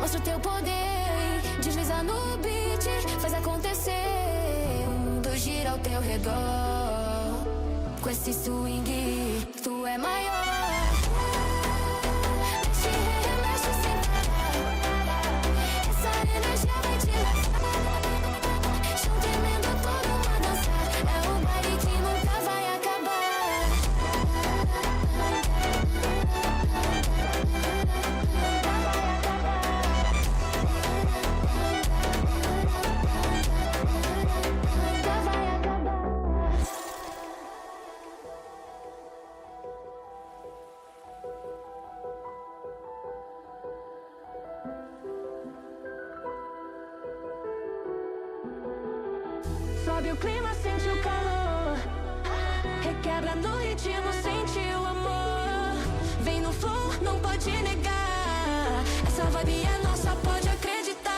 Mostra o teu poder, desliza no beat, faz acontecer. O mundo gira ao teu redor. Com esse swing, tu é maior. Mexe, remexe sem parar. Essa energia vai te levar. Chão tremendo, todo mundo a dançar. É um baile que nunca vai acabar. Sobe o clima, sente o calor. Requebra no ritmo, sente o amor. Vem no flow, não pode negar. Essa vibe é nossa, pode acreditar.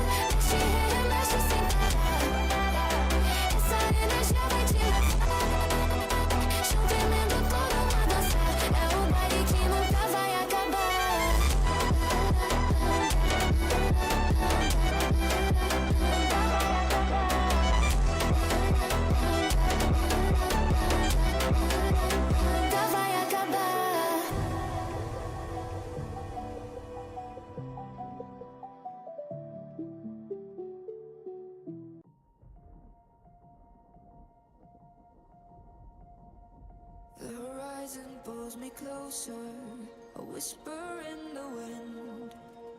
Mexe, remexe sem parar. Essa energia vai te levar. Chão tremendo, todo mundo a dançar. É um baile que nunca vai acabar. The horizon pulls me closer, a whisper in the wind.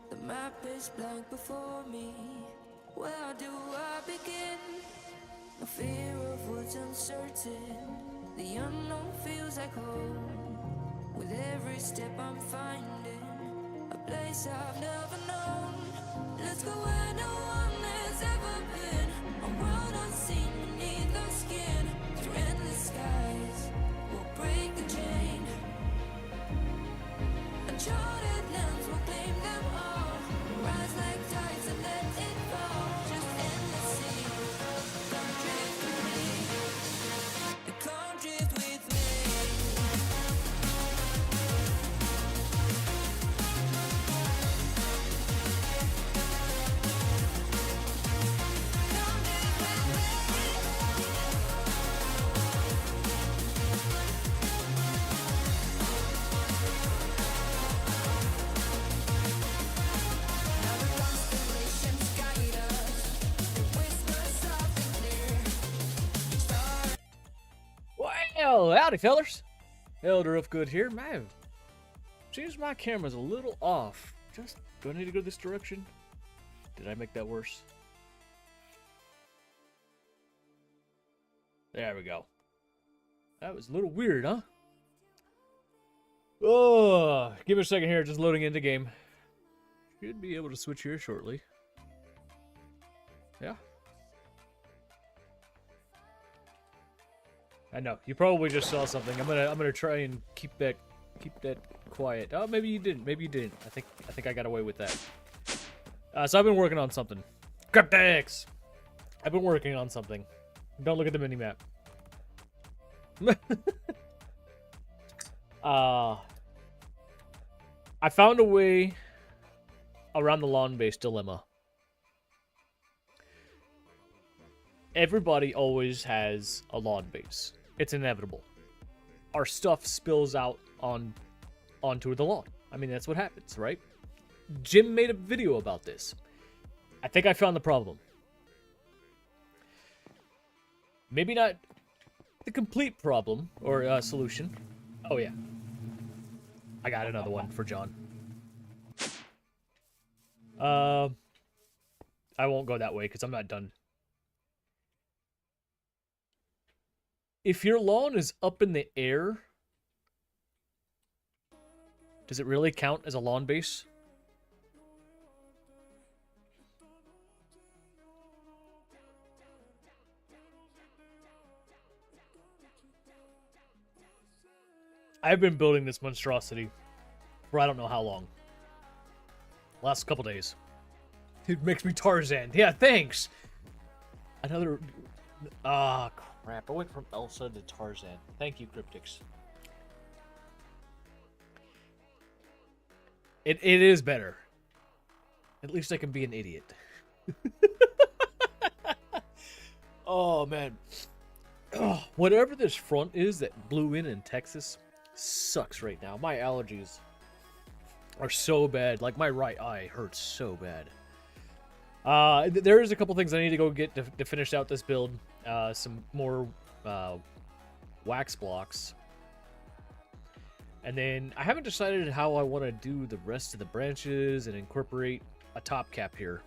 The map is blank before me. Where do I begin? No fear of what's uncertain. The unknown feels like home. With every step I'm finding a place I've never known. Let's go where no one has ever been. A world unseen beneath our skin. Through endless skies we'll break the chain. Uncharted lands will claim them all. Rise like tides and let it fall. Just endless sea. Come drift with me. Come drift with me. Well, howdy, fellers. Elder Ufgood here. Man, seems my camera's a little off. Do I need to go this direction? Did I make that worse? There we go. That was a little weird, huh? Oh, give me a second here. Just loading into game. Should be able to switch here shortly. Yeah. I know you probably just saw something. I'm gonna try and keep that quiet. Oh, maybe you didn't. Maybe you didn't. I think I got away with that. So I've been working on something. Cryptics. I've been working on something. Don't look at the minimap. I found a way around the lawn-based dilemma. Everybody always has a lawn base. It's inevitable. Our stuff spills out onto the lawn. I mean, that's what happens, right? Jim made a video about this. I think I found the problem. Maybe not the complete problem or solution. Oh, yeah. I got another one for John. I won't go that way because I'm not done. If your lawn is up in the air, does it really count as a lawn base? I've been building this monstrosity for I don't know how long. Last couple days. It makes me Tarzan. Yeah, thanks. Another... Ah, crap. I went from Elsa to Tarzan. Thank you, Cryptics. It is better. At least I can be an idiot. Oh, man. Oh, whatever this front is that blew in Texas sucks right now. My allergies are so bad. Like, my right eye hurts so bad. There's a couple things I need to go get to finish out this build. Some more wax blocks. And then I haven't decided how I want to do the rest of the branches and incorporate a top cap here.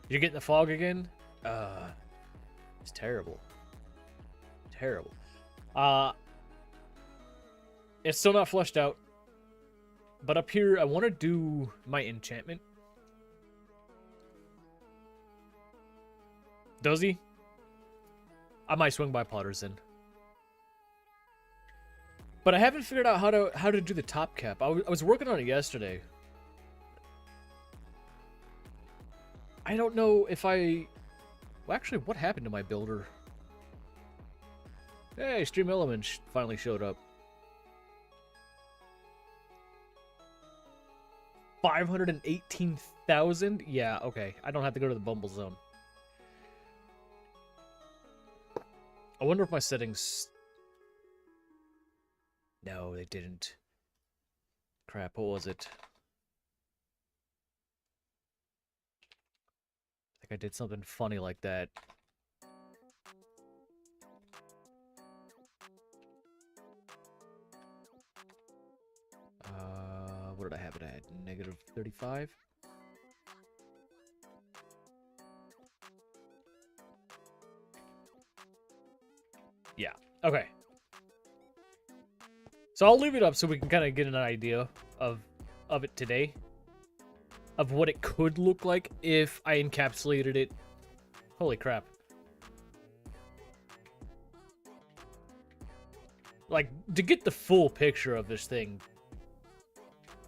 Did you get in the fog again? It's terrible. Terrible. It's still not fleshed out. But up here, I want to do my enchantment. Does he? I might swing by Potter's then. But I haven't figured out how to do the top cap. I was working on it yesterday. I don't know if I... Well, actually, what happened to my builder? Hey, Stream Elements finally showed up. 518,000? Yeah, okay. I don't have to go to the Bumble Zone. I wonder if my settings... No, they didn't. Crap, what was it? I think I did something funny like that. What did I have it at? Negative 35? Yeah, okay. So I'll leave it up so we can kind of get an idea of it today. Of what it could look like if I encapsulated it. Holy crap. Like, to get the full picture of this thing,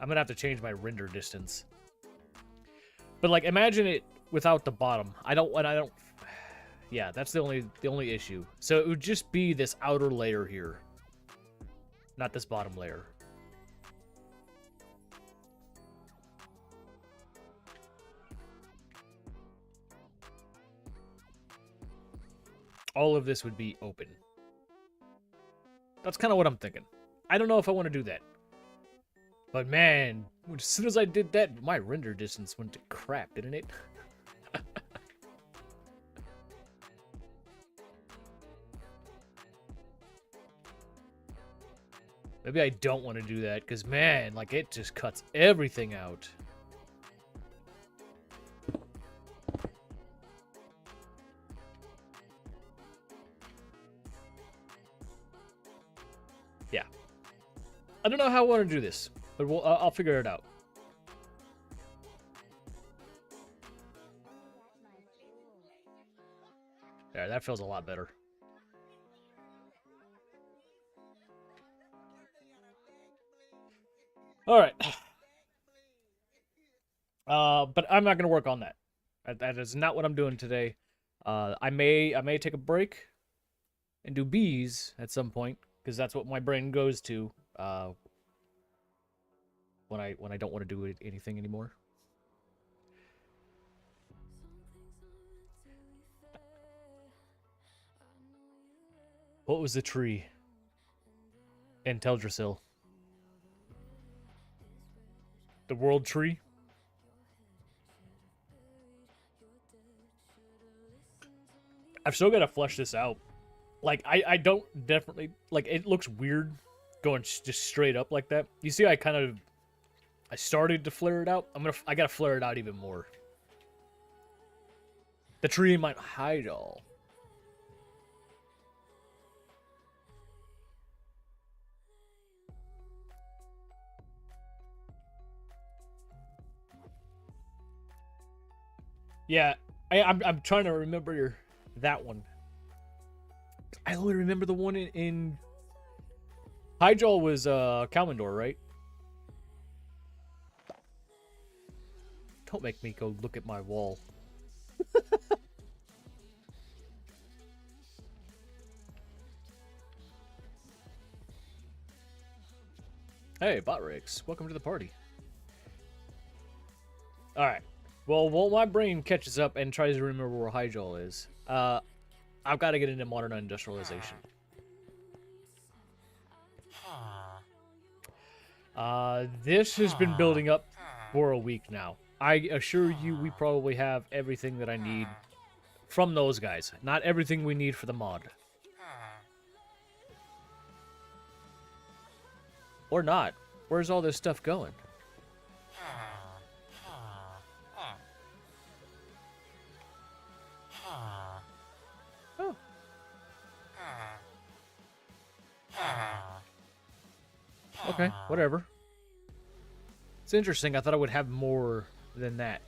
I'm gonna have to change my render distance. But like, imagine it without the bottom. I don't. Yeah, that's the only issue. So it would just be this outer layer here, not this bottom layer. All of this would be open. That's kind of what I'm thinking. I don't know if I want to do that. But man, as soon as I did that, my render distance went to crap, didn't it? Maybe I don't want to do that, because man, like, it just cuts everything out. Yeah. I don't know how I want to do this, but I'll figure it out. Yeah, that feels a lot better. All right. But I'm not gonna work on that. That is not what I'm doing today. I may take a break and do bees at some point, because that's what my brain goes to when I don't want to do anything anymore. What was the tree in Teldrassil? The world tree? I've still got to flesh this out. Like, I don't definitely... Like, it looks weird going just straight up like that. You see, I started to flare it out. I gotta flare it out even more. The tree might hide all. Yeah, I'm trying to remember that one. I only remember the one in Hyjal was Kalmandor, right? Don't make me go look at my wall. Hey, Botrix, welcome to the party. Alright. Well, while my brain catches up and tries to remember where Hyjal is, I've got to get into Modern Industrialization. This has been building up for a week now. I assure you we probably have everything that I need from those guys. Not everything we need for the mod. Or not. Where's all this stuff going? Oh. Okay, whatever. It's interesting. I thought I would have more than that.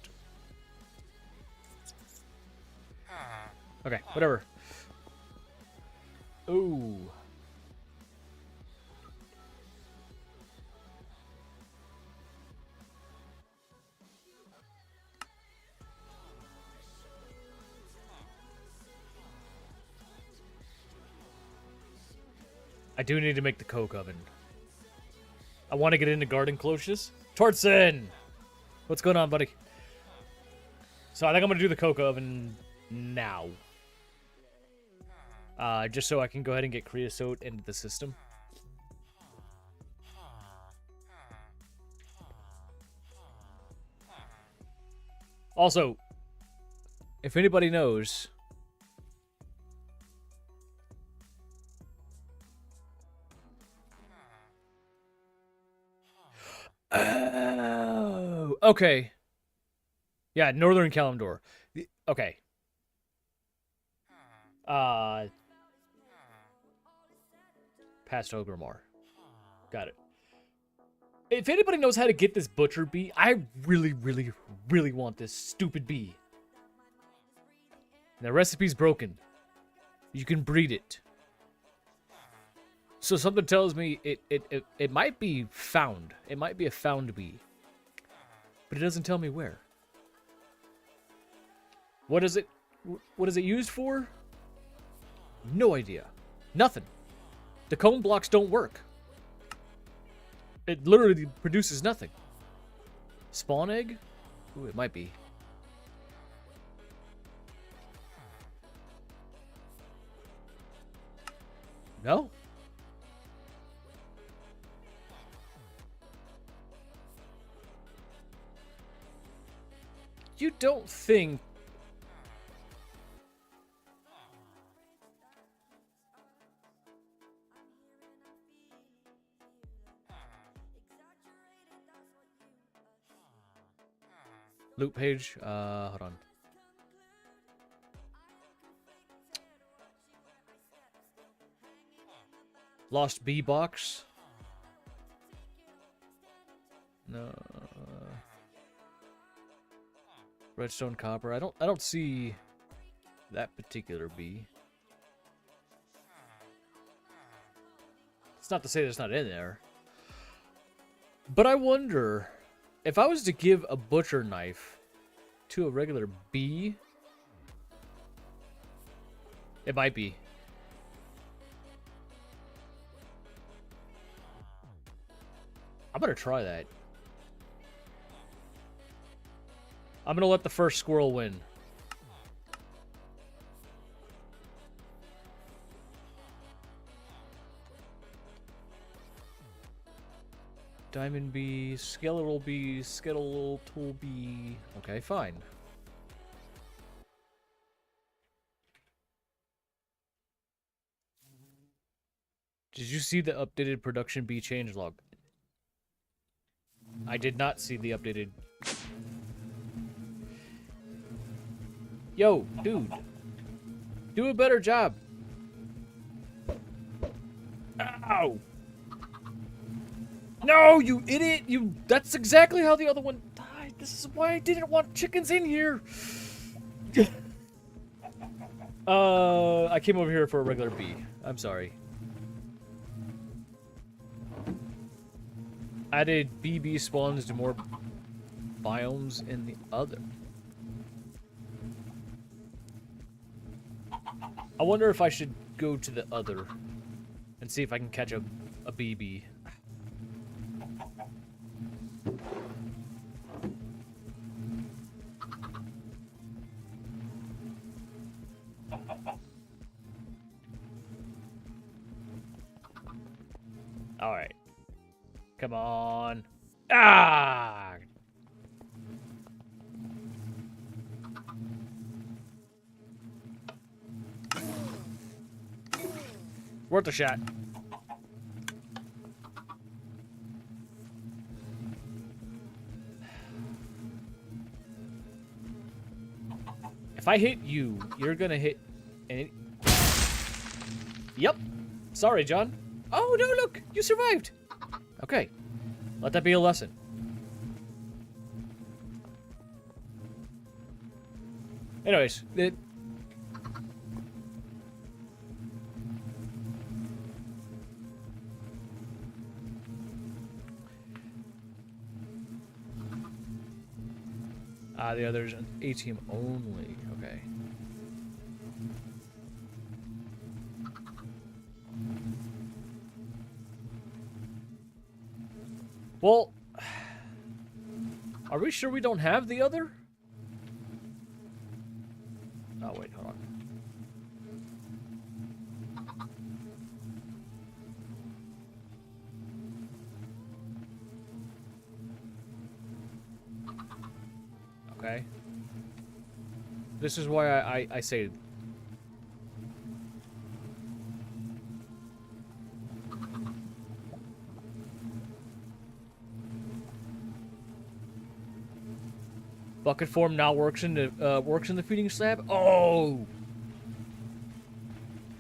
Okay, whatever. Ooh. I do need to make the coke oven. I want to get into garden cloches. Tortson! What's going on, buddy? So I think I'm going to do the coke oven now. Just so I can go ahead and get creosote into the system. Also, if anybody knows... Oh, okay. Yeah, Northern Kalimdor. Okay. Past Ogremar. Got it. If anybody knows how to get this butcher bee, I really, really, really want this stupid bee. And the recipe's broken. You can breed it. So something tells me it might be found. It might be a found bee. But it doesn't tell me where. What is it used for? No idea. Nothing. The cone blocks don't work. It literally produces nothing. Spawn egg? Ooh, it might be. No? You don't think... Loot page, hold on. Lost bee box? No. Redstone copper. I don't see that particular bee. It's not to say that it's not in there. But I wonder if I was to give a butcher knife to a regular bee, it might be. I'm gonna try that. I'm gonna let the first squirrel win. Diamond bee, skeletal bee, skeletal bee. Okay, fine. Did you see the updated production bee changelog? I did not see the updated. Yo, dude. Do a better job. Ow! No, you idiot! That's exactly how the other one died. This is why I didn't want chickens in here. I came over here for a regular bee. I'm sorry. Added BB spawns to more biomes in the other. I wonder if I should go to the other and see if I can catch a BB. Come on. Ah! Worth a shot. If I hit you, you're gonna hit... any... Yep. Sorry, John. Oh, no, look! You survived! Okay. Let that be a lesson. Anyways, the other's an ATM only. Okay. Well, are we sure we don't have the other? Oh, wait, hold on. Okay. This is why I say... Bucket form now works in the feeding slab. Oh.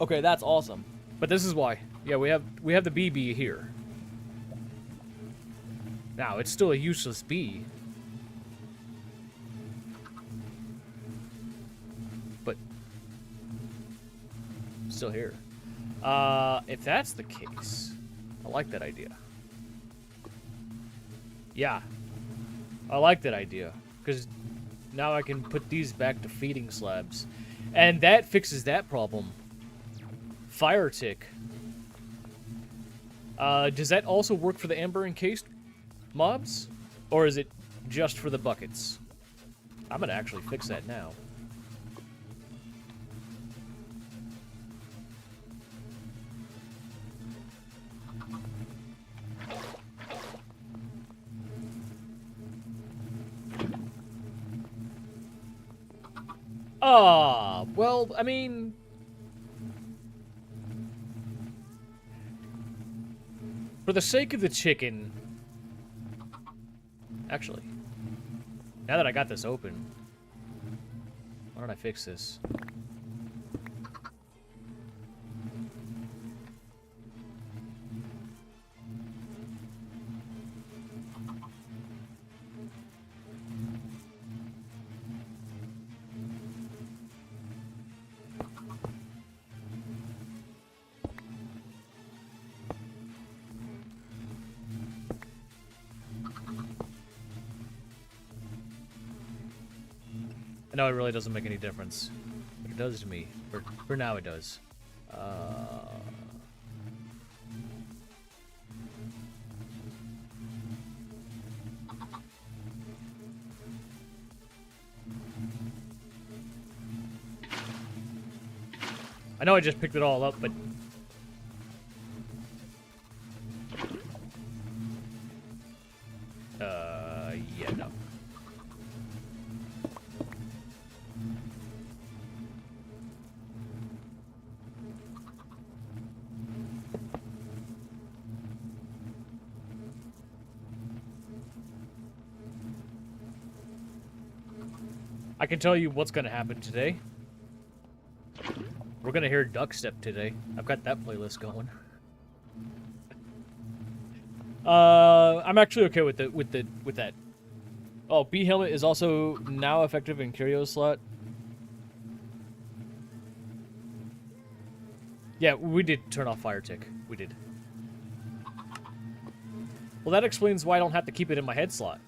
Okay, that's awesome. But this is why. Yeah, we have the BB here. Now it's still a useless bee. But still here. If that's the case, I like that idea. Yeah, I like that idea. Because now I can put these back to feeding slabs. And that fixes that problem. Fire tick. Does that also work for the amber encased mobs? Or is it just for the buckets? I'm going to actually fix that now. Well, I mean... For the sake of the chicken... Actually, now that I got this open, why don't I fix this? I know it really doesn't make any difference, but it does to me. For now, it does. I know I just picked it all up, but... yeah, no. I can tell you what's going to happen today. We're going to hear duck step today. I've got that playlist going. I'm actually okay with that. Oh, B helmet is also now effective in curio slot. Yeah, we did turn off fire tick. We did. Well, that explains why I don't have to keep it in my head slot.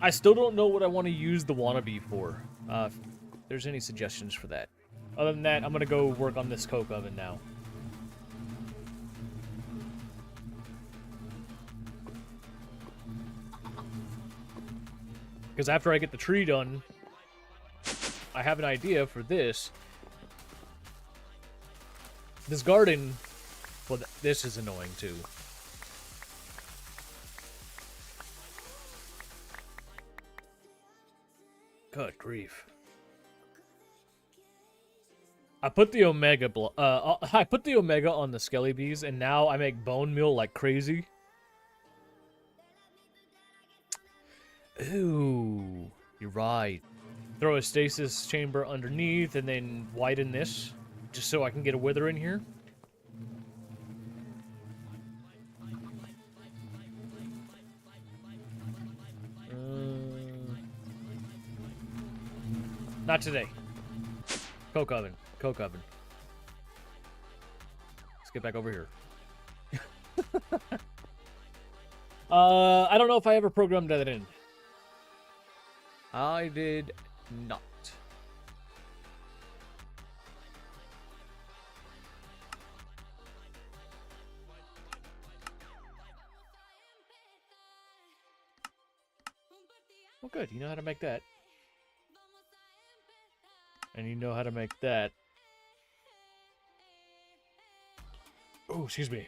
I still don't know what I want to use the wannabe for. If there's any suggestions for that. Other than that, I'm going to go work on this coke oven now. Because after I get the tree done, I have an idea for this. This garden, well, this is annoying too. Good grief. I put the omega I put the omega on the skelly bees, and now I make bone meal like crazy. Ooh, you're right. Throw a stasis chamber underneath, and then widen this, just so I can get a wither in here. Not today. Coke oven. Coke oven. Let's get back over here. I don't know if I ever programmed that in. I did not. Well, good. You know how to make that. And you know how to make that. Oh, excuse me.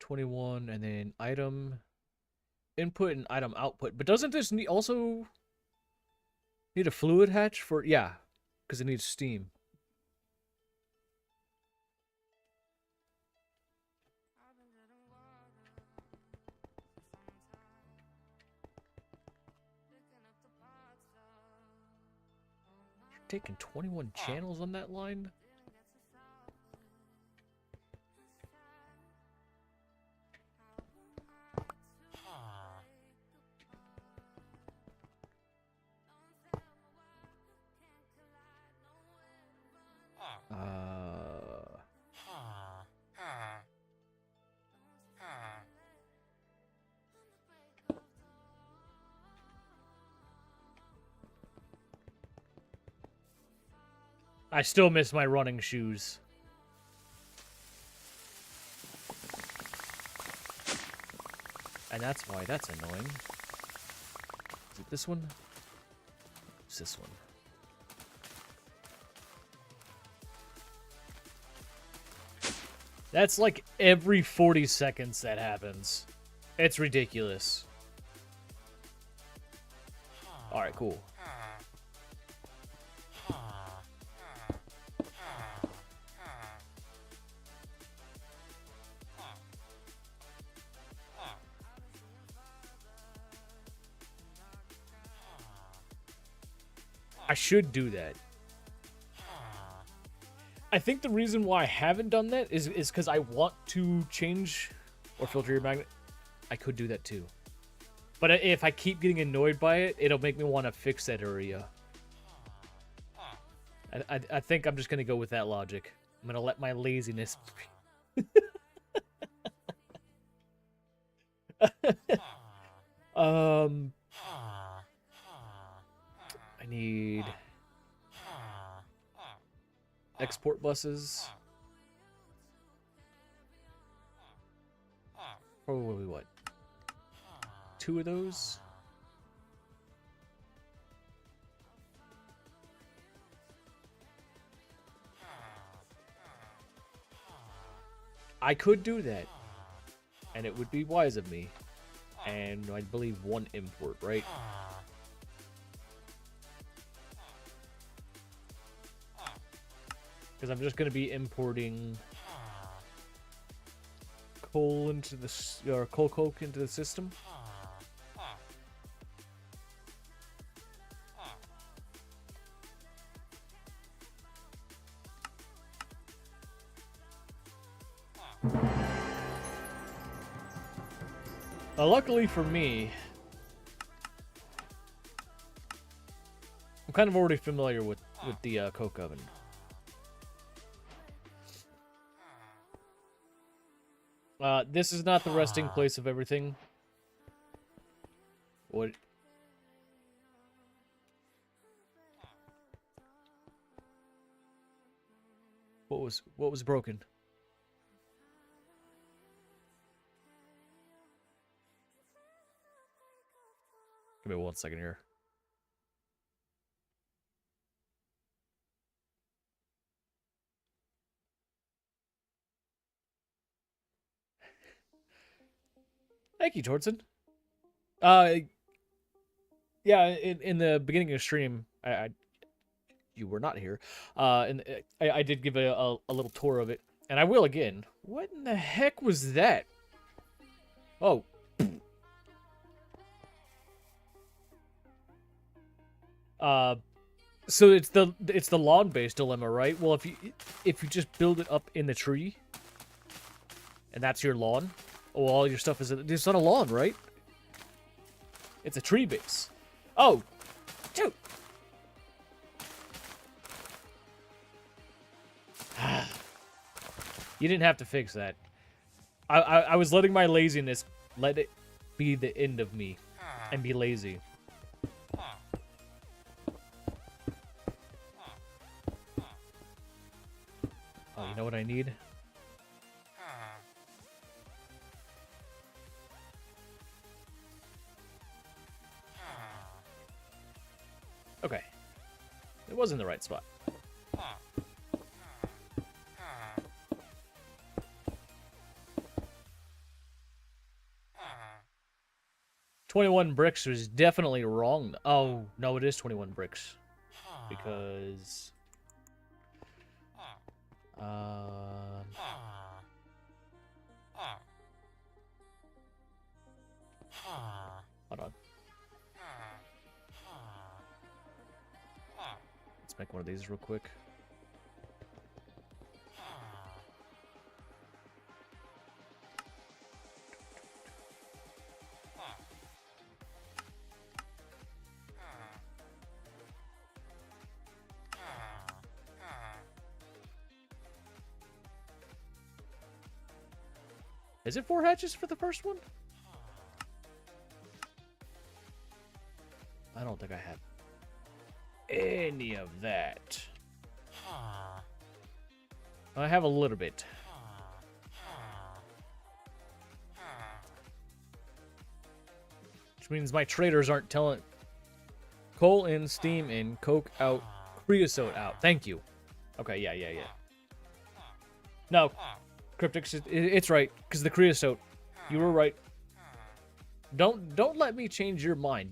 $21, and then item input and item output. But doesn't this also need a fluid hatch for? Yeah, because it needs steam. Taking 21 channels on that line? I still miss my running shoes. And that's why that's annoying. Is it this one? It's this one. That's like every 40 seconds that happens. It's ridiculous. Alright, cool. I should do that. I think the reason why I haven't done that is because I want to change or filter your magnet. I could do that too. But if I keep getting annoyed by it, it'll make me want to fix that area. I think I'm just going to go with that logic. I'm going to let my laziness... I need export buses. Probably what? 2 of those? I could do that, and it would be wise of me. And I believe 1 import, right? Because I'm just going to be importing coal into the or coal coke into the system. Luckily for me, I'm kind of already familiar with the coke oven. This is not the resting place of everything. What? What was broken? Give me 1 second here. Thank you, Tortzen. Yeah, in the beginning of the stream, you were not here. And I did give a little tour of it, and I will again. What in the heck was that? Oh. So it's the lawn-based dilemma, right? Well, if you just build it up in the tree, and that's your lawn, well, all your stuff is it's not a lawn, right? It's a tree base. Oh, dude. You didn't have to fix that. I was letting my laziness let it be the end of me and be lazy. Oh, you know what I need? Okay. It was in the right spot. 21 bricks was definitely wrong. Oh, no, it is 21 bricks. Because... hold on. Let's make one of these real quick. Is it 4 hatches for the first one? I don't think I have any of that. I have a little bit. Which means my traders aren't telling... Coal in, steam in, coke out, creosote out. Thank you. Okay, yeah. No. Cryptics, it's right, because the creosote. You were right. Don't let me change your mind.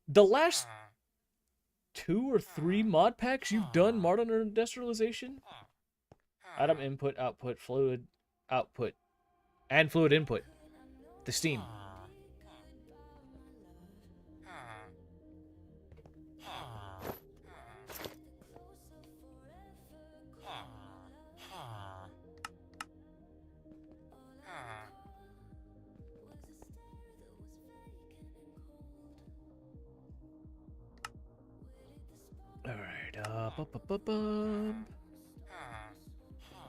The last 2 or 3 mod packs you've done Modern Industrialization? Atom input, output, fluid output, and fluid input. The steam.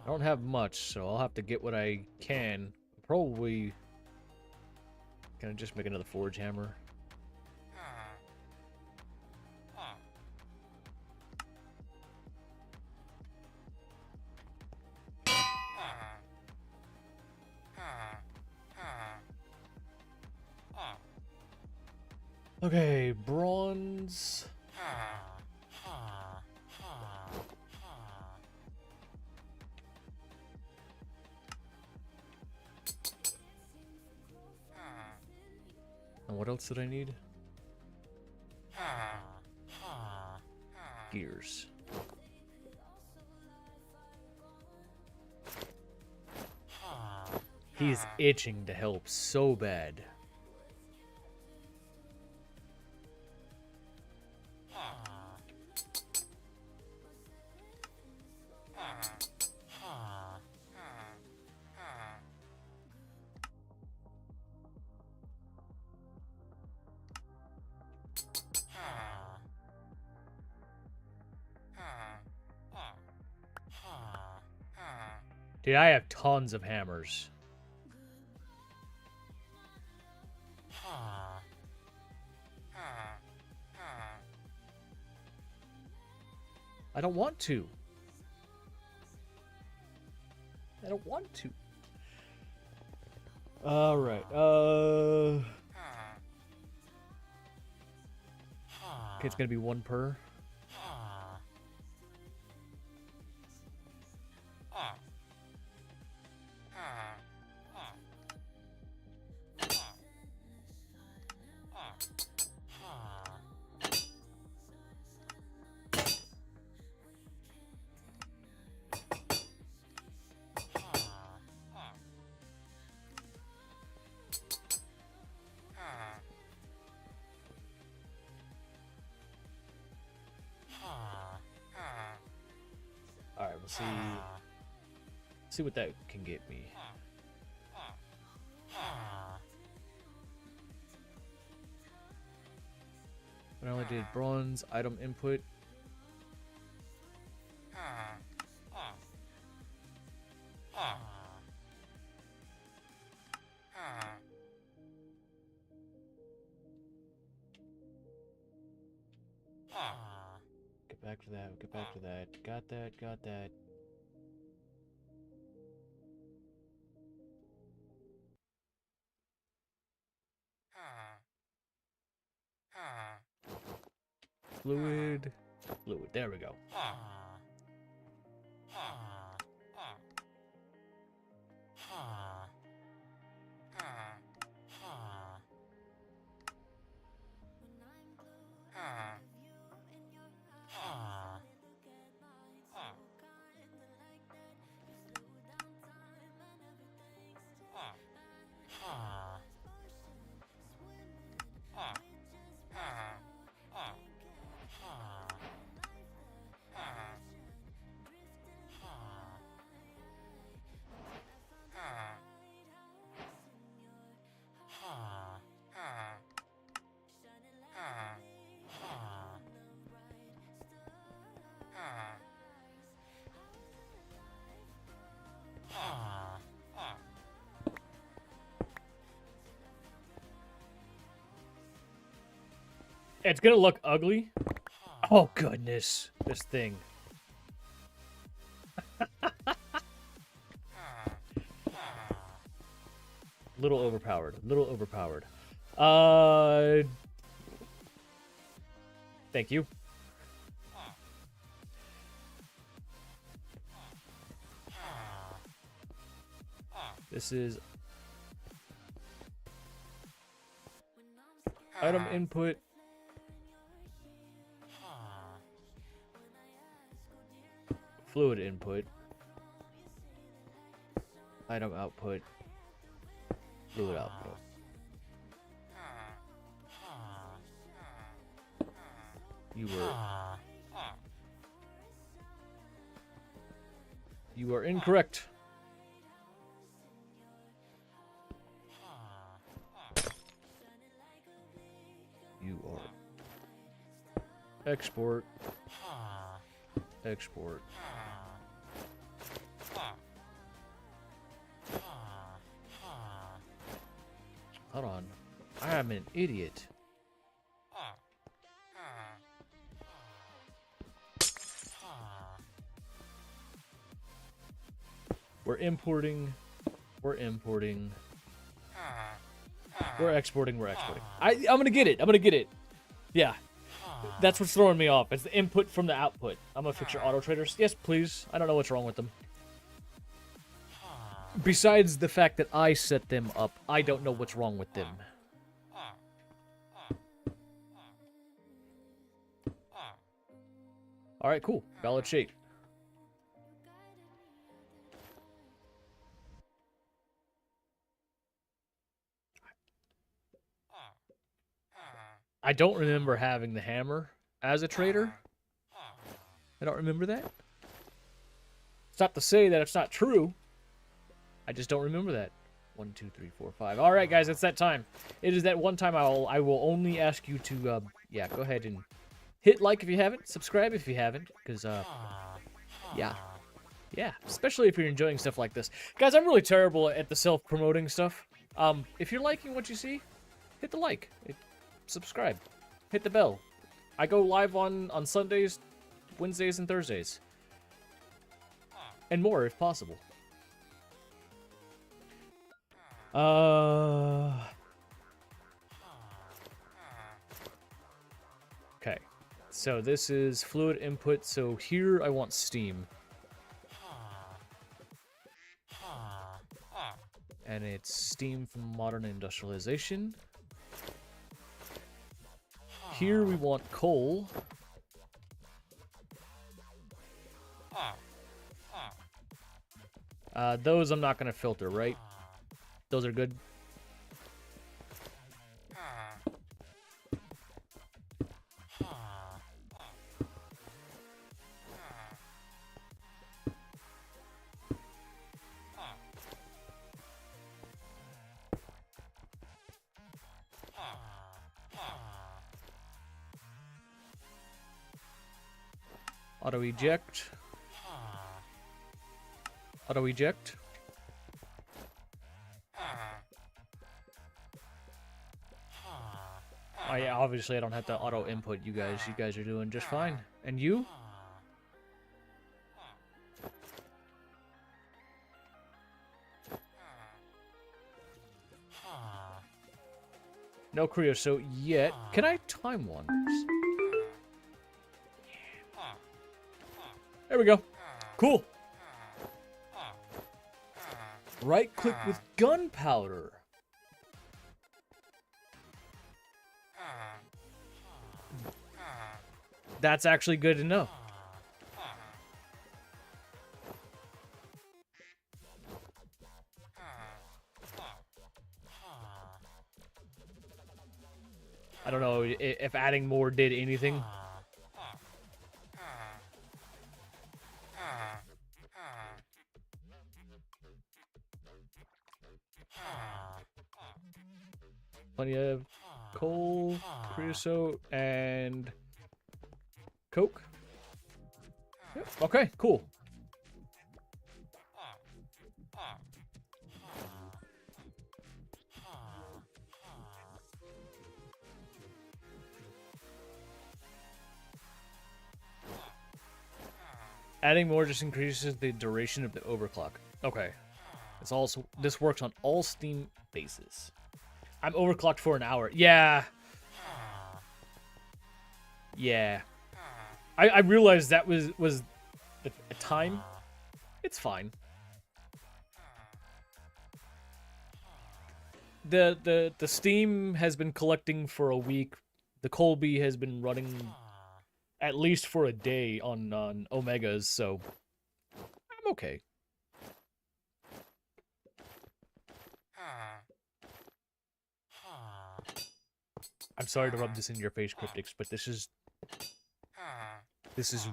I don't have much, so I'll have to get what I can. Probably gonna just make another forge hammer. Okay, bronze. And what else did I need? Gears. He's itching to help so bad. Dude, I have tons of hammers. I don't want to. don't want to. Alright, okay, it's gonna be 1 per. Alright, we'll see what that can get me. But I only did bronze item input. Get back to that, get back to that. Got that, got that. Fluid. Fluid. There we go. It's gonna look ugly. Oh goodness, this thing. Little overpowered. Little overpowered. Thank you. This is item input. Fluid input. Item output. Fluid output. You are incorrect. You are export. Export. Hold on. I am an idiot. We're importing. We're importing. We're exporting. We're exporting. I'm gonna get it. I'm gonna get it. Yeah. That's what's throwing me off. It's the input from the output. I'm gonna fix your auto traders. Yes, please. I don't know what's wrong with them. Besides the fact that I set them up, I don't know what's wrong with them. Alright, cool. Valid shape. I don't remember having the hammer as a trader. I don't remember that. It's not to say that it's not true. I just don't remember that. 1, 2, 3, 4, 5. All right, guys, it's that time. It is that one time I will only ask you to, yeah, go ahead and hit like if you haven't, subscribe if you haven't, because, yeah, especially if you're enjoying stuff like this. Guys, I'm really terrible at the self-promoting stuff. If you're liking what you see, hit the like, subscribe, hit the bell. I go live on Sundays, Wednesdays, and Thursdays, and more if possible. Okay. So this is fluid input. So here I want steam. And it's steam from Modern Industrialization. Here we want coal. Those I'm not going to filter, right? Those are good. Auto eject. Auto eject. Oh yeah, obviously I don't have to auto input you guys. You guys are doing just fine. And you? No creosote yet. Can I time one? There we go. Cool. Right click with gunpowder. That's actually good to know. I don't know if adding more did anything. Plenty of coal, creosote, and coke. Yep. Okay, cool. Adding more just increases the duration of the overclock. Okay. It's also this works on all Steam bases. I'm overclocked for an hour. Yeah. Yeah. I realized that was a time. It's fine. The Steam has been collecting for a week. The Colby has been running at least for a day on Omegas, so I'm okay. I'm sorry to rub this in your face, Cryptics, but this is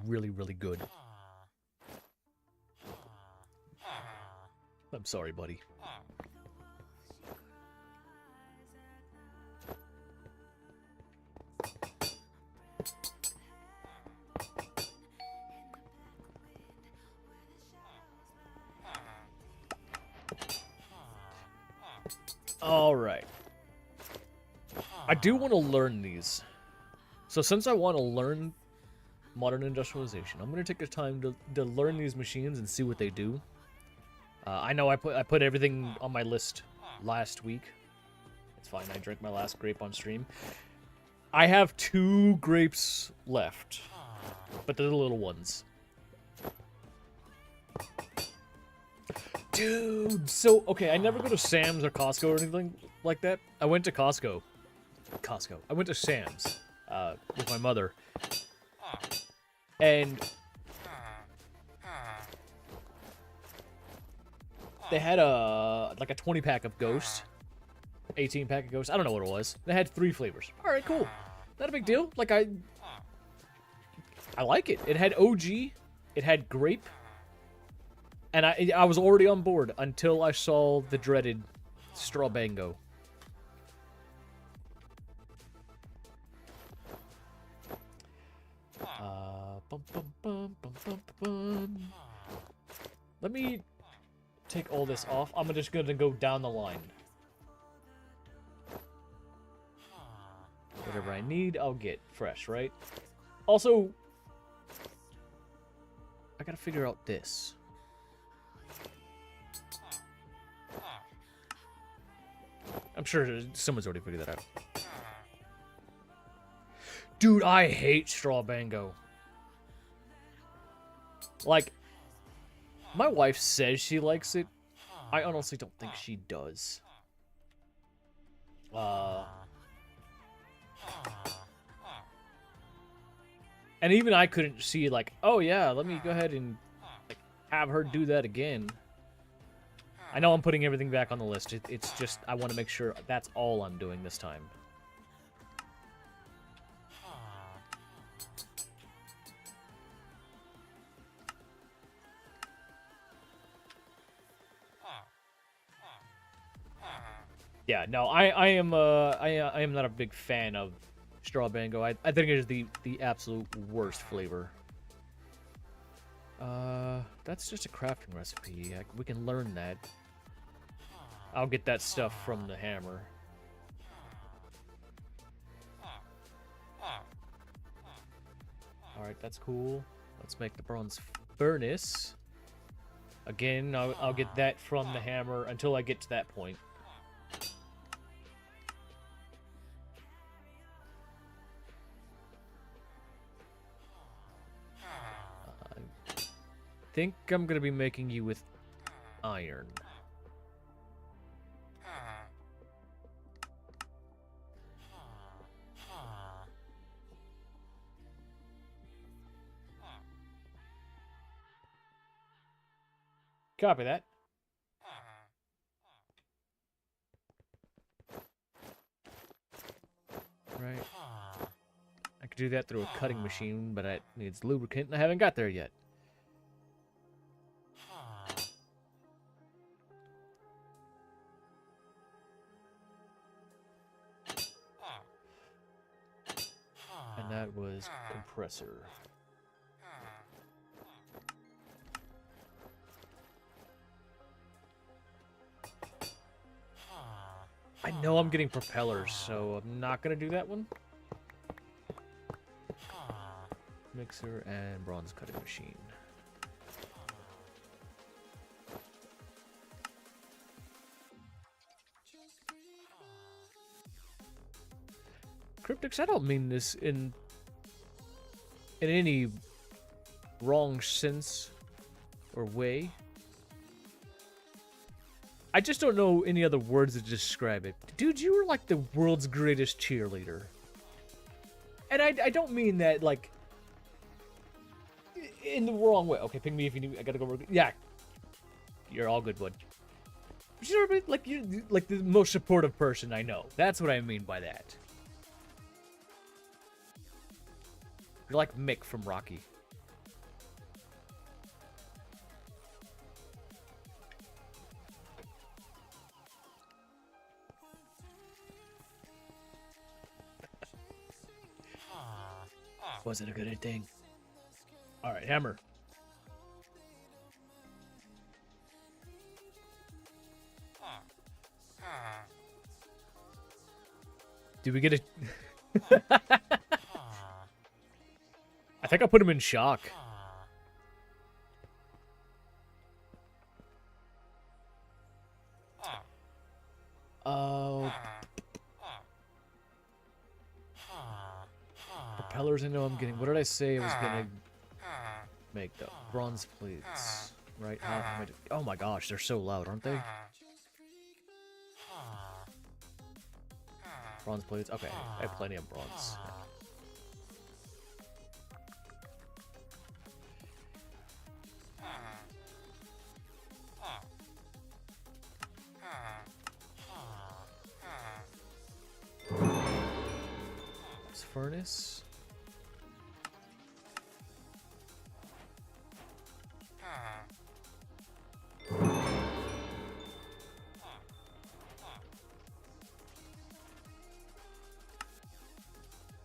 really, really good. I'm sorry, buddy. All right. I do want to learn these. So since I want to learn Modern Industrialization, I'm going to take the time to learn these machines and see what they do. I know I put everything on my list last week. It's fine. I drank my last grape on stream. I have 2 grapes left, but they're the little ones. Dude, so, okay, I never go to Sam's or Costco or anything like that. I went to Costco. I went to Sam's with my mother. And they had like a 20-pack of Ghost. 18-pack of Ghost. I don't know what it was. They had 3 flavors. All right, cool. Not a big deal. Like, I like it. It had OG. It had grape. And I was already on board until I saw the dreaded Straw Bango. Let me take all this off. I'm just going to go down the line. Whatever I need, I'll get fresh, right? Also, I gotta figure out this. I'm sure someone's already figured that out. Dude, I hate straw bango. Like, my wife says she likes it. I honestly don't think she does. And even I couldn't see, like, oh yeah, let me go ahead and like have her do that again. I know I'm putting everything back on the list. It's just, I want to make sure that's all I'm doing this time. Yeah, no, I am not a big fan of straw bango. I think it is the absolute worst flavor. That's just a crafting recipe. We can learn that. I'll get that stuff from the hammer. Alright, that's cool. Let's make the bronze furnace. Again, I'll get that from the hammer until I get to that point. I think I'm gonna be making you with iron. Copy that. Right. I could do that through a cutting machine, but it needs lubricant, and I haven't got there yet. And that was compressor. I know I'm getting propellers, so I'm not gonna do that one. Mixer and bronze cutting machine. Cryptics, I don't mean this in any wrong sense or way. I just don't know any other words to describe it. Dude, you were like the world's greatest cheerleader. And I don't mean that, like, in the wrong way. Okay, ping me if you need. I gotta go. Yeah. You're all good, bud. But you know, like, you're like the most supportive person I know. That's what I mean by that. You're like Mick from Rocky. Was it a good thing? All right, hammer. Did we get it? I think I put him in shock. Oh. Propellers, I know I'm getting. What did I say I was gonna make? The bronze plates, right? Oh my gosh, they're so loud, aren't they? Bronze plates. Okay, I have plenty of bronze. Furnace.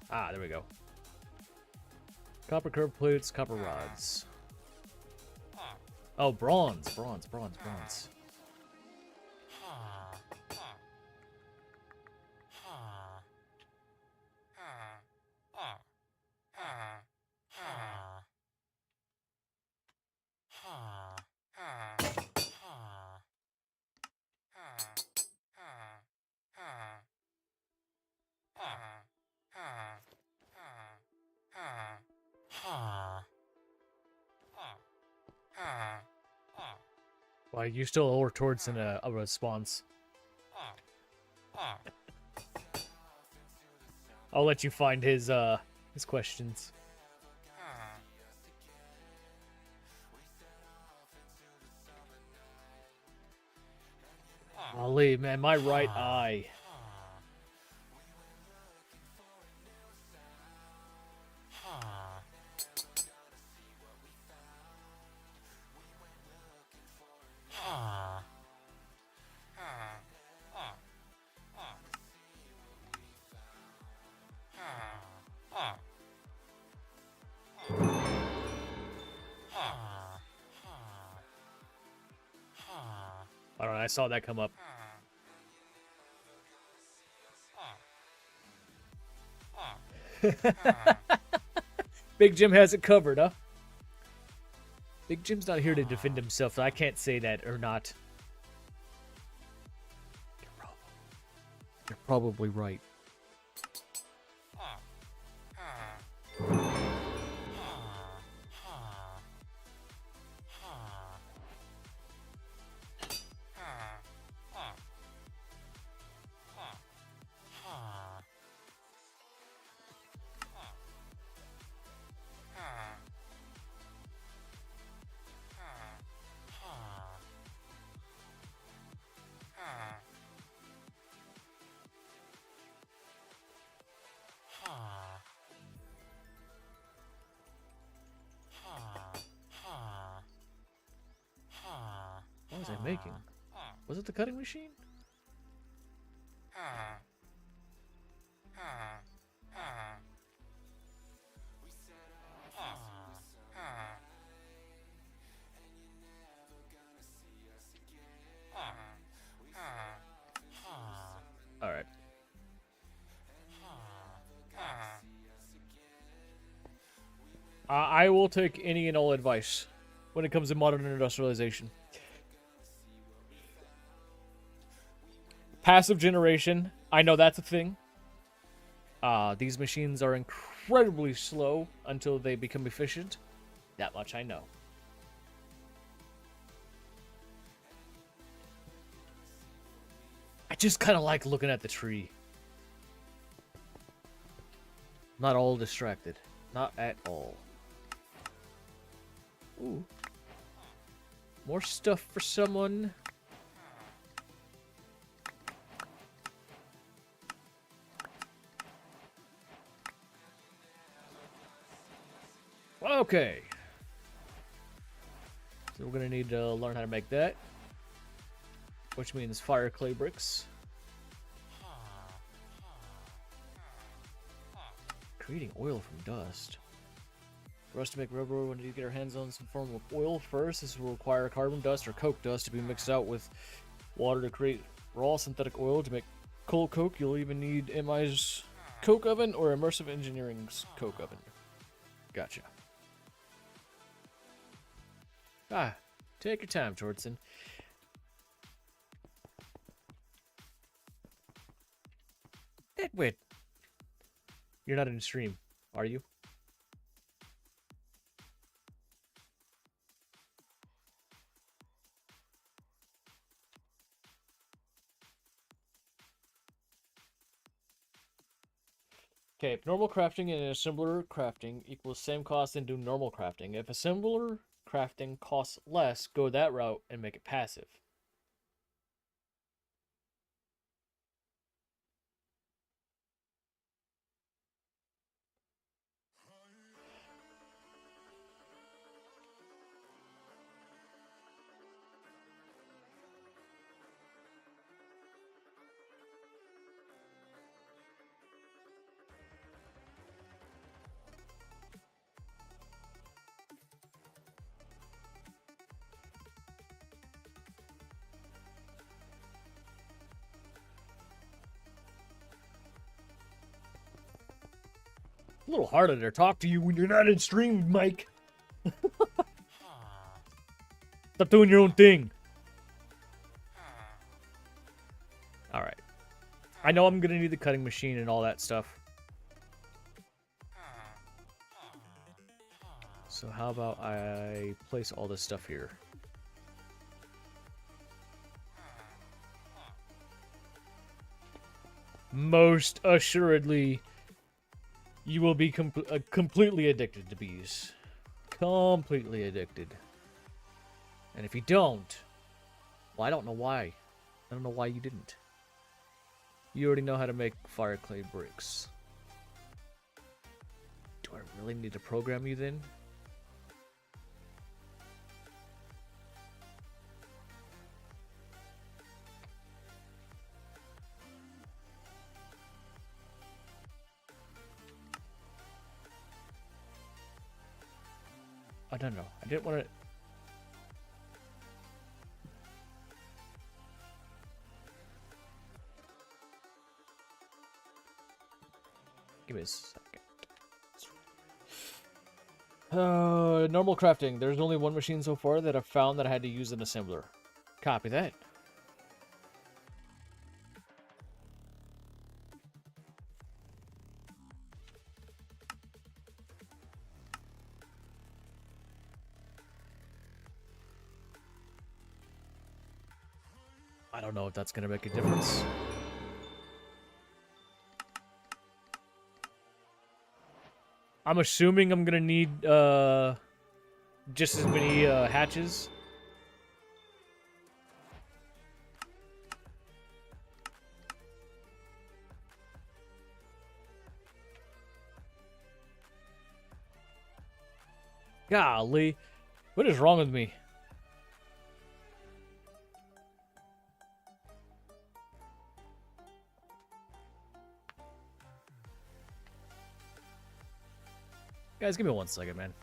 Ah, there we go. Copper curved plates, copper rods. Oh, bronze, bronze, bronze, bronze. Why, you still owe Torsten a response. I'll let you find his questions. Golly, man, my right eye. I don't know, I saw that come up. Big Jim has it covered, huh? Big Jim's not here to defend himself, so I can't say that or not. You're probably right. What was I making? Was it the cutting machine? Alright. I will take any and all advice when it comes to modern industrialization. Passive generation, I know that's a thing. These machines are incredibly slow until they become efficient. That much I know. I just kind of like looking at the tree. Not all distracted. Not at all. Ooh. More stuff for someone. Okay. So we're going to need to learn how to make that. Which means fire clay bricks. Creating oil from dust. For us to make rubber, we need to get our hands on some form of oil first. This will require carbon dust or coke dust to be mixed out with water to create raw synthetic oil. To make coal coke, you'll even need MI's coke oven or Immersive Engineering's coke oven. Gotcha. Take your time, Torsten. Wait. You're not in stream, are you? Okay, if normal crafting and assembler crafting equals same cost, then do normal crafting. If assembler crafting costs less, go that route and make it passive. A little harder to talk to you when you're not in stream, Mike. Stop doing your own thing. Alright. I know I'm gonna need the cutting machine and all that stuff. So how about I place all this stuff here? Most assuredly, you will be completely addicted to bees. Completely addicted. And if you don't, well, I don't know why. I don't know why you didn't. You already know how to make fire clay bricks. Do I really need to program you then? I don't know. I didn't want to... Give me a second. Normal crafting. There's only one machine so far that I've found that I had to use an assembler. Copy that. I don't know if that's going to make a difference. I'm assuming I'm going to need just as many hatches. Golly, what is wrong with me? Guys, give me 1 second, man.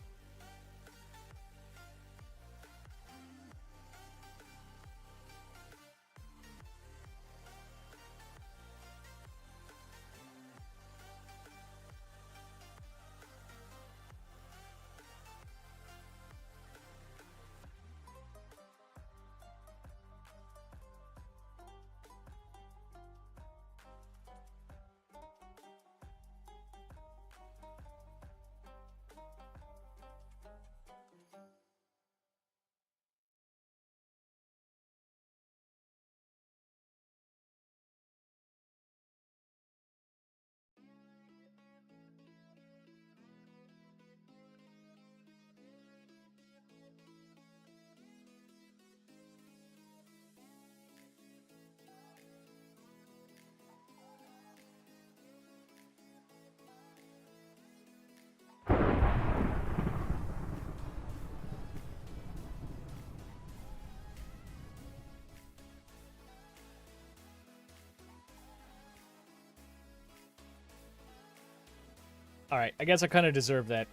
Alright, I guess I kind of deserve that.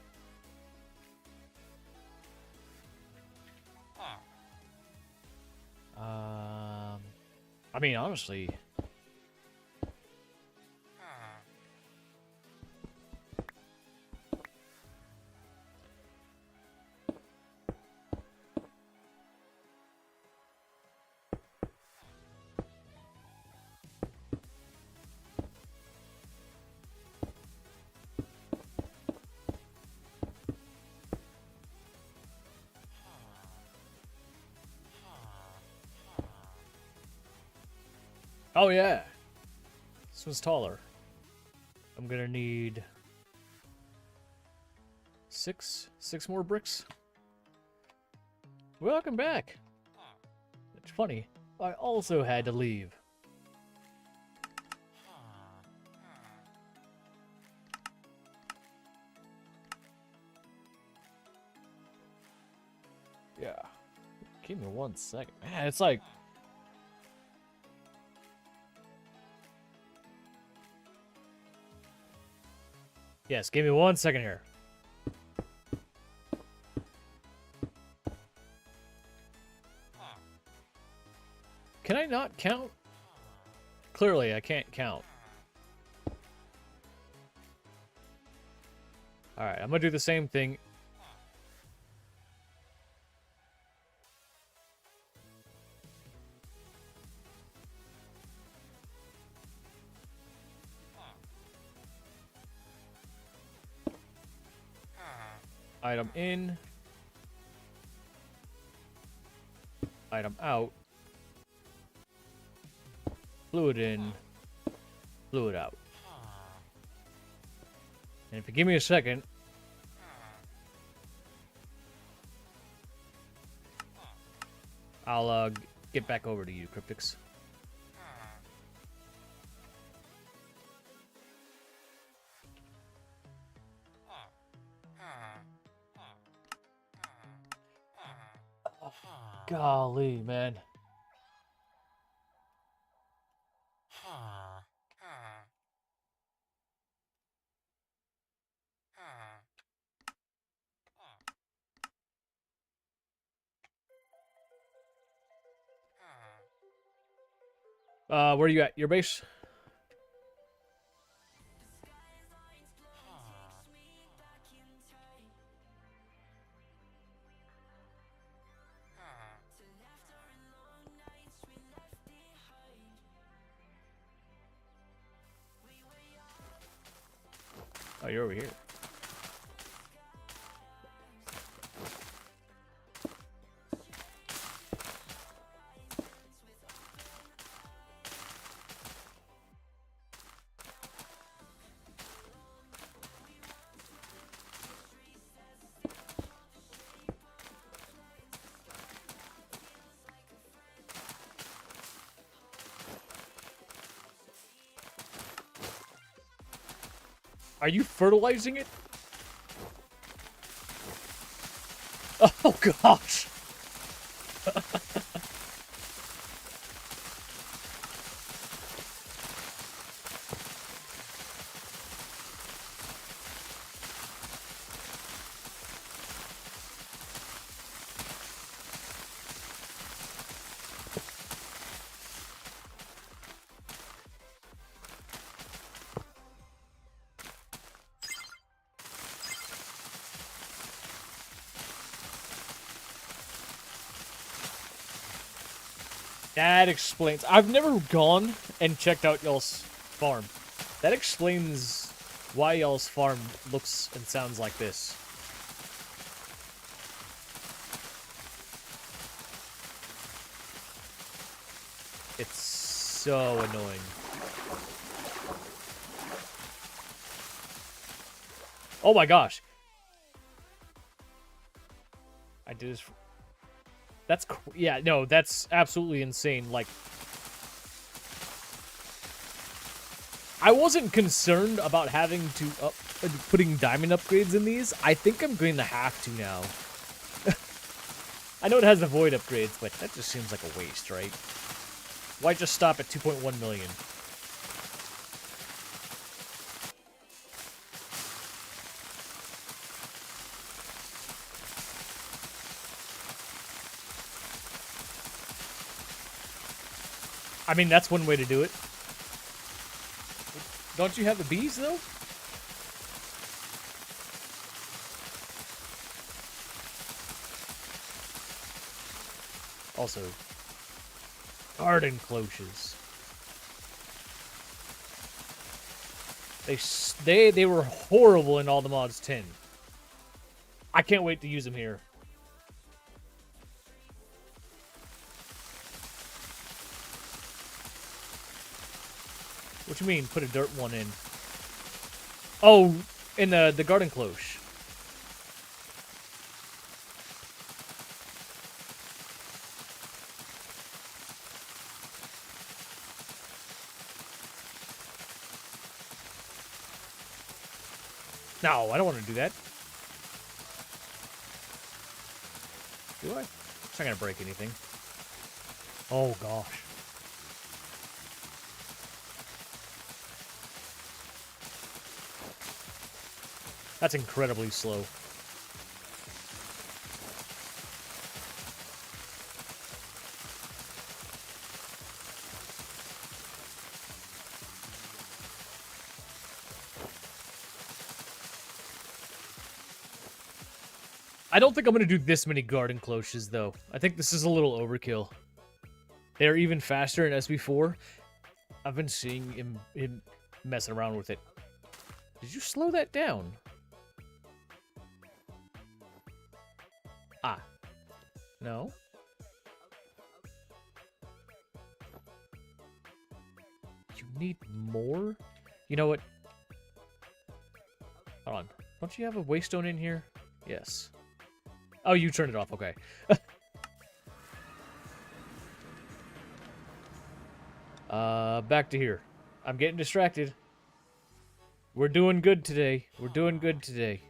I mean, honestly... Oh yeah, this one's taller. I'm gonna need six more bricks. Welcome back. It's funny, I also had to leave. Yeah, give me 1 second. Man, it's like... Yes, give me 1 second here. Can I not count? Clearly, I can't count. Alright, I'm gonna do the same thing. Item in. Item out. Fluid in. Fluid out. And if you give me a second, I'll get back over to you, Cryptix. Golly, man. Where are you at? Your base? Oh, you're over here. Are you fertilizing it? Oh gosh. That explains. I've never gone and checked out y'all's farm. That explains why y'all's farm looks and sounds like this. It's so annoying. Oh my gosh. I did this. That's, yeah, no, that's absolutely insane. Like, I wasn't concerned about having to putting diamond upgrades in these. I think I'm going to have to now. I know it has the void upgrades, but that just seems like a waste, right? Why just stop at 2.1 million? I mean, that's one way to do it. Don't you have the bees, though? Also, garden cloches. They were horrible in all the mods 10. I can't wait to use them here. What you mean, put a dirt one in? Oh, in the garden cloche. No, I don't want to do that. Do I? It's not gonna break anything. Oh gosh. That's incredibly slow. I don't think I'm going to do this many garden cloches, though. I think this is a little overkill. They're even faster in SB4. I've been seeing him messing around with it. Did you slow that down? Ah. No. You need more? You know what? Hold on. Don't you have a waystone in here? Yes. Oh, you turned it off. Okay. Back to here. I'm getting distracted. We're doing good today. We're doing good today.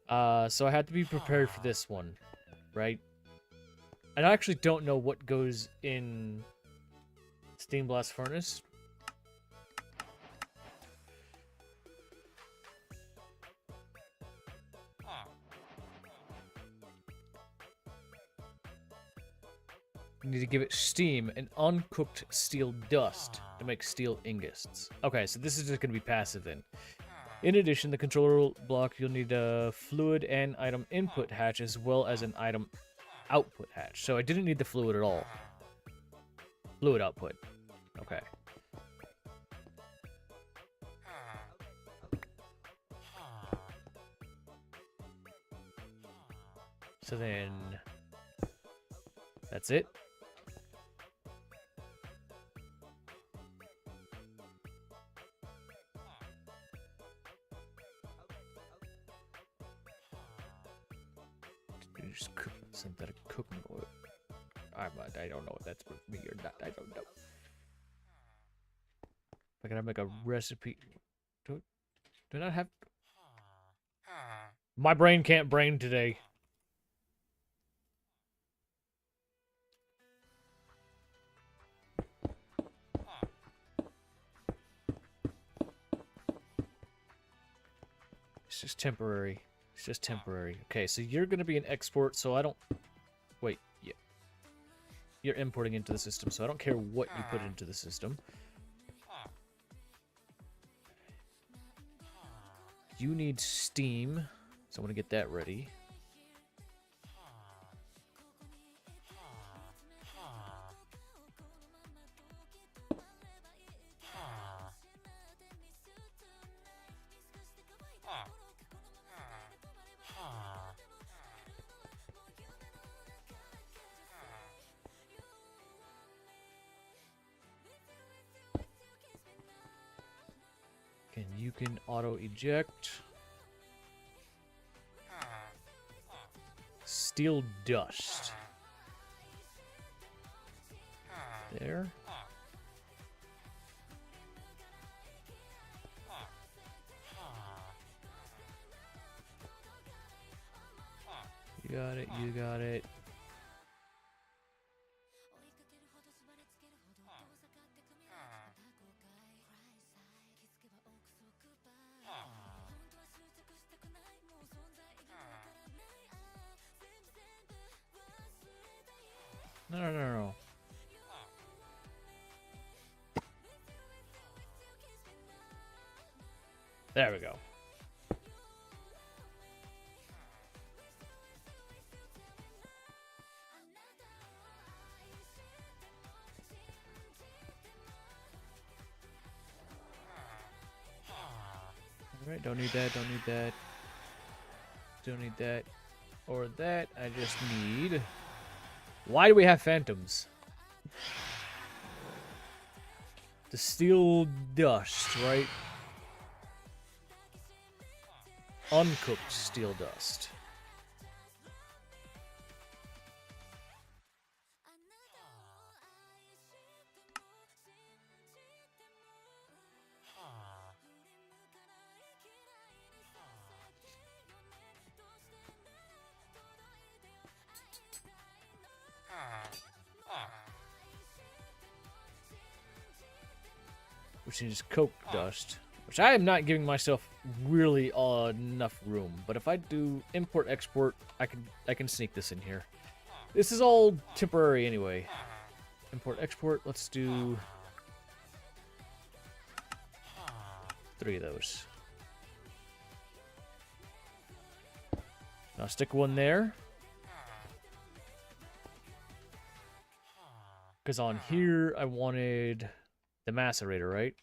So I had to be prepared for this one, right? And I actually don't know what goes in Steam Blast Furnace. You need to give it steam and uncooked steel dust to make steel ingots. Okay, so this is just going to be passive then. In addition, the controller block, you'll need a fluid and item input hatch as well as an item output hatch. So I didn't need the fluid at all. Fluid output. Okay. So then... that's it. You just cook synthetic cooking oil. I don't know if that's for me or not. I don't know. If I gotta make a recipe. Do I not have... My brain can't brain today. It's just temporary. It's just temporary. Okay, so you're going to be an export, so I don't... Wait, yeah. You're importing into the system, so I don't care what you put into the system. You need steam, so I'm going to get that ready. And you can auto-eject. Steel dust. There. You got it, you got it. No. There we go. Alright, don't need that, don't need that. Don't need that or that. I just need... Why do we have phantoms? The steel dust, right? Uncooked steel dust. Which is coke dust, which I am not giving myself really enough room. But if I do import export, I can sneak this in here. This is all temporary anyway. Import export. Let's do 3 of those. I'll stick one there. Because on here I wanted the macerator, right?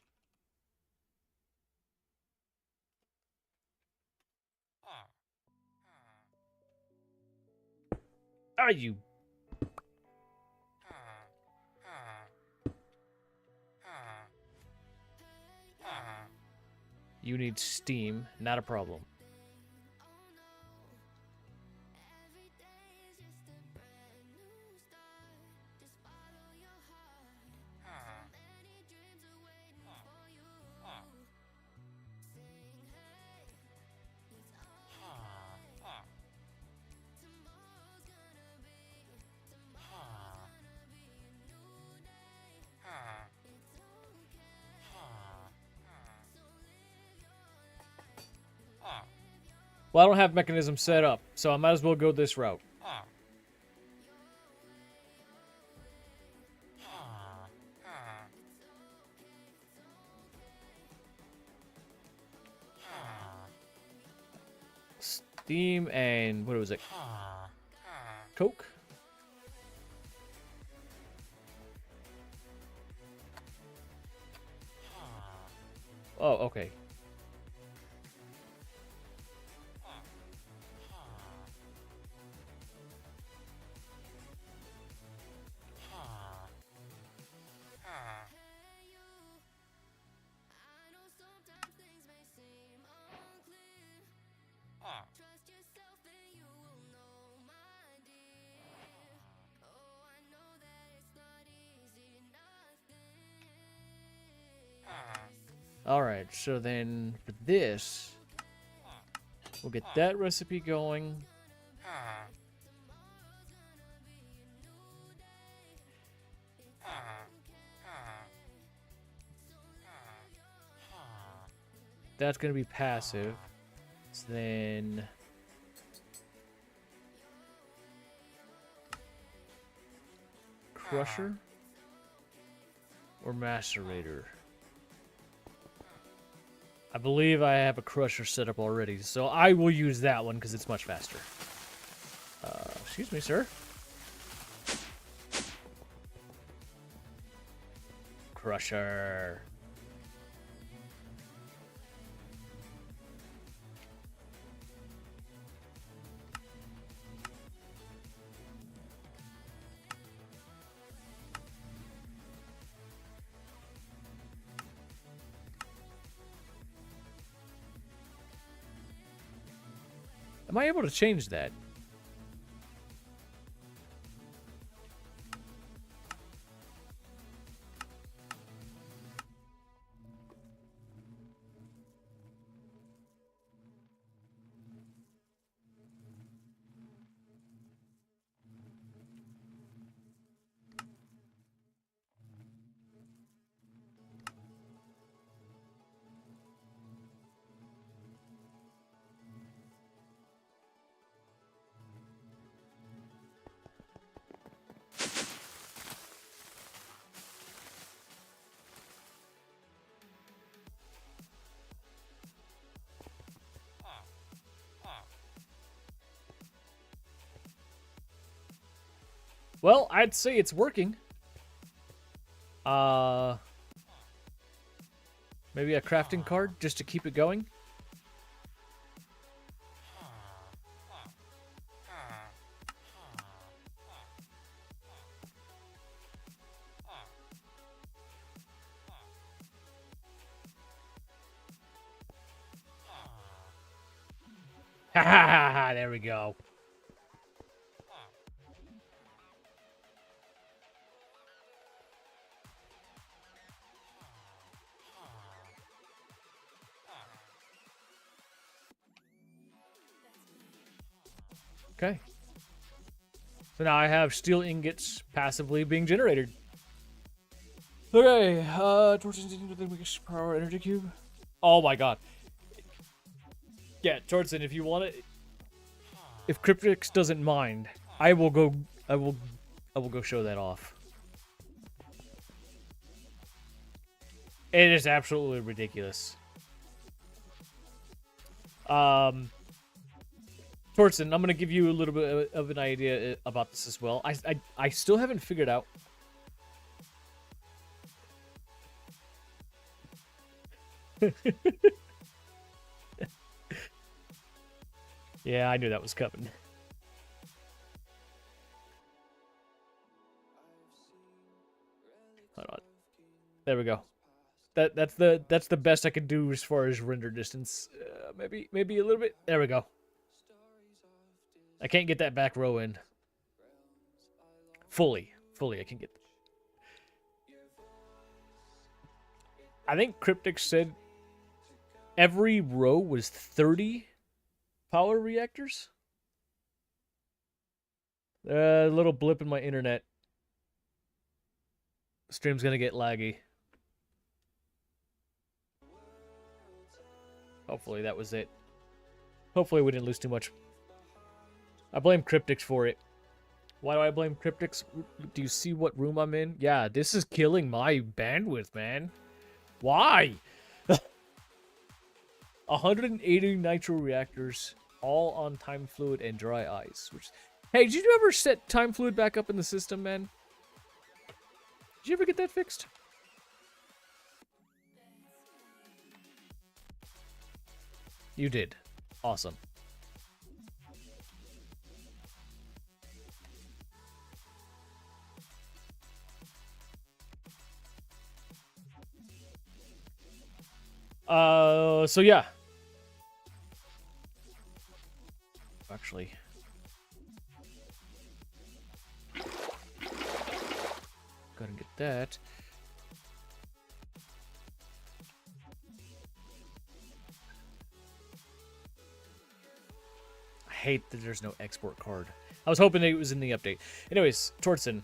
Are you? You need steam, not a problem. Well, I don't have mechanism set up, so I might as well go this route. Steam and what was it? Coke? Oh, okay. Alright, so then for this, we'll get that recipe going. That's going to be passive. So then Crusher or Macerator? I believe I have a Crusher set up already, so I will use that one because it's much faster. Excuse me, sir. Crusher. Am I able to change that? Well, I'd say it's working. Maybe a crafting card just to keep it going. Ha ha ha ha, there we go. Okay. So now I have steel ingots passively being generated. Okay, torches into the weakest power energy cube. Oh my god. Yeah, Torsten, if you want it, if Cryptix doesn't mind, I will go show that off. It is absolutely ridiculous. Torsten, I'm gonna give you a little bit of an idea about this as well. I still haven't figured out. Yeah, I knew that was coming. There we go. That's the best I can do as far as render distance. Maybe a little bit. There we go. I can't get that back row in. Fully, I can get. I think Cryptic said every row was 30 power reactors. A little blip in my internet. Stream's gonna get laggy. Hopefully that was it. Hopefully we didn't lose too much. I blame Cryptics for it. Why do I blame Cryptics? Do you see what room I'm in? Yeah, this is killing my bandwidth, man. Why? 180 nitro reactors, all on time fluid and dry ice. Which, hey, did you ever set time fluid back up in the system, man? Did you ever get that fixed? You did. Awesome. So yeah. Actually. Gotta get that. I hate that there's no export card. I was hoping it was in the update. Anyways, Tortson.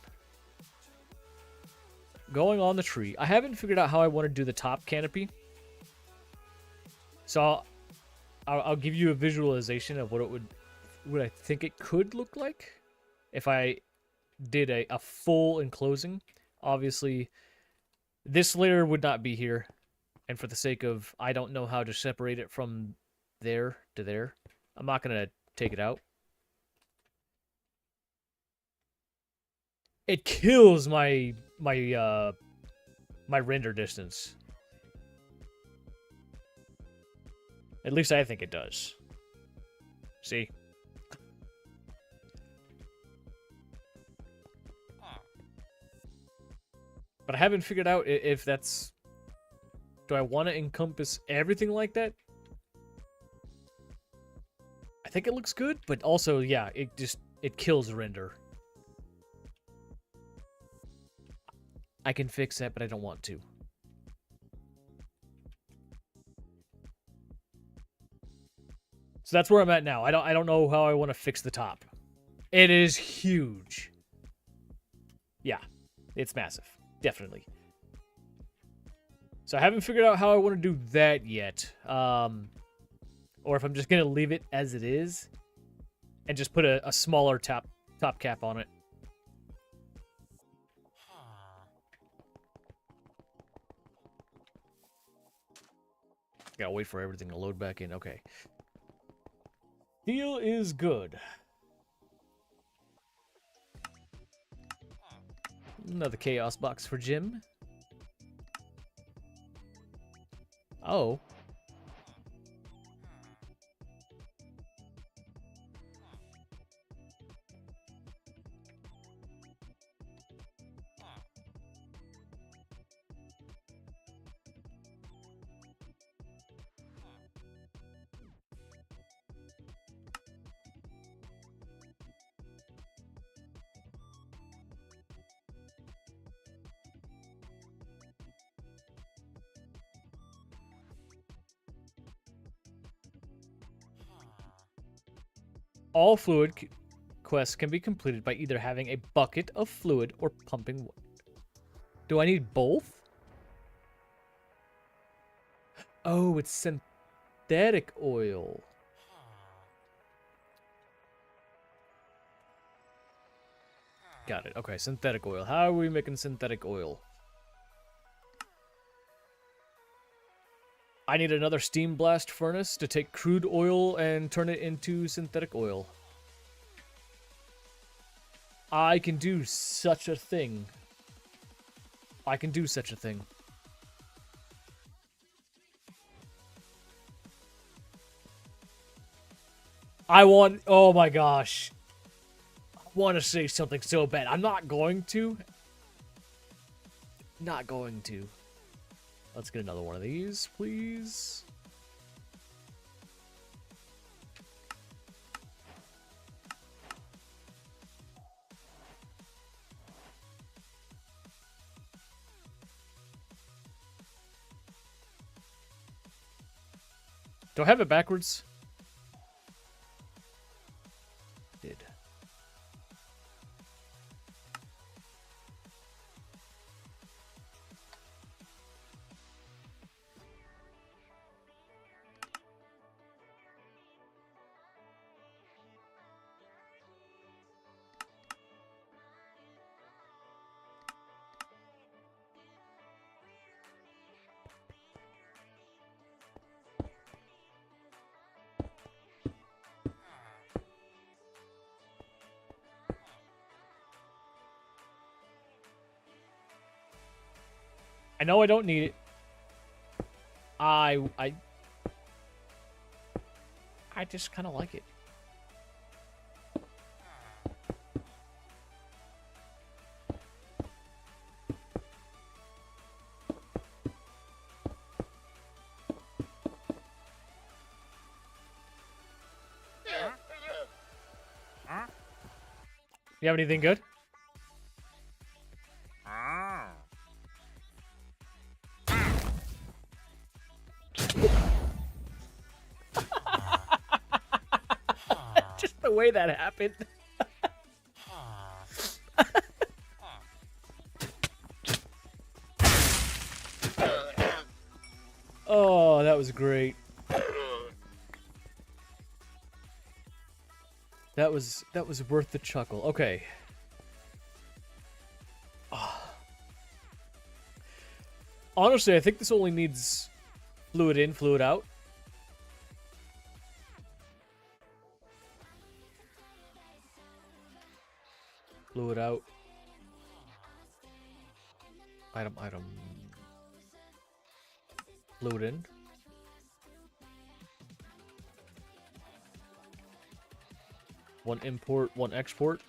Going on the tree. I haven't figured out how I want to do the top canopy. So I'll give you a visualization of what I think it could look like if I did a full enclosing. Obviously, this layer would not be here, and for the sake of I don't know how to separate it from there to there, I'm not gonna take it out. It kills my render distance. At least I think it does. See? But I haven't figured out if that's... Do I want to encompass everything like that? I think it looks good, but also, yeah, it kills render. I can fix that, but I don't want to. So that's where I'm at now. I don't know how I want to fix the top. It is huge. Yeah, it's massive. Definitely. So I haven't figured out how I want to do that yet. Or if I'm just going to leave it as it is and just put a smaller top cap on it. Gotta wait for everything to load back in. Okay. Deal is good. Another chaos box for Jim. Oh. All fluid quests can be completed by either having a bucket of fluid or pumping wood. Do I need both? Oh, it's synthetic oil. Got it. Okay, synthetic oil. How are we making synthetic oil? I need another steam blast furnace to take crude oil and turn it into synthetic oil. I can do such a thing. I can do such a thing. Oh my gosh. I want to say something so bad. I'm not going to. Not going to. Let's get another one of these, please. Do I have it backwards? Did. I know I don't need it. I just kind of like it. You have anything good? Just the way that happened. Oh, that was great. That was worth the chuckle. Okay. Honestly, I think this only needs fluid in, fluid out. Fluid out. Item. Fluid in. One import, one export.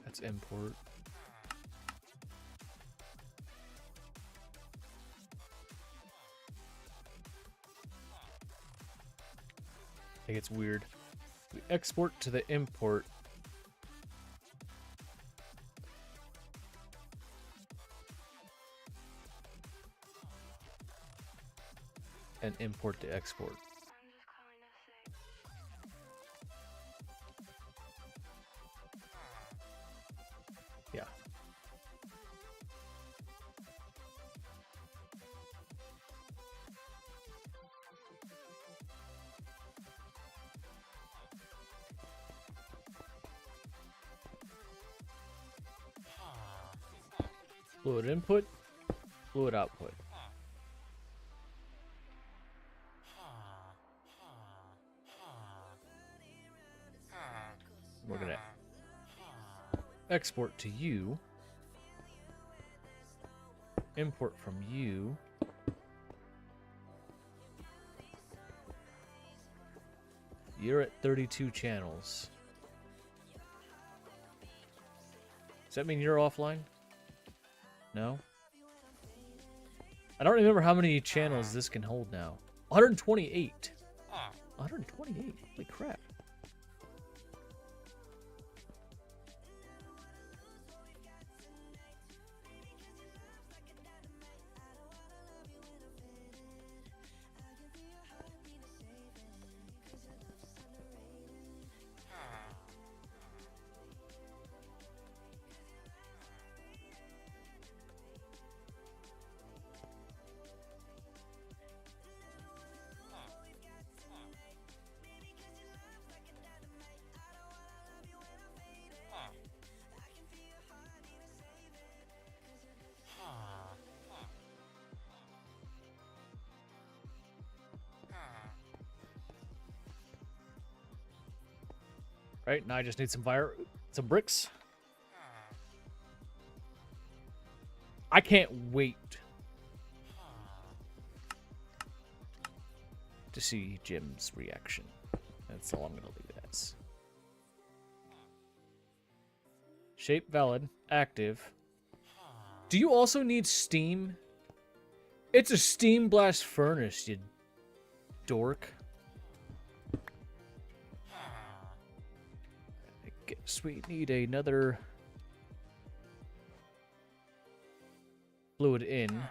That's import. I think it's weird. We export to the import. And import to export. Yeah. Fluid input, fluid output. We're gonna export to you, import from you, you're at 32 channels. Does that mean you're offline? No? I don't remember how many channels this can hold now. 128. 128. Holy crap. Right, now I just need some bricks. I can't wait to see Jim's reaction. That's all I'm gonna leave it as. Shape valid. Active. Do you also need steam? It's a steam blast furnace, you dork. I guess we need another fluid in.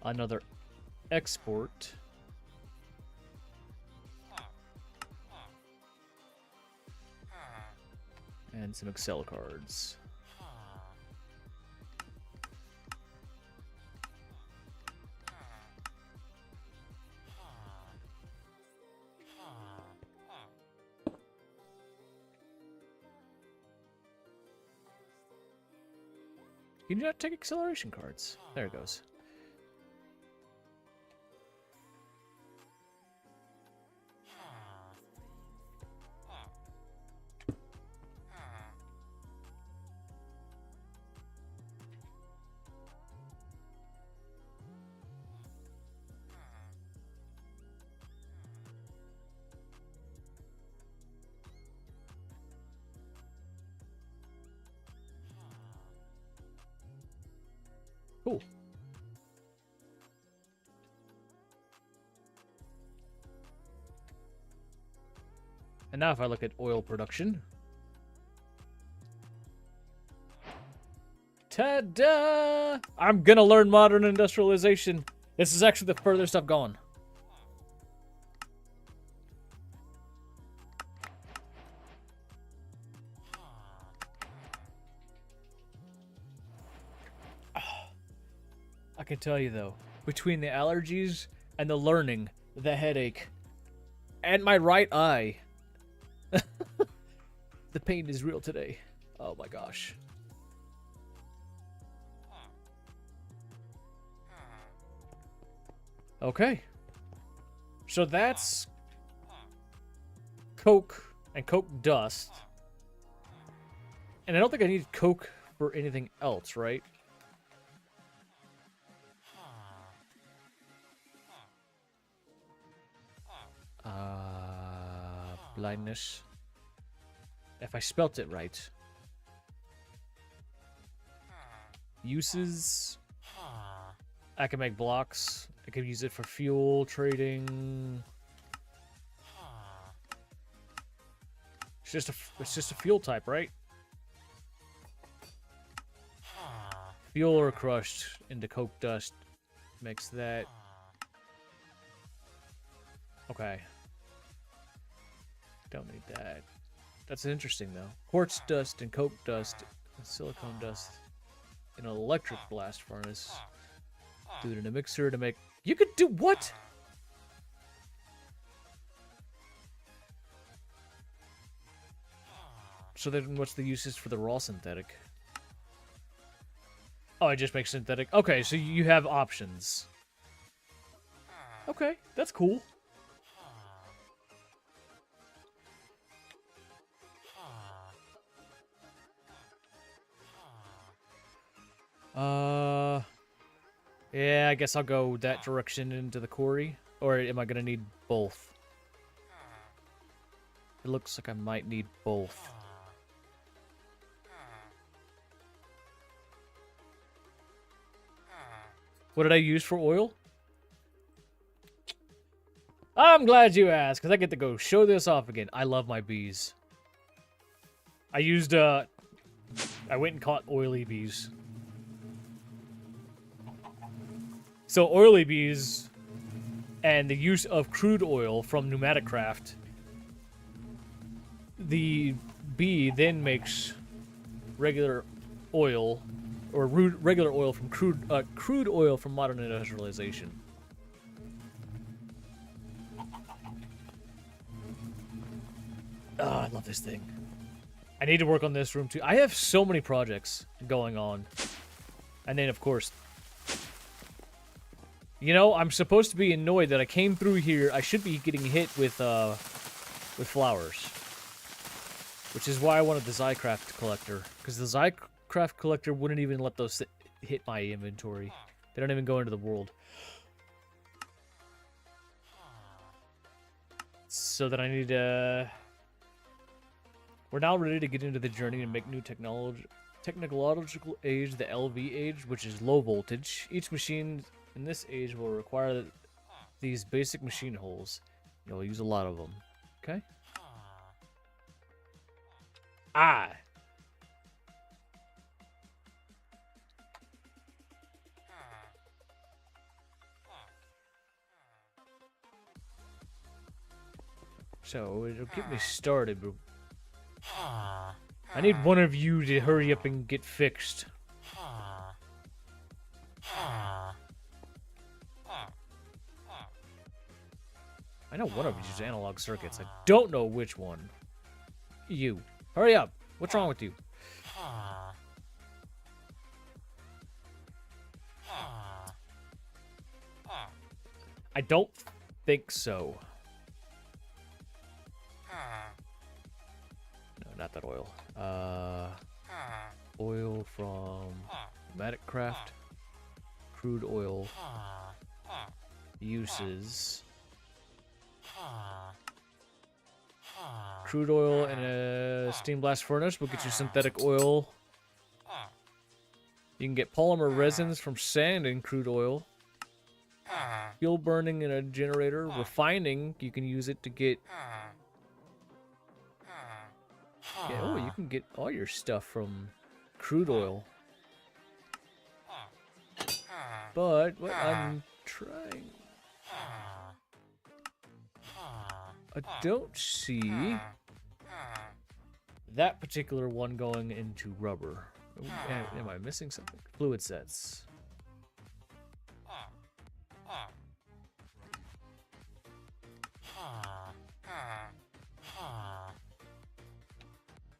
Another export. And some Excel cards. You do not take acceleration cards. There it goes. Cool. And now if I look at oil production. Ta-da! I'm gonna learn modern industrialization. This is actually the furthest I've gone. I can tell you though, between the allergies and the learning, the headache, and my right eye, the pain is real today. Oh my gosh. Okay. So that's coke and coke dust. And I don't think I need coke for anything else, right? Blindness. If I spelt it right. Uses. I can make blocks. I can use it for fuel trading. It's just a fuel type, right? Fuel or crushed into coke dust makes that. Okay. Don't need that. That's interesting though. Quartz dust and coke dust and silicone dust in an electric blast furnace. Do it in a mixer to make. You could do what? So then what's the uses for the raw synthetic? Oh, I just make synthetic. Okay, so you have options. Okay, that's cool. Yeah, I guess I'll go that direction into the quarry. Or am I gonna need both? It looks like I might need both. What did I use for oil? I'm glad you asked, because I get to go show this off again. I love my bees. I used, I went and caught oily bees. So oily bees and the use of crude oil from pneumatic craft, the bee then makes regular oil, or regular oil from crude oil from modern industrialization. Oh, I love this thing. I need to work on this room too. I have so many projects going on. And then, of course, you know, I'm supposed to be annoyed that I came through here. I should be getting hit with flowers. Which is why I wanted the Zycraft collector. Because the Zycraft collector wouldn't even let those hit my inventory. They don't even go into the world. So then I need to... We're now ready to get into the journey and make new technological age, the LV age, which is low voltage. Each machine in this age will require these basic machine holes. You'll use a lot of them. Okay? Ah! So, it'll get me started, but I need one of you to hurry up and get fixed. I know one of you uses analog circuits. I don't know which one. You. Hurry up. What's wrong with you? I don't think so. No, not that oil. Oil from Pneumatic Craft. Crude oil. Uses. Crude oil in a steam blast furnace will get you synthetic oil. You can get polymer resins from sand and crude oil. Fuel burning in a generator. Refining, you can use it to get... Yeah, oh, you can get all your stuff from crude oil. But what I'm trying... I don't see that particular one going into rubber. Am I missing something? Fluid sets.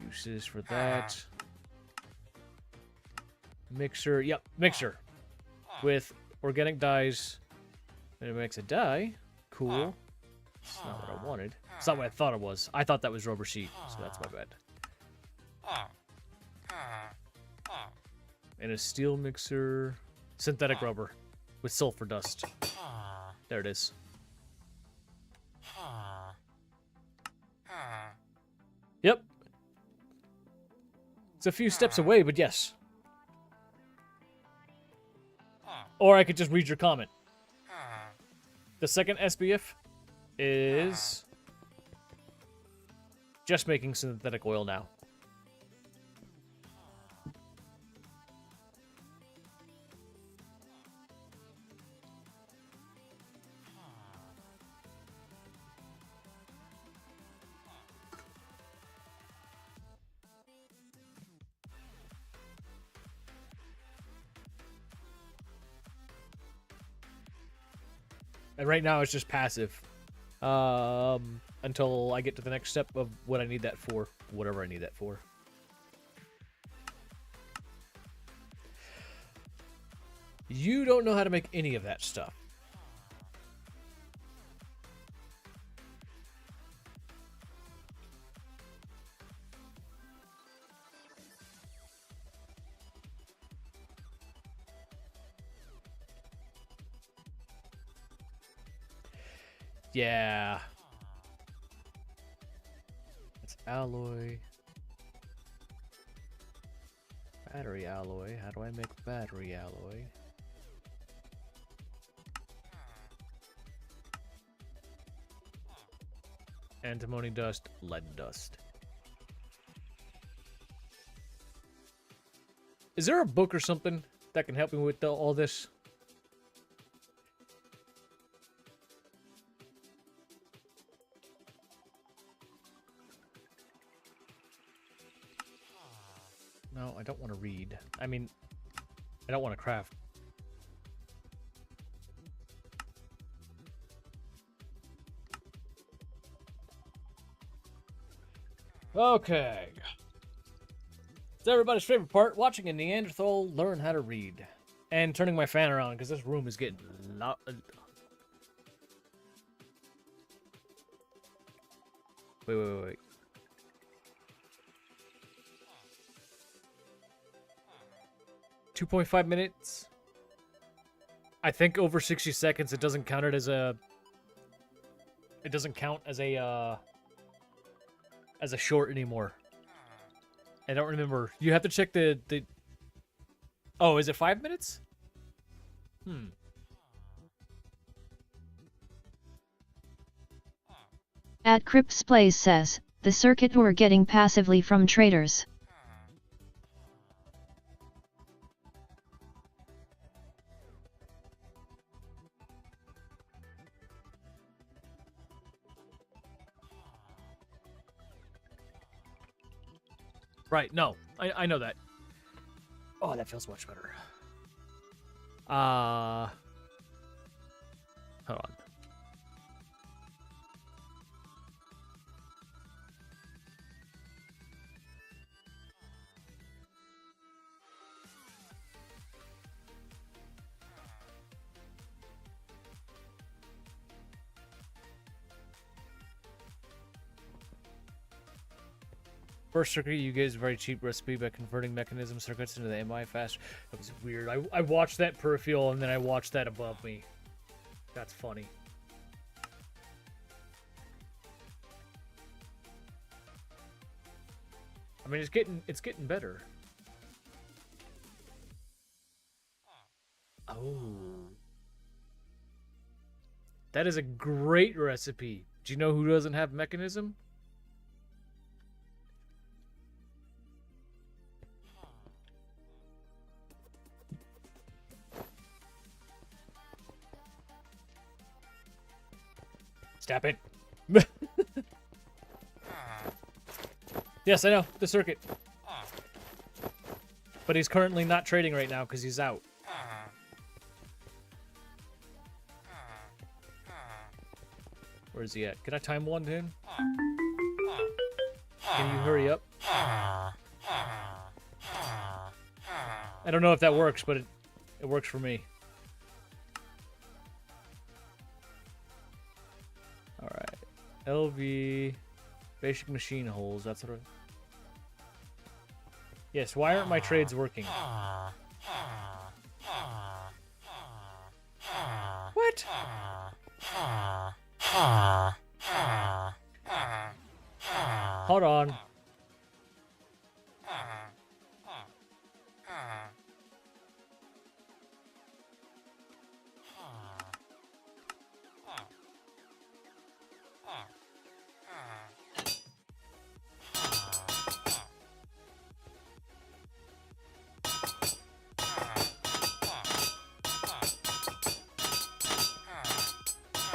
Uses for that. Mixer. Yep, mixer. With organic dyes. And it makes a dye. Cool. It's not what I wanted. It's not what I thought it was. I thought that was rubber sheet, so that's my bad. And a steel mixer. Synthetic rubber. With sulfur dust. There it is. Yep. It's a few steps away, but yes. Or I could just read your comment. The second SBF is just making synthetic oil now. And right now it's just passive. Until I get to the next step of what I need that for. Whatever I need that for. You don't know how to make any of that stuff. Yeah. It's alloy. Battery alloy. How do I make battery alloy? Antimony dust, lead dust. Is there a book or something that can help me with all this? No, I don't want to read. I mean, I don't want to craft. Okay. It's everybody's favorite part, watching a Neanderthal learn how to read. And turning my fan around, because this room is getting loud. Wait. 2.5 minutes. I think over 60 seconds it doesn't count it as a... It doesn't count as a short anymore. I don't remember. You have to check the... Oh, is it 5 minutes? At Crips Plays says, the circuit we're getting passively from traders. Right, no. I know that. Oh, that feels much better. Hold on. First circuit, you get a very cheap recipe by converting mechanism circuits into the MI fast. That was weird. I watched that peripheral and then I watched that above me. That's funny. I mean, it's getting better. Oh. That is a great recipe. Do you know who doesn't have mechanism? Stop it. Yes, I know. The circuit. But he's currently not trading right now because he's out. Where is he at? Can I time one to him? Can you hurry up? I don't know if that works, but it works for me. Alright. LV... Basic machine holes, that's what Yes, why aren't my trades working? What? Hold on.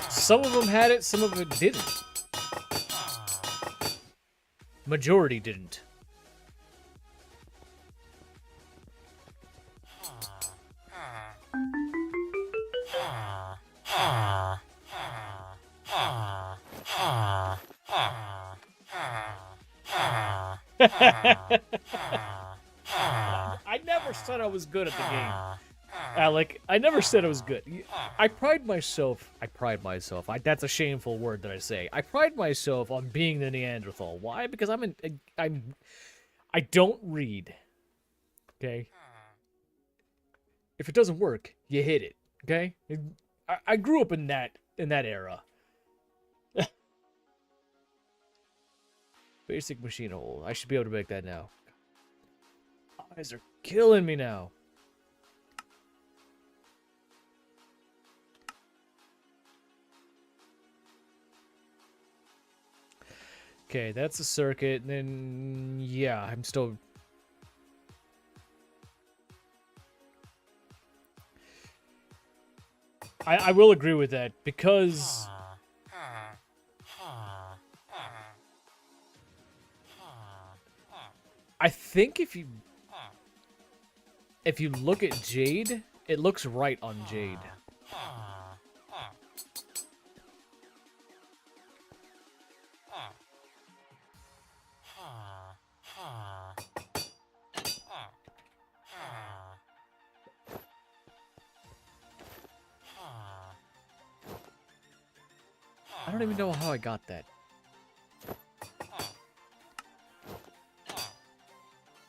Some of them had it, some of them didn't. Majority didn't. I never said I was good at the game. Alec, I never said I was good. I pride myself. That's a shameful word that I say. I pride myself on being the Neanderthal. Why? Because I don't read. Okay? If it doesn't work, you hit it. Okay? I grew up in that era. Basic machine hole. I should be able to make that now. Eyes are killing me now. Okay, that's a circuit, and then, yeah, I'm still... I will agree with that, because... I think if you look at Jade, it looks right on Jade. I don't even know how I got that.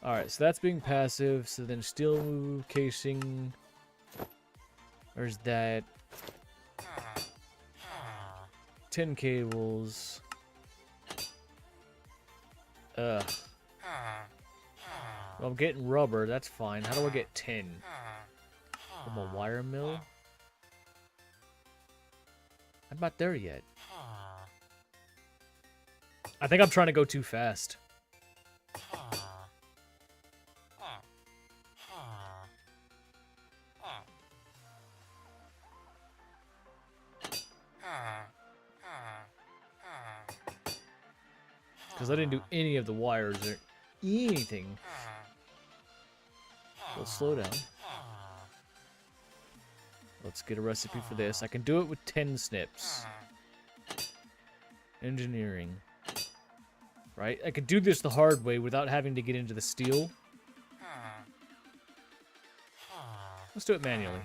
Alright, so that's being passive. So then steel casing. There's that. 10 cables. Well, I'm getting rubber. That's fine. How do I get tin? From a wire mill? I'm not there yet. I think I'm trying to go too fast. Because I didn't do any of the wires or anything. Let's slow down. Let's get a recipe for this. I can do it with 10 snips. Engineering. Right? I could do this the hard way without having to get into the steel. Let's do it manually.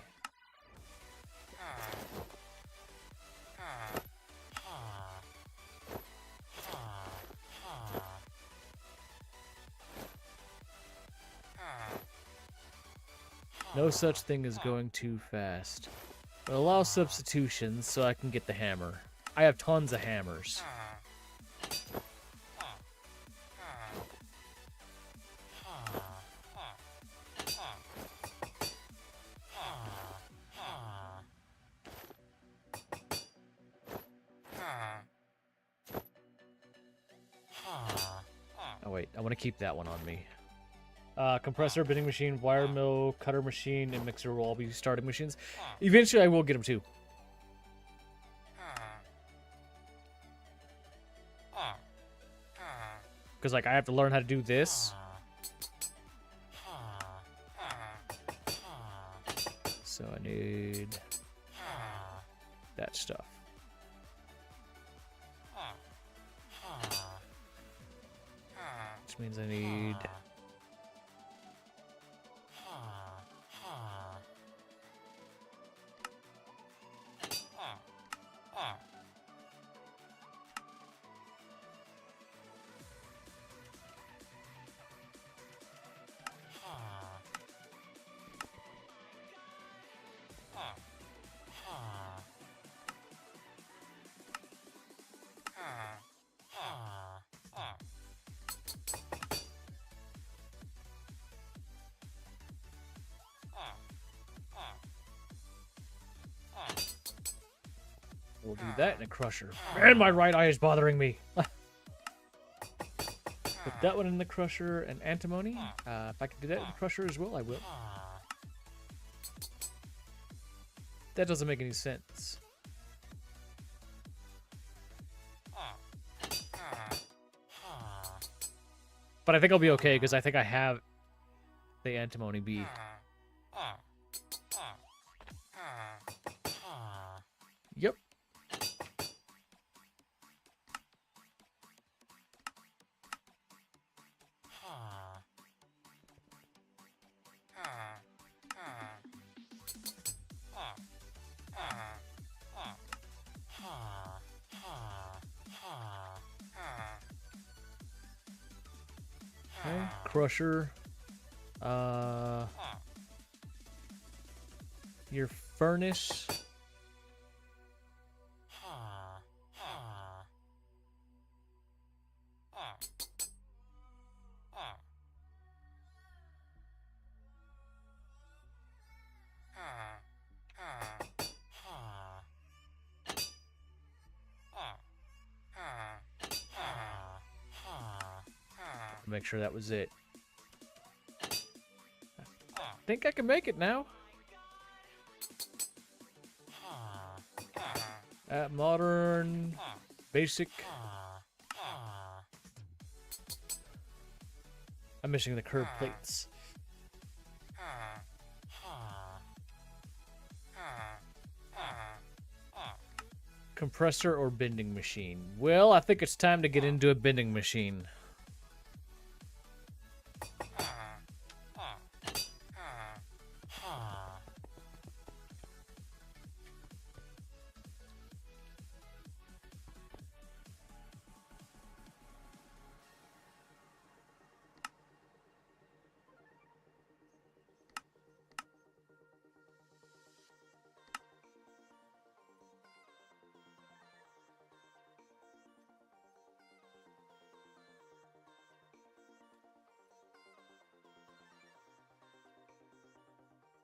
No such thing as going too fast. But allow substitutions so I can get the hammer. I have tons of hammers. Oh wait, I want to keep that one on me. Compressor, bending machine, wire mill, cutter machine, and mixer will all be starting machines. Eventually I will get them too. Because like I have to learn how to do this. So I need that stuff. Which means I need... We'll do that in a crusher. Man, my right eye is bothering me. Put that one in the crusher and antimony. If I can do that in the crusher as well, I will. That doesn't make any sense. But I think I'll be okay because I think I have the antimony bead. Yep. Okay, crusher. Your furnace. Make sure that was it. I think I can make it now. At modern, basic. I'm missing the curved plates. Compressor or bending machine? Well, I think it's time to get into a bending machine.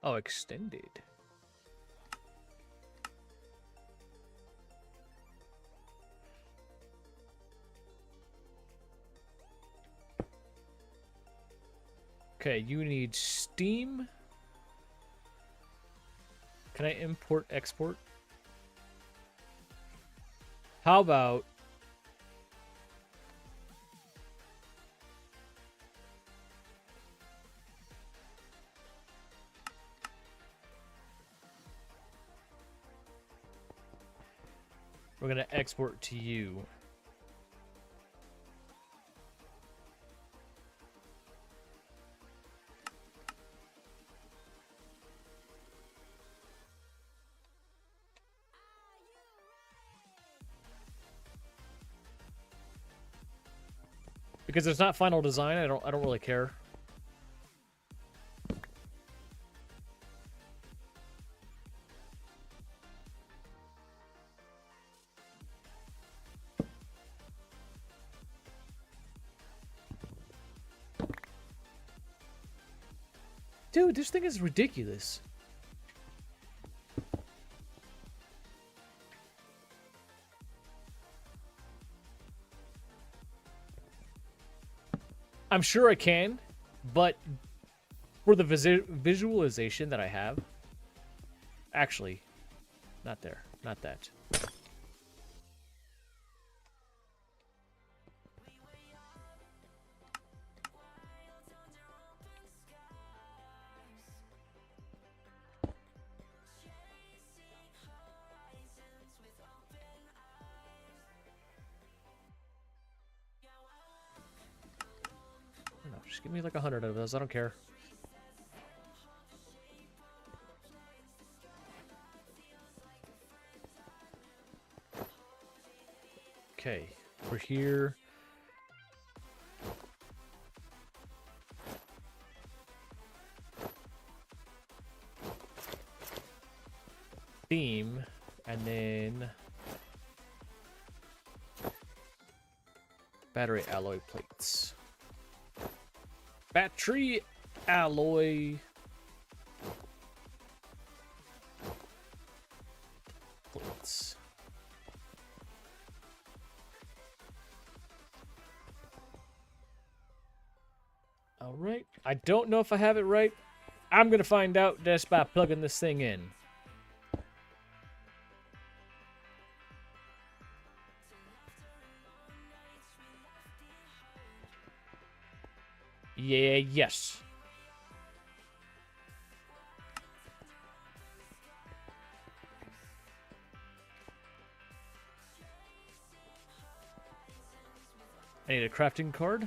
Oh, extended. Okay, you need Steam. Can I import, export? How about... we're going to export to you. Because it's not final design, I don't really care. Dude, this thing is ridiculous. I'm sure I can, but for the visualization that I have, actually, not there, not that. No, just give me like 100 of those. I don't care. Okay, we're here. Theme, and then battery alloy plates. Battery alloy plates. All right. I don't know if I have it right. I'm going to find out just by plugging this thing in. Yeah, yes. I need a crafting card.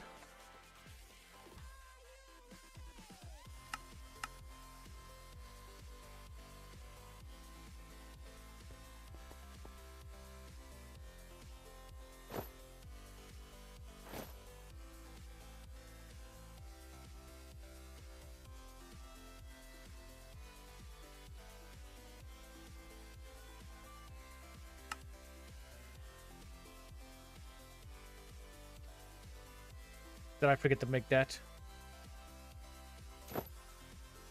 Did I forget to make that?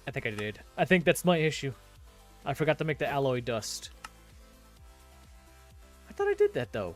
I think I did. I think that's my issue. I forgot to make the alloy dust. I thought I did that, though.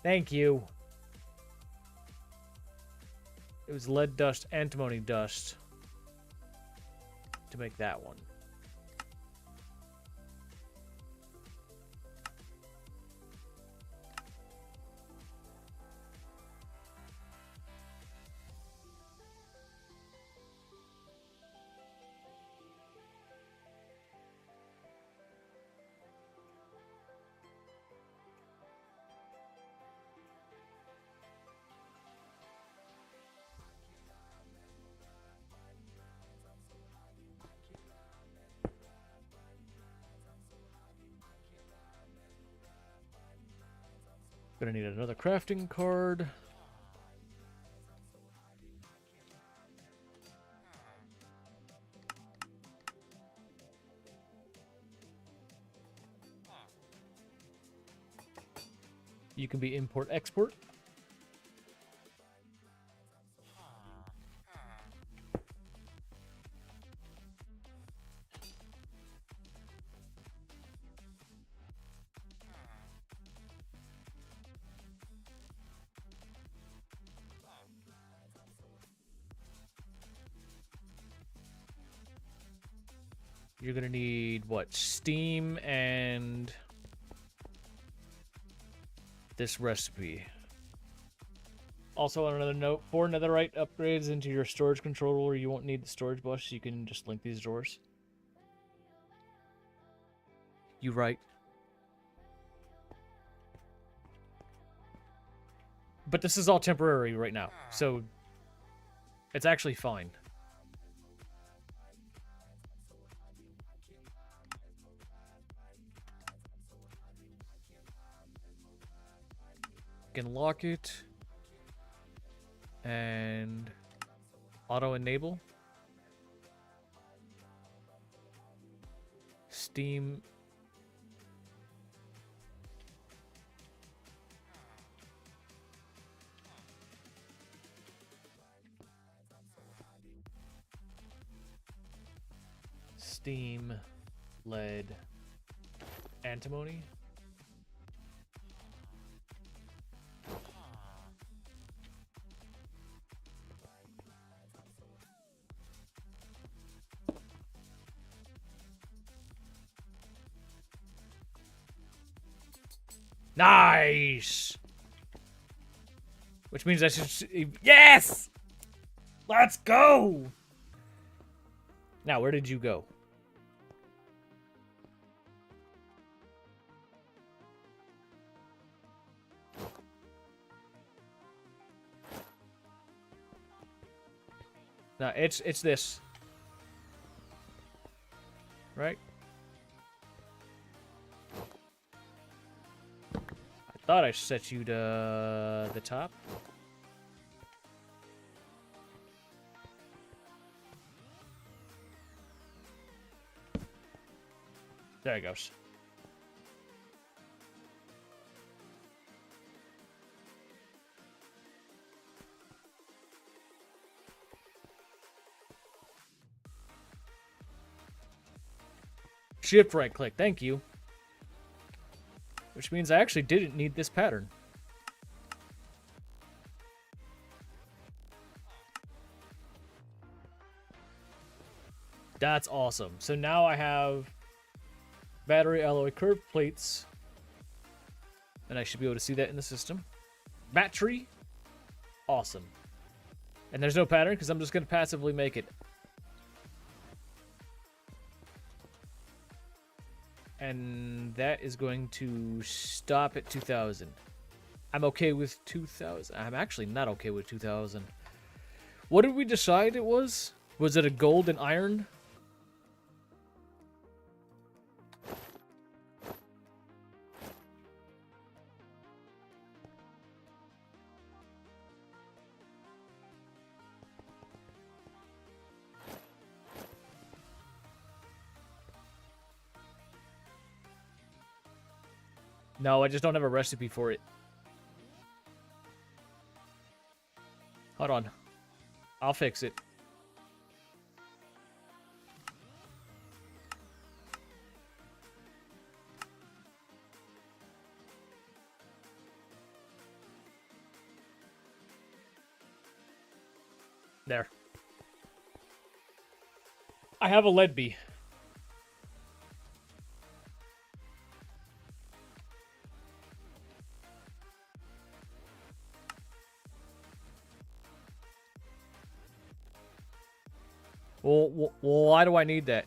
Thank you. It was lead dust, antimony dust to make that one. Gonna need another crafting card. You can be import-export. You're gonna need, what, steam and this recipe. Also, on another note, for netherite upgrades into your storage controller, you won't need the storage bus. You can just link these doors. You right. But this is all temporary right now, so it's actually fine. You can lock it and auto enable. Steam. Steam, lead, antimony. Nice! Which means I should... Yes! Let's go! Now, where did you go? No, it's this. Right? I thought I set you to the top. There it goes. Shift right click, thank you. Which means I actually didn't need this pattern. That's awesome. So now I have battery alloy curved plates. And I should be able to see that in the system. Battery. Awesome. And there's no pattern because I'm just going to passively make it. And that is going to stop at 2,000. I'm okay with 2,000. I'm actually not okay with 2,000. What did we decide it was? Was it a gold and iron? No, I just don't have a recipe for it. Hold on. I'll fix it. There. I have a lead bee. Well, why do I need that?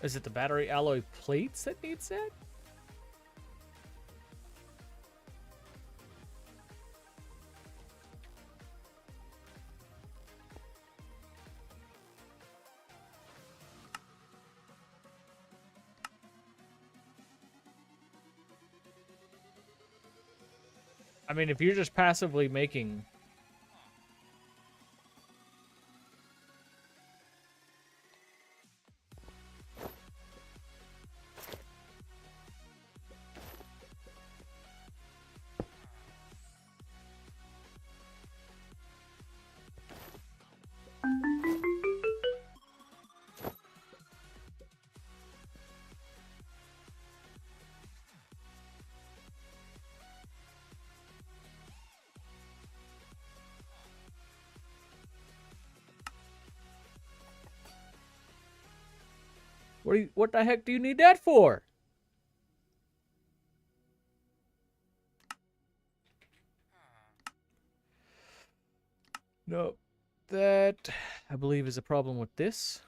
Is it the battery alloy plates that needs that? I mean, if you're just passively making... What the heck do you need that for? No, that I believe is a problem with this.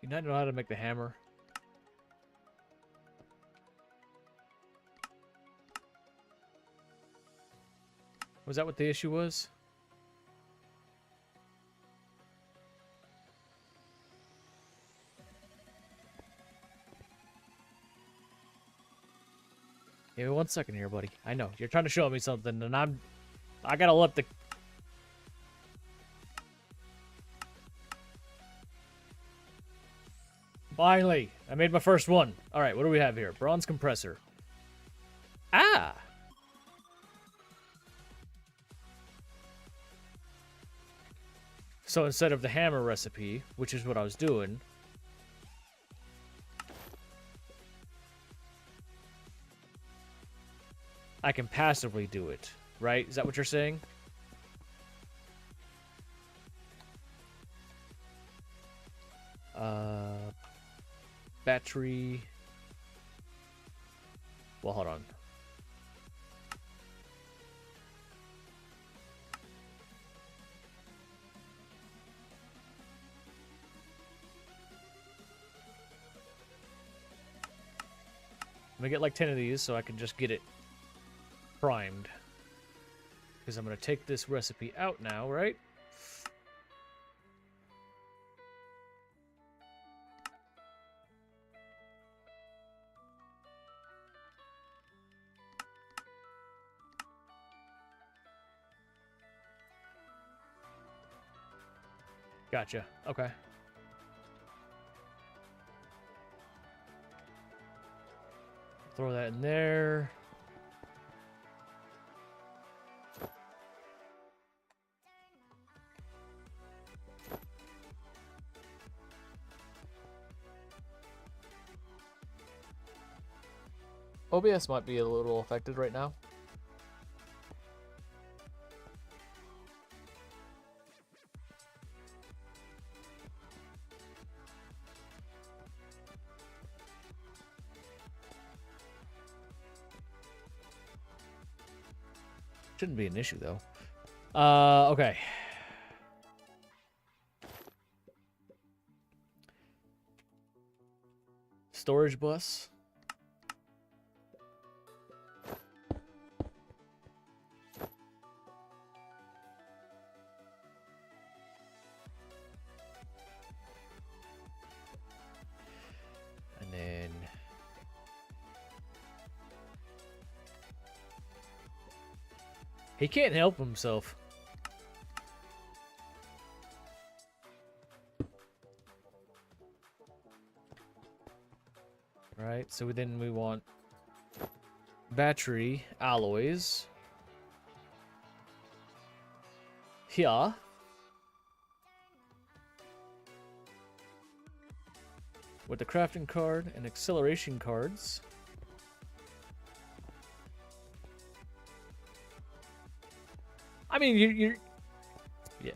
Do you not know how to make the hammer? Was that what the issue was? Give me 1 second here, buddy. I know you're trying to show me something, and I gotta let the... Finally, I made my first one. All right, what do we have here? Bronze compressor. Ah! So instead of the hammer recipe, which is what I was doing, I can passively do it, right? Is that what you're saying? Battery. Well, hold on. I'm gonna get like 10 of these so I can just get it primed. Because I'm gonna take this recipe out now, right? Gotcha. Okay. Throw that in there. OBS might be a little affected right now. Shouldn't be an issue, though. Okay. Storage bus. And then... he can't help himself. Right, so then we want battery alloys. Here. With the crafting card and acceleration cards. I mean, you're... Yeah.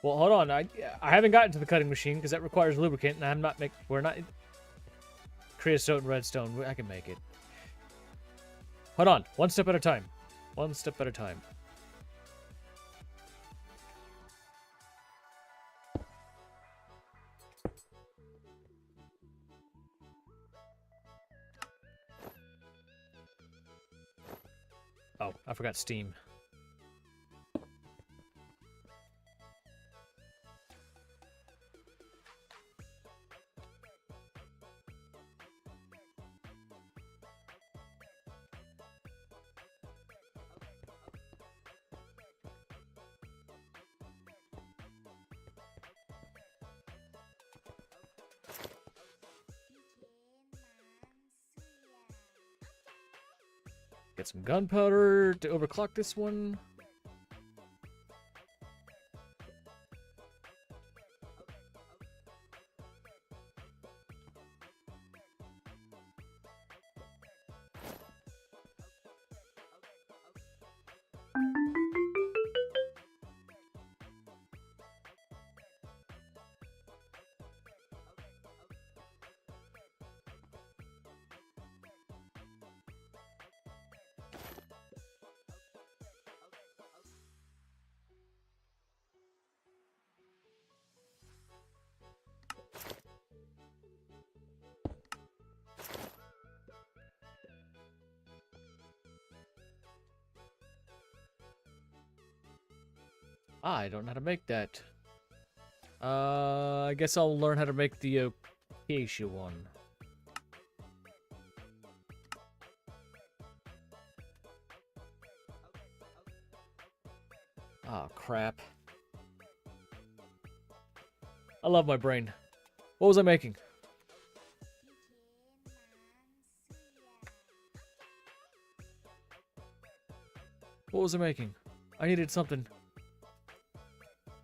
Well, hold on. I haven't gotten to the cutting machine because that requires lubricant, and I'm not we're not creosote and redstone. I can make it. Hold on. One step at a time. One step at a time. Oh, I forgot Steam. Get some gunpowder to overclock this one. I don't know how to make that. I guess I'll learn how to make the acacia one. Ah, crap. I love my brain. What was I making? What was I making? I needed something.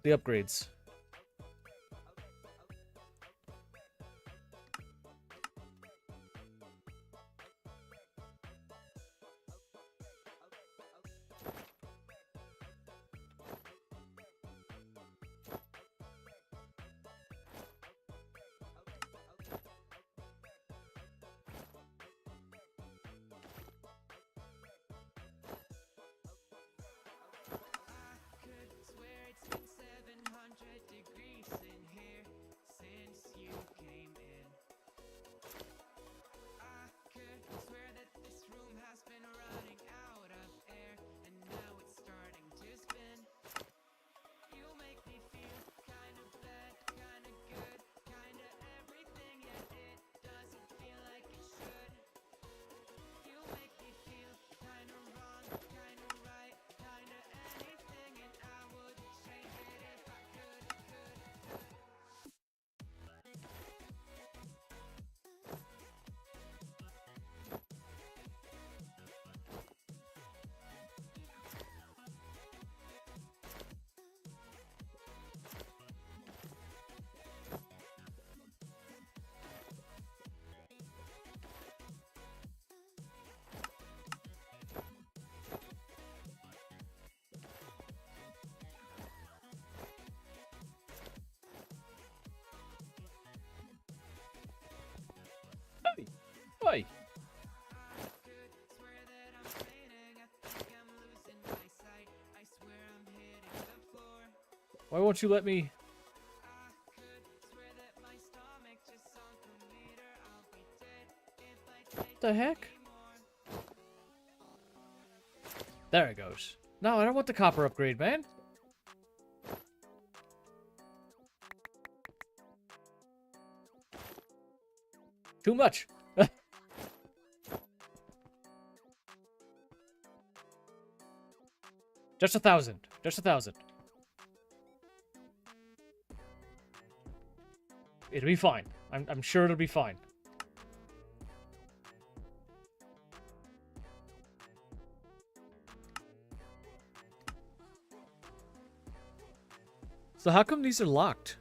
The upgrades. Oi! Why won't you let me? What the heck? There it goes. No, I don't want the copper upgrade, man. Too much. Just 1,000. Just 1,000. It'll be fine. I'm sure it'll be fine. So how come these are locked?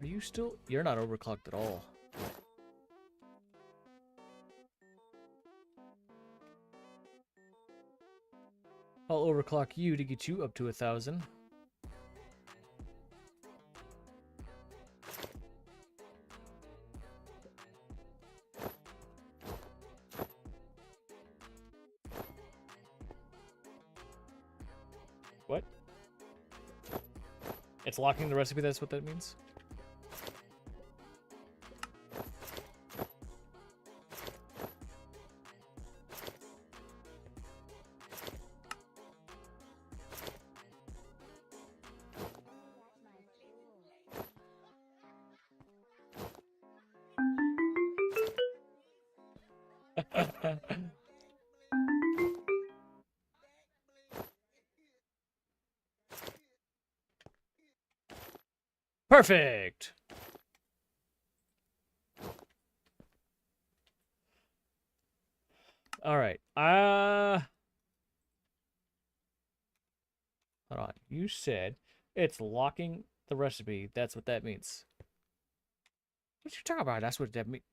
Are you still? You're not overclocked at all. I'll overclock you to get you up to 1,000. What? It's locking the recipe, that's what that means? Perfect. All right. Hold on. You said it's locking the recipe. That's what that means. What you talking about? That's what that means.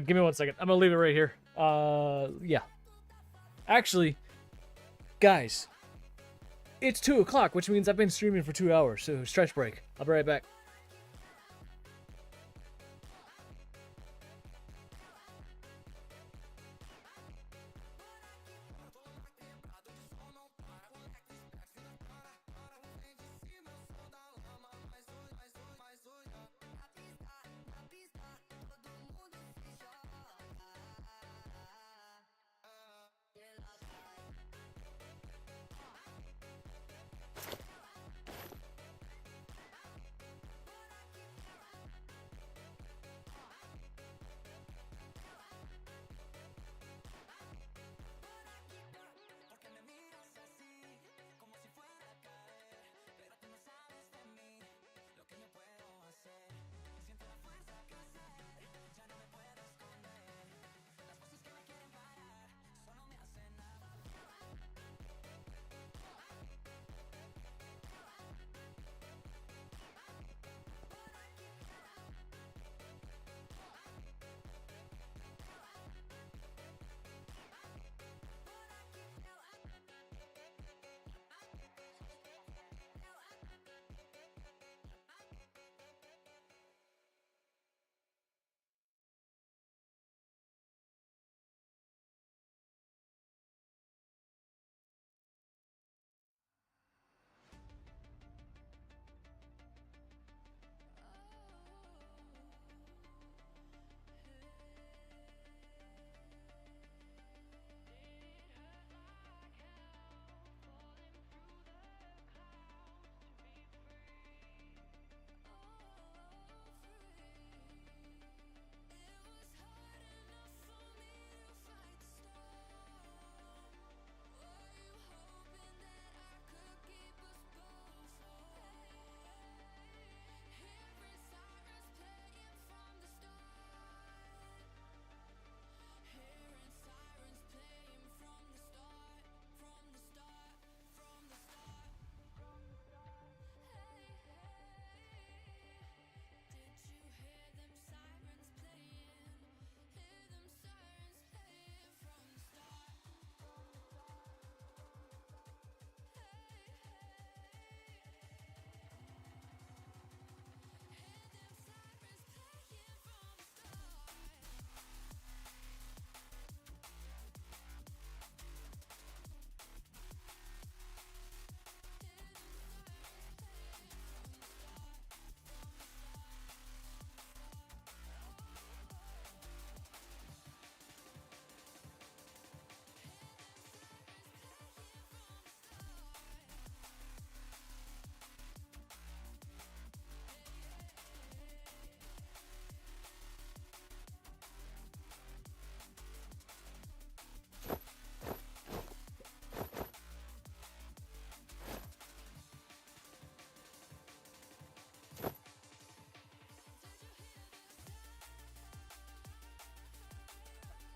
Give me 1 second. I'm gonna leave it right here. Yeah. Actually, guys, it's 2 o'clock, which means I've been streaming for 2 hours. So stretch break. I'll be right back.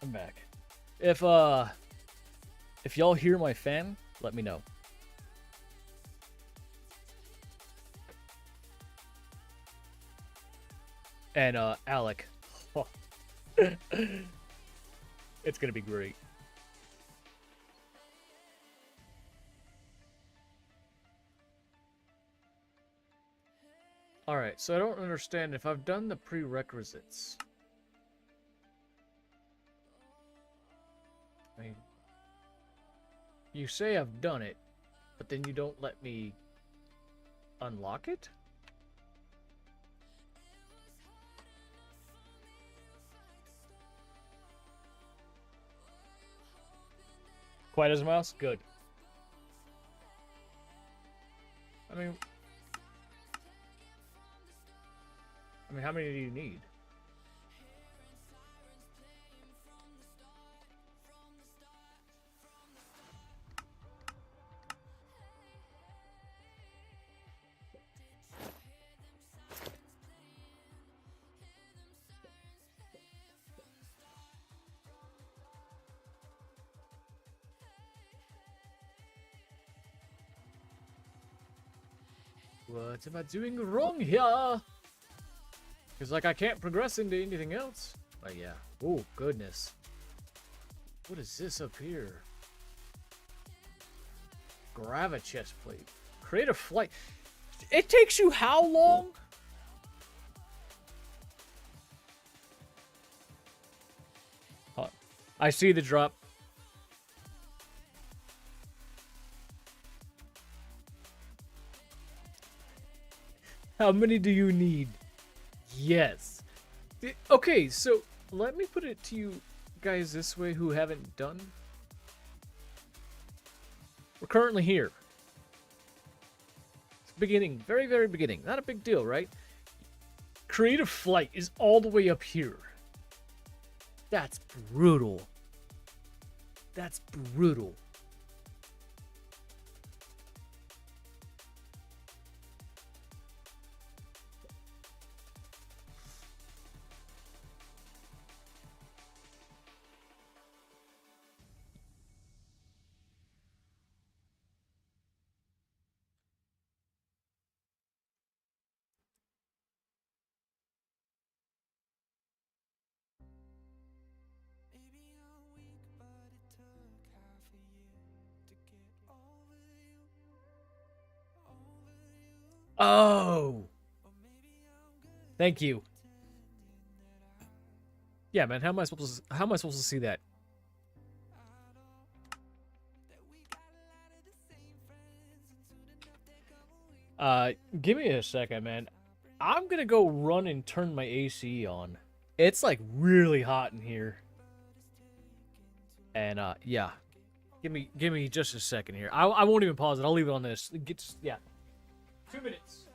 I'm back. If y'all hear my fan, let me know. and Alec. It's gonna be great. Alright, so I don't understand if I've done the prerequisites. I mean, you say I've done it, but then you don't let me unlock it? Quiet as a mouse? Good. I mean, how many do you need? What am I doing wrong here? Because, like, I can't progress into anything else. But yeah. Oh, goodness. What is this up here? Grab a chest plate. Create a flight. It takes you how long? I see the drop. How many do you need? Yes. Okay, so let me put it to you guys this way who haven't done. We're currently here. It's beginning, very, very beginning. Not a big deal, right? Creative flight is all the way up here. That's brutal. That's brutal. Oh. Thank you. Yeah, man, how am I supposed to see that? Give me a second, man. I'm gonna go run and turn my AC on. It's like really hot in here. And yeah. Give me just a second here. I won't even pause it. I'll leave it on this. Yeah. 2 minutes.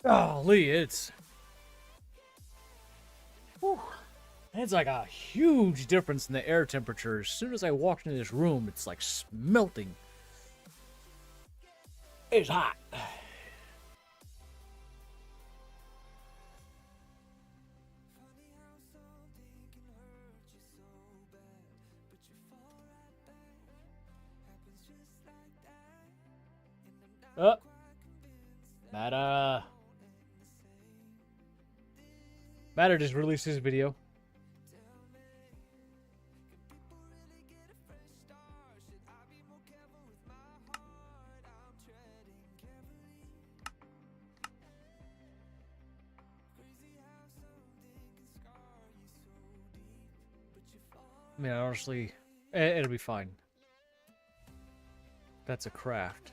Golly, it's... Whew. It's like a huge difference in the air temperature. As soon as I walked into this room, it's like smelting. It's hot. Oh. Matter just released his video. I mean, honestly, it'll be fine. That's a craft.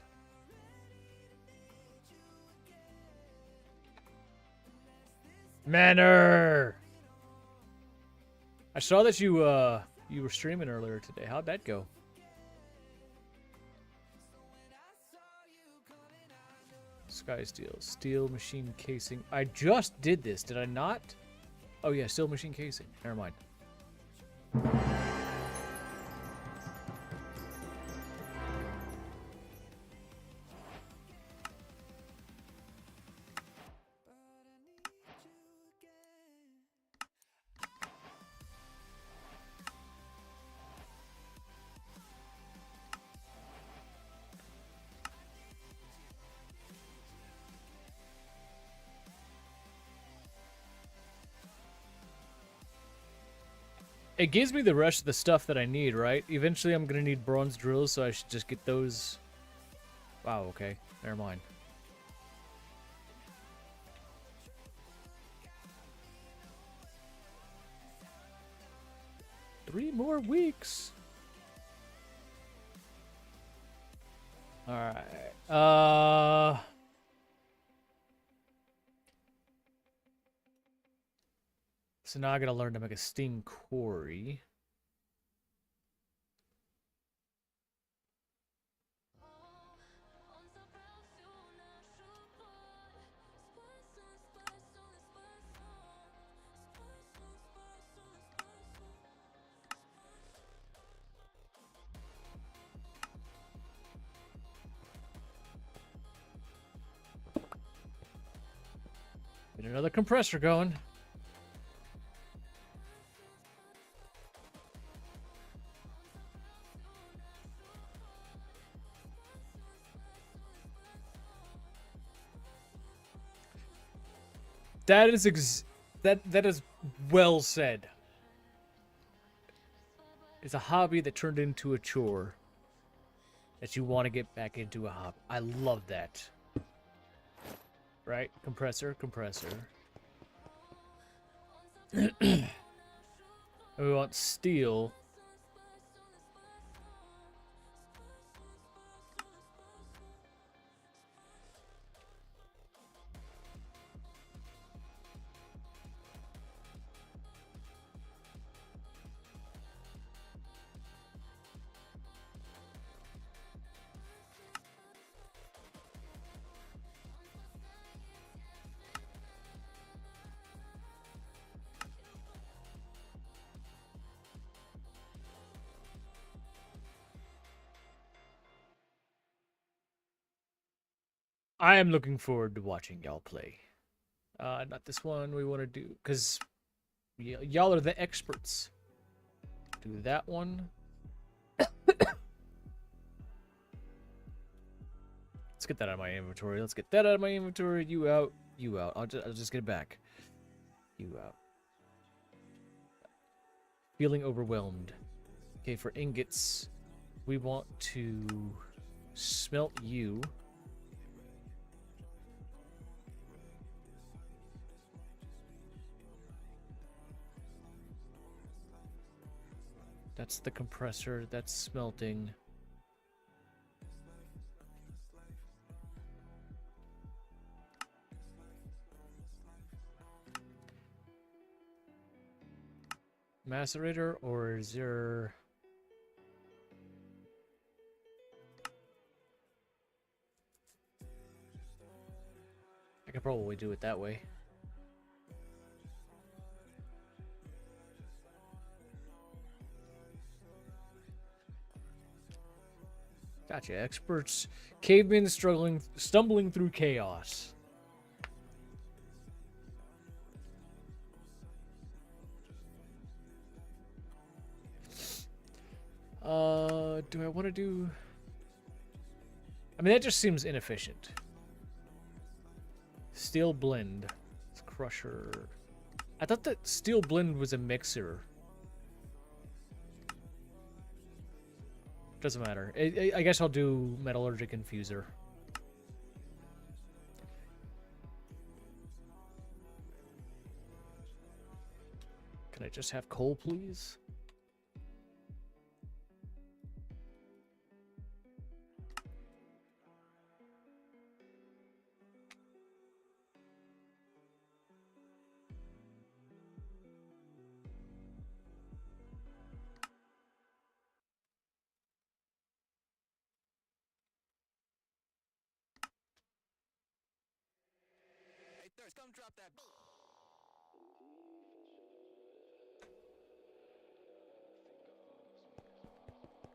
Manor! I saw that you were streaming earlier today. How'd that go? Sky steel machine casing. I just did this, did I not? Oh yeah, steel machine casing. Never mind. It gives me the rest of the stuff that I need, right? Eventually I'm gonna need bronze drills, so I should just get those. Wow, okay. Never mind. Three more weeks. Alright. So now I gotta learn to make a steam quarry. Get another compressor going. That is that is well said. It's a hobby that turned into a chore that you want to get back into a hobby. I love that. Right? Compressor. And we want steel. I am looking forward to watching y'all play. Not this one we want to do, because y'all are the experts. Do that one. Let's get that out of my inventory. You out. I'll just get it back. You out. Feeling overwhelmed. Okay, for ingots, we want to smelt you. That's the compressor. That's smelting. Macerator, or is there... I could probably do it that way. Gotcha. Experts. Cavemen stumbling through chaos. Do I want to do... I mean, that just seems inefficient. Steel blend. Crusher. I thought that steel blend was a mixer. Doesn't matter. I guess I'll do metallurgic infuser. Can I just have coal, please?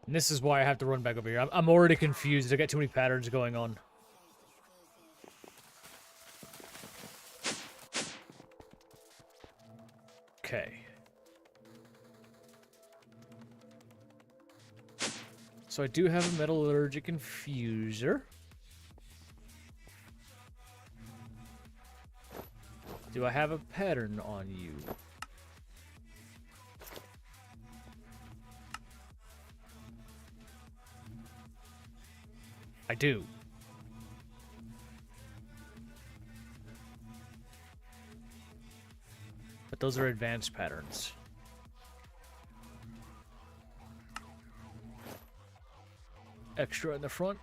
And this is why I have to run back over here. I'm already confused. I got too many patterns going on. Okay. So I do have a metallurgic infuser. Do I have a pattern on you? I do. But those are advanced patterns. Extra in the front.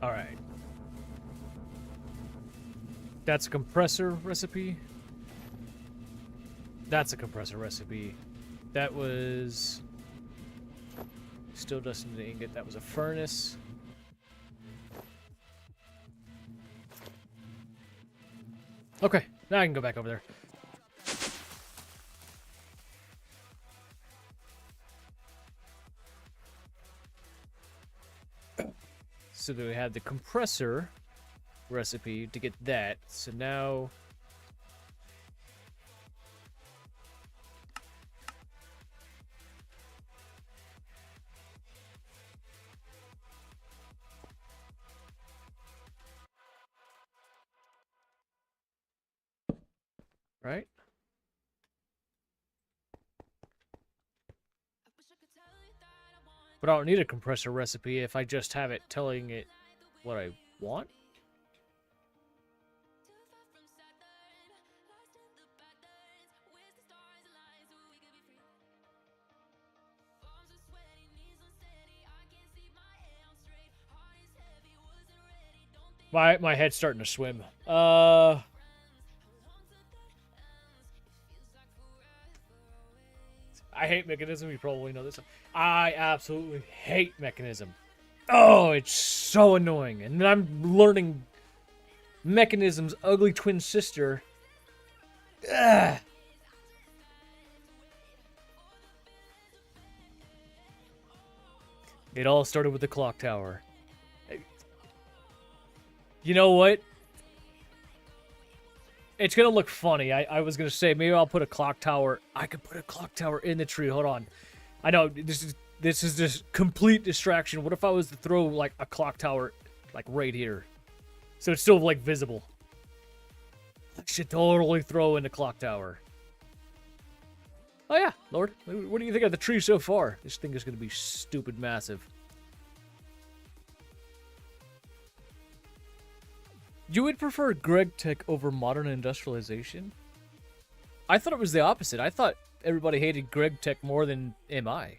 All right. That's a compressor recipe. That's a compressor recipe. That was still dust in the ingot. That was a furnace. Okay, now I can go back over there. So then we had the compressor recipe to get that. So now right? But I don't need a compressor recipe if I just have it telling it what I want. My head's starting to swim. I hate Mechanism. You probably know this. I absolutely hate Mechanism. Oh, it's so annoying. And then I'm learning Mechanism's ugly twin sister. Ugh. It all started with the clock tower. You know what? It's gonna look funny. I was gonna say maybe I'll put a clock tower. I could put a clock tower in the tree. Hold on. I know this is just complete distraction. What if I was to throw like a clock tower like right here, so it's still like visible? I should totally throw in the clock tower. Oh yeah, Lord. What do you think of the tree so far? This thing is gonna be stupid massive. You would prefer Greg Tech over Modern Industrialization? I thought it was the opposite. I thought everybody hated Greg Tech more than MI.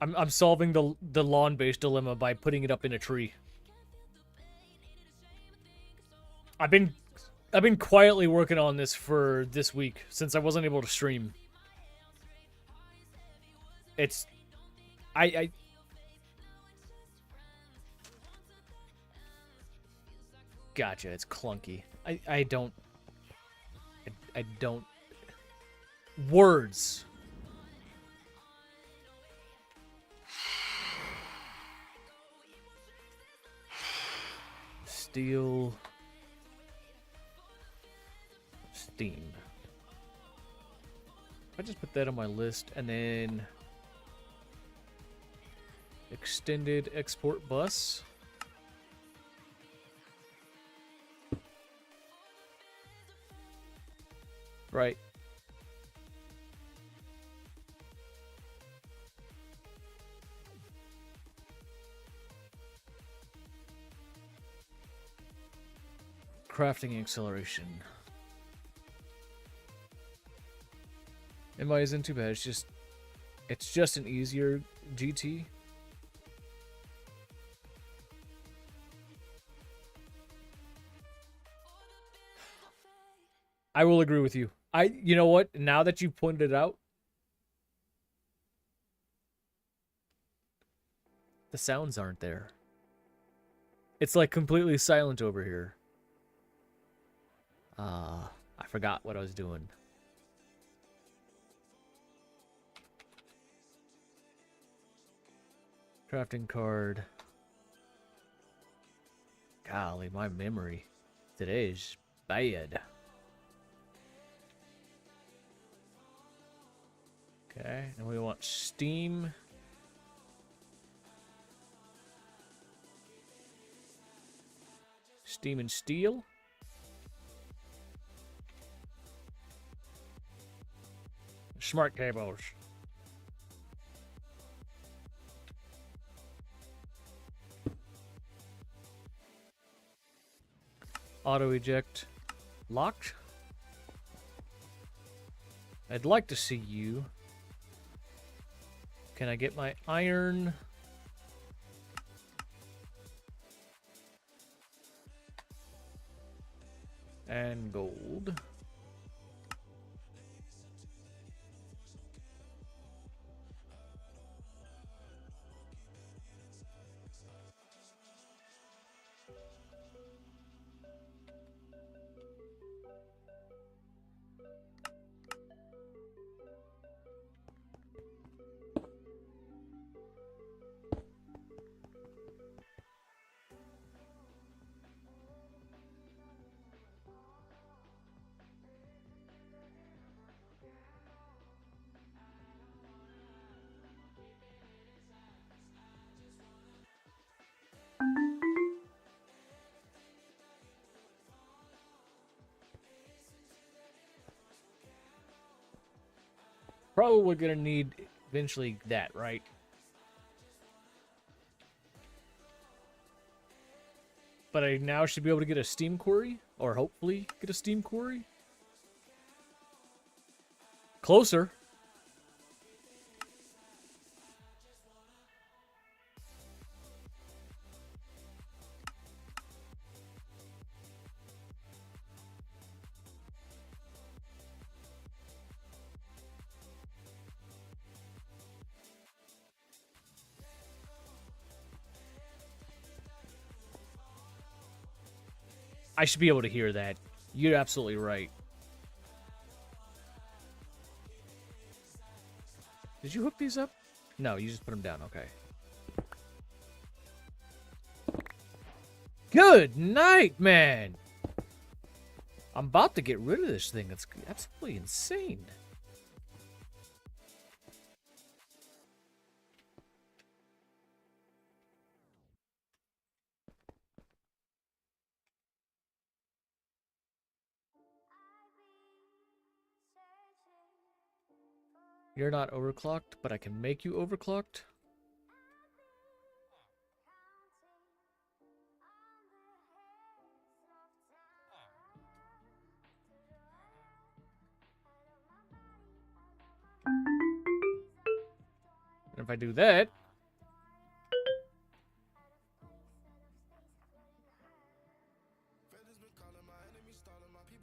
I'm solving the lawn-based dilemma by putting it up in a tree. I've been quietly working on this for this week since I wasn't able to stream. It's I gotcha, it's clunky. I don't words. steel, steam. I just put that on my list, and then extended export bus. Right. Crafting acceleration. MI isn't too bad. It's just an easier GT. I will agree with you. You know what? Now that you pointed it out, the sounds aren't there. It's like completely silent over here. I forgot what I was doing. Crafting card. Golly, my memory today is bad. Okay, and we want steam. Steam and steel. Smart cables. Auto eject. Locked. I'd like to see you. Can I get my iron? And gold. Probably gonna need eventually that, right? But I now should be able to get a steam quarry, or hopefully get a steam quarry. Closer. I should be able to hear that. You're absolutely right. Did you hook these up? No, you just put them down. Okay. Good night, man. I'm about to get rid of this thing. It's absolutely insane. You're not overclocked, but I can make you overclocked. And if I do that...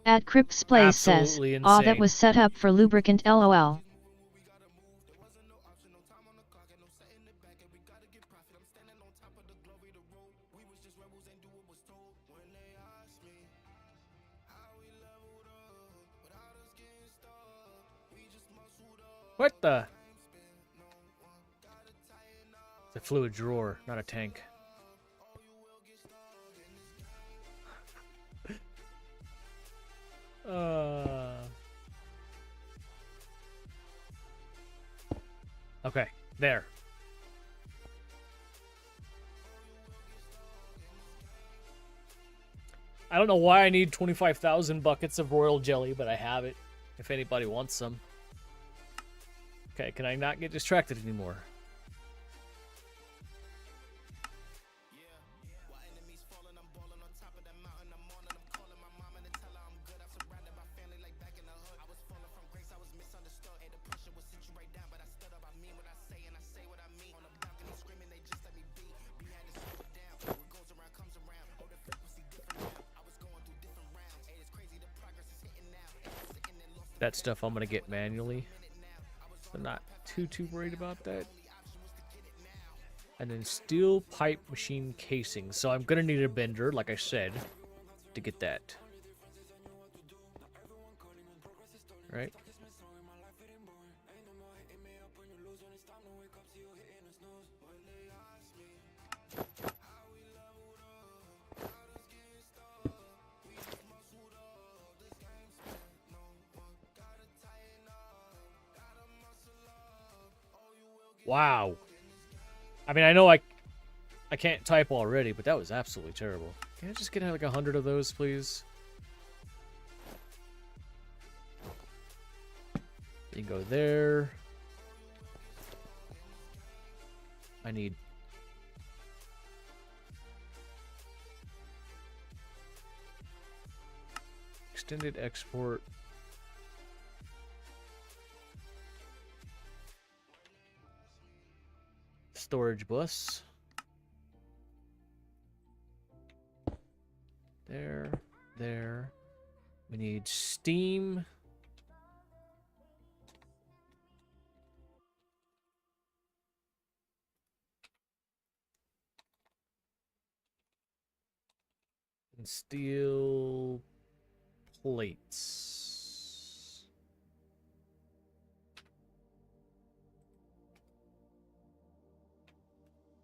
At Cripsplay says, Absolutely "Ah, that insane. was set up for lubricant LOL." What the? It's a fluid drawer, not a tank. Okay, there. I don't know why I need 25,000 buckets of royal jelly, but I have it. If anybody wants some. Okay, can I not get distracted anymore? That stuff I'm gonna get manually. I'm not too worried about that. And then steel pipe machine casing. So I'm gonna need a bender, like I said, to get that. Right? Wow. I mean, I know I can't type already, but that was absolutely terrible. Can I just get like 100 of those, please? You can go there. I need... extended export. Storage bus. There. We need steam. And steel plates.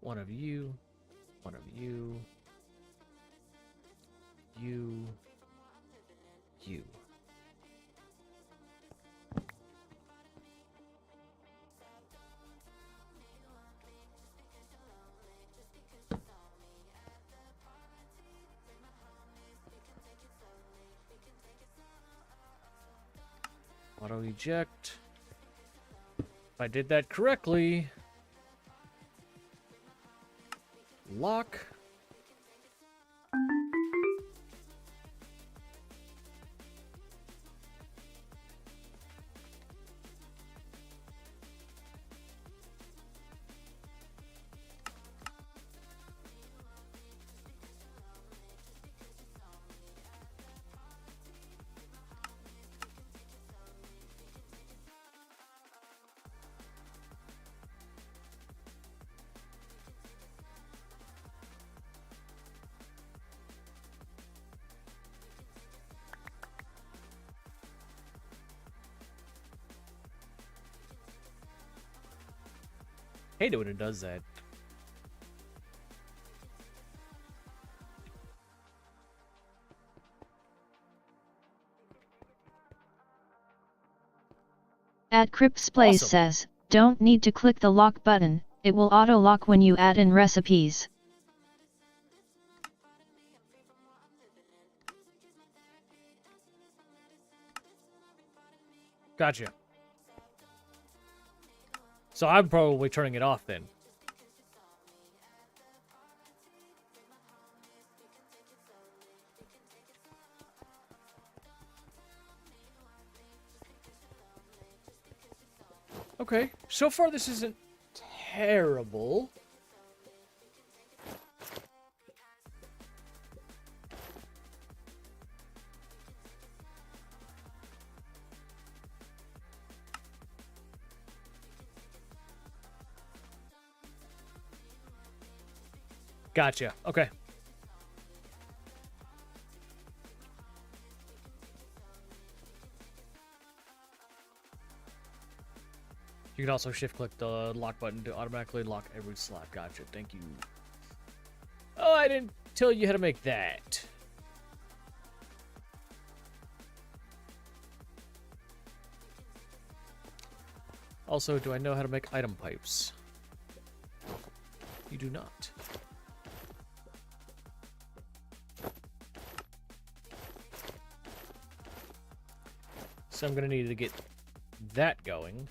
One of you. One of you. You. Auto eject. If I did that correctly. Lock. Hate it when it does that. @CryptSplays Awesome. says, don't need to click the lock button, it will auto-lock when you add in recipes. Gotcha. So I'm probably turning it off then. Okay, so far this isn't terrible. Gotcha. Okay. You can also shift-click the lock button to automatically lock every slot. Gotcha. Thank you. Oh, I didn't tell you how to make that. Also, do I know how to make item pipes? You do not. So I'm going to need to get that going.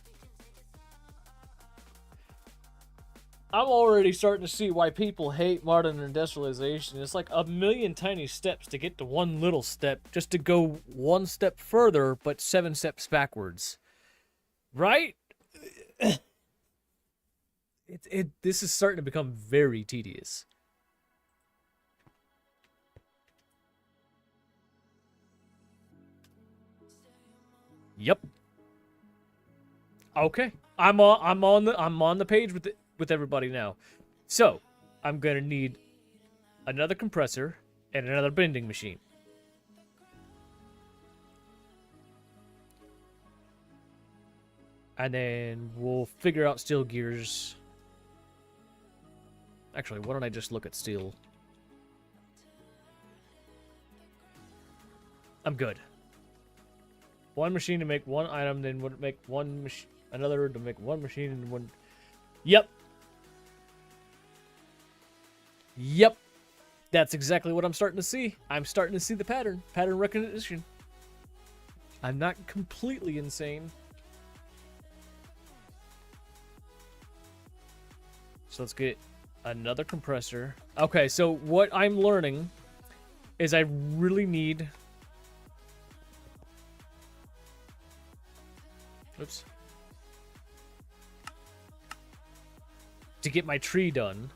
I'm already starting to see why people hate modern industrialization. It's like a million tiny steps to get to one little step, just to go one step further, but 7 steps backwards. Right? This is starting to become very tedious. Yep. Okay. I'm on the page with everybody now. So, I'm going to need another compressor and another bending machine. And then we'll figure out steel gears. Actually, why don't I just look at steel? I'm good. One machine to make one item, then would make one another to make one machine and one. Yep. Yep. That's exactly what I'm starting to see. I'm starting to see the pattern recognition. I'm not completely insane. So let's get another compressor. Okay, so what I'm learning is I really need... Oops. To get my tree done.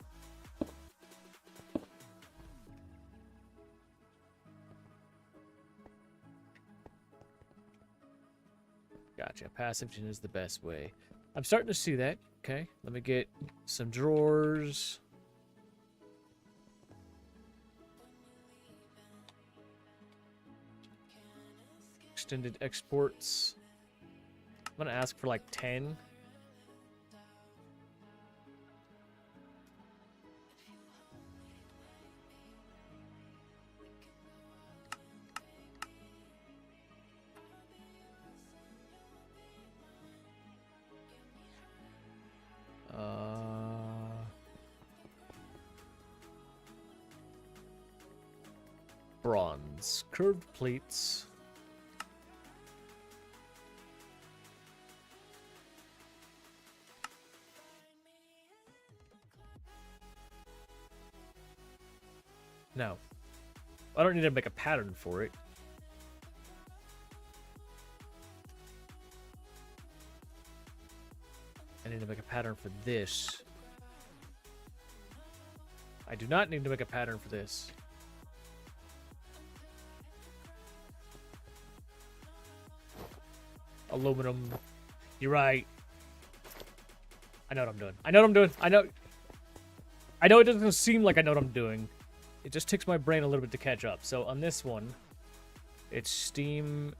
Gotcha. Passive gen is the best way. I'm starting to see that. Okay, let me get some drawers. Extended exports. I'm gonna ask for like 10. Bronze. Curved plates. No. I don't need to make a pattern for it. I need to make a pattern for this. I do not need to make a pattern for this. Aluminum. You're right. I know what I'm doing. I know what I'm doing. I know it doesn't seem like I know what I'm doing. It just takes my brain a little bit to catch up. So on this one, it's steam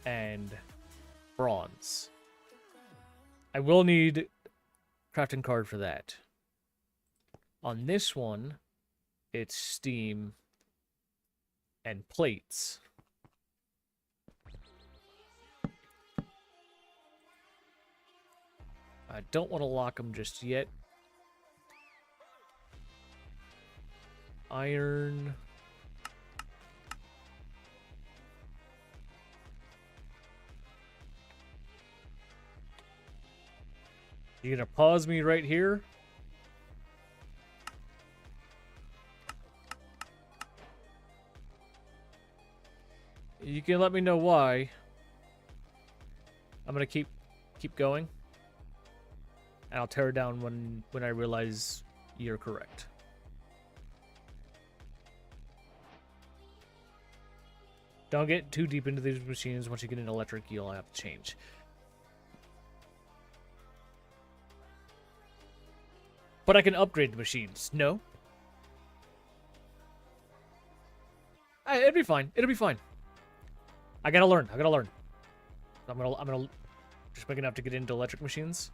and bronze. I will need crafting card for that. On this one, it's steam and plates. I don't want to lock them just yet. Iron. You gonna pause me right here? You can let me know why. I'm gonna keep going. And I'll tear it down when I realize you're correct. Don't get too deep into these machines. Once you get into electric, you'll have to change. But I can upgrade the machines. No? It'll be fine. It'll be fine. I gotta learn. I'm gonna just make enough to get into electric machines.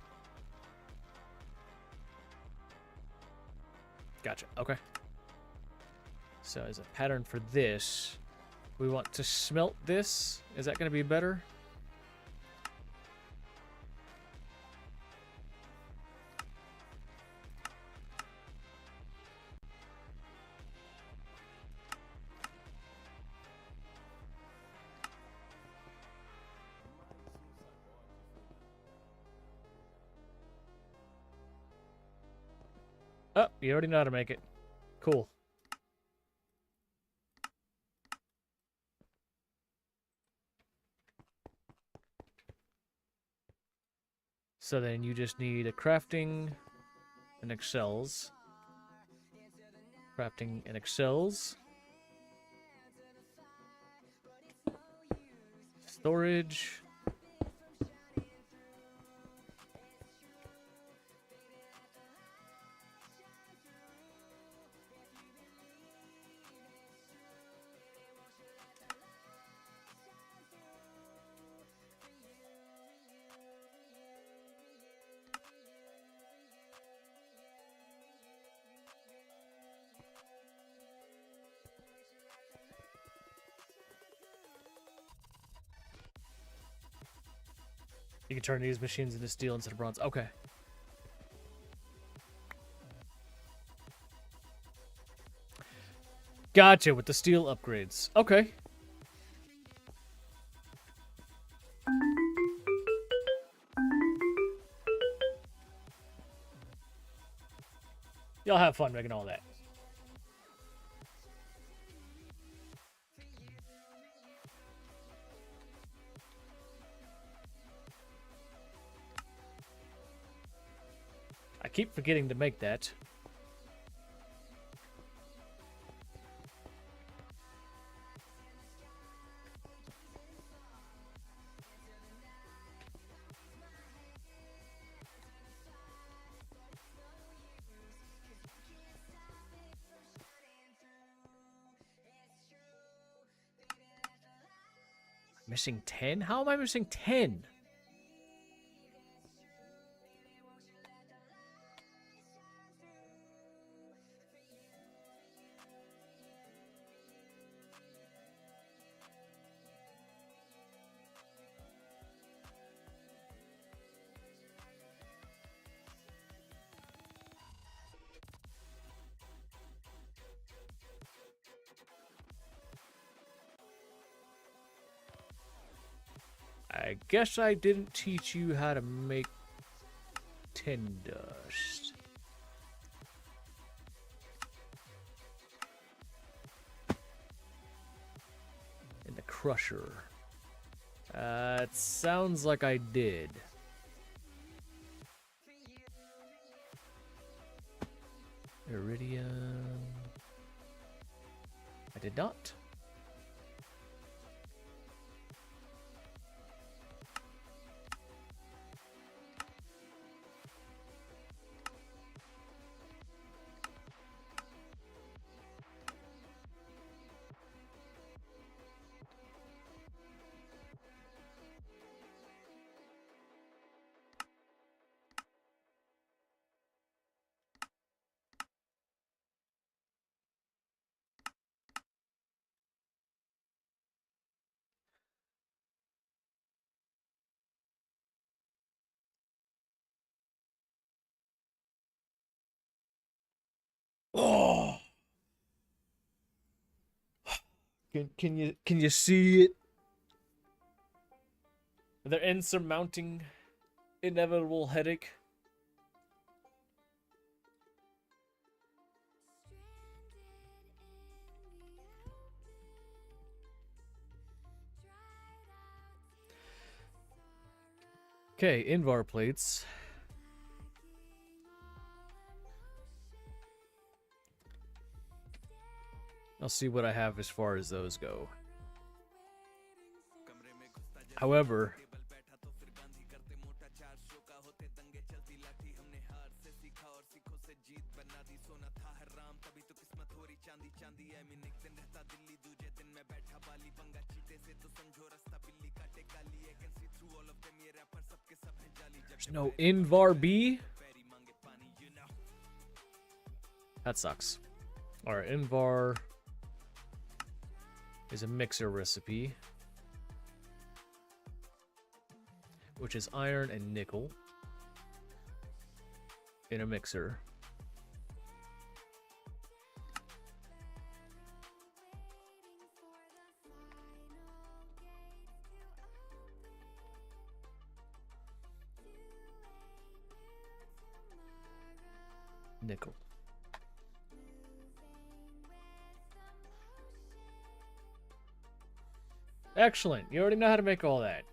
Gotcha. Okay. So as a pattern for this, we want to smelt this. Is that going to be better? Oh, you already know how to make it. Cool. So then you just need a crafting and excels. Crafting and excels. Storage. You can turn these machines into steel instead of bronze. Okay. Gotcha, with the steel upgrades. Okay. Y'all have fun making all that. I keep forgetting to make that. Missing 10? How am I missing 10? I guess I didn't teach you how to make tin dust. In the crusher. It sounds like I did. Iridium. I did not. Oh, can you see it? The insurmounting, inevitable headache. Okay, Invar plates. I'll see what I have as far as those go. However, there's no Invar B. That sucks. Alright, Invar is a mixer recipe, which is iron and nickel in a mixer. Nickel. Excellent. You already know how to make all that.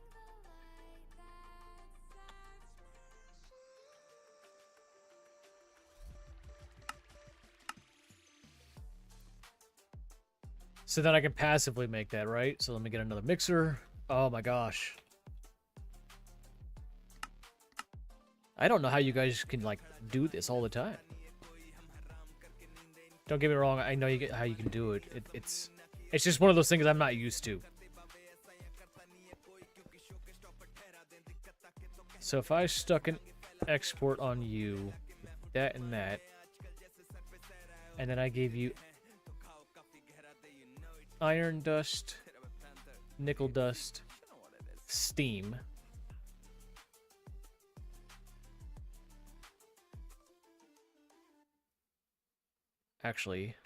So then I can passively make that, right? So let me get another mixer. Oh my gosh. I don't know how you guys can, like, do this all the time. Don't get me wrong, I know how you can do it. It's just one of those things I'm not used to. So if I stuck an export on you, that and that, and then I gave you iron dust, nickel dust, steam. Actually,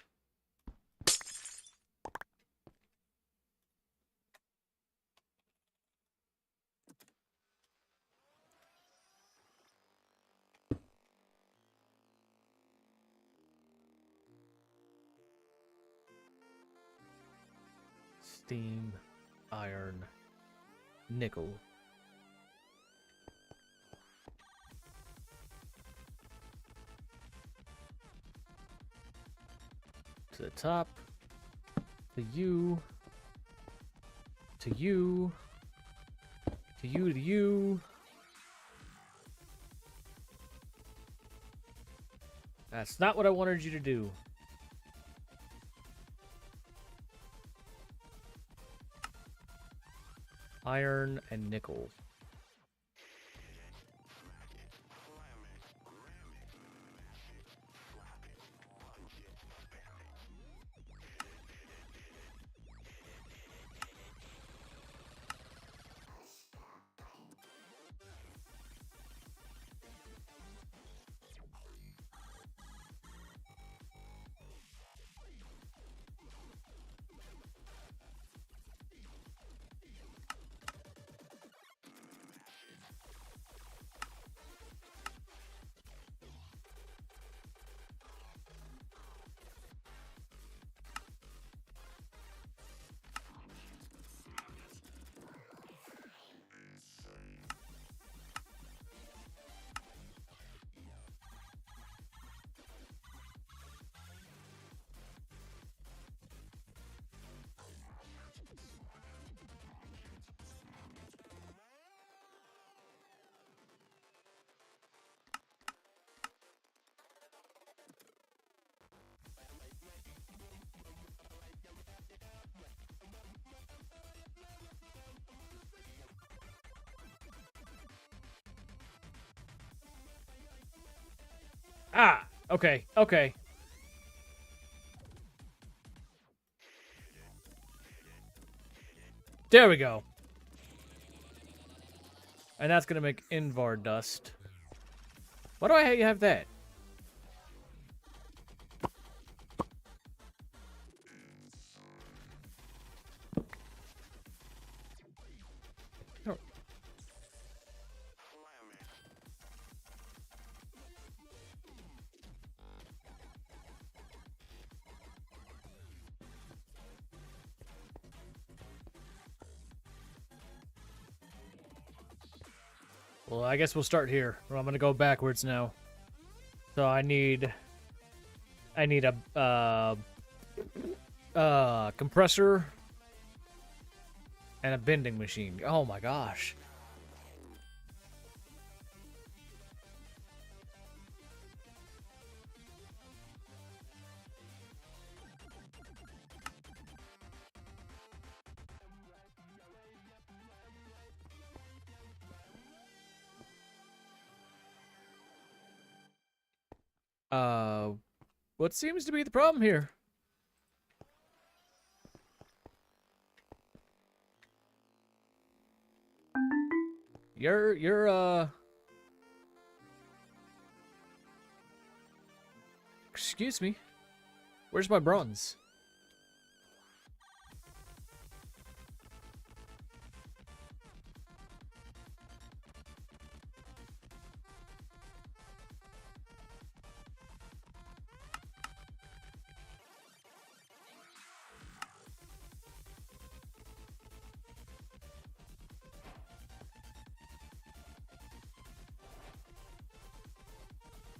steam, iron, nickel. To the top, to you, to you, to you, to you. That's not what I wanted you to do. Iron and nickel. Ah, okay, okay. There we go. And that's gonna make Invar dust. Why do I have that? Well, I guess we'll start here. Well, I'm gonna go backwards now. So I need a compressor and a bending machine. Oh my gosh. What seems to be the problem here? You're excuse me. Where's my bronze?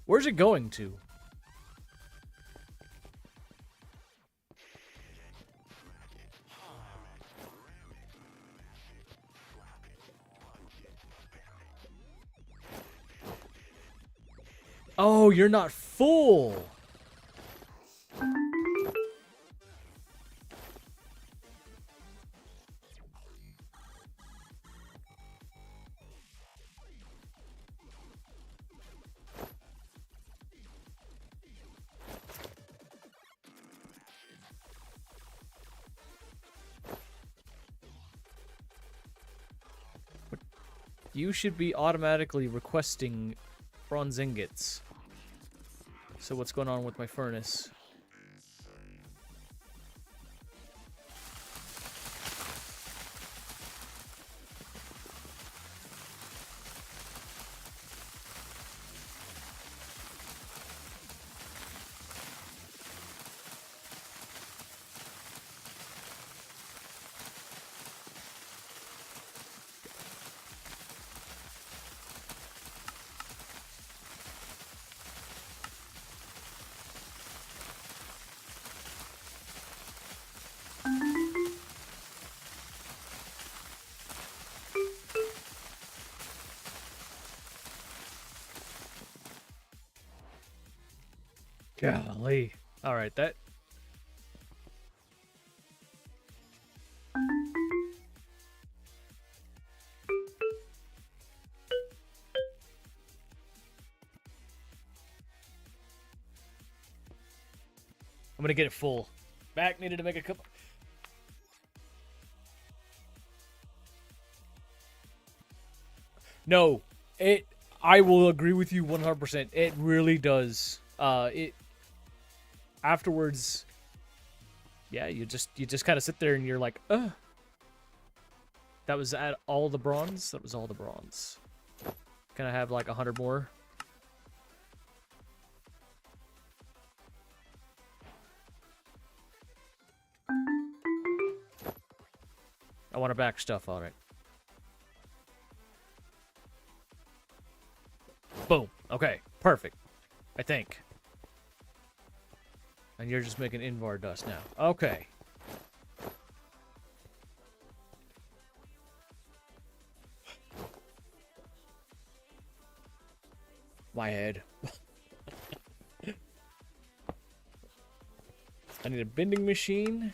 Where's it going to? Oh, you're not full. You should be automatically requesting bronze ingots. So what's going on with my furnace? Golly. Alright, that... I'm gonna get it full. Back needed to make a couple... No, I will agree with you 100%. It really does. Afterwards, yeah, you just kind of sit there and you're like, ugh. That was at all the bronze? That was all the bronze. Can I have like 100 more? I want to back stuff on it. Boom. Okay. Perfect. I think. And you're just making Invar dust now. Okay. My head. I need a bending machine.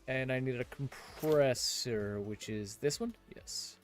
And I need a compressor, which is this one? Yes.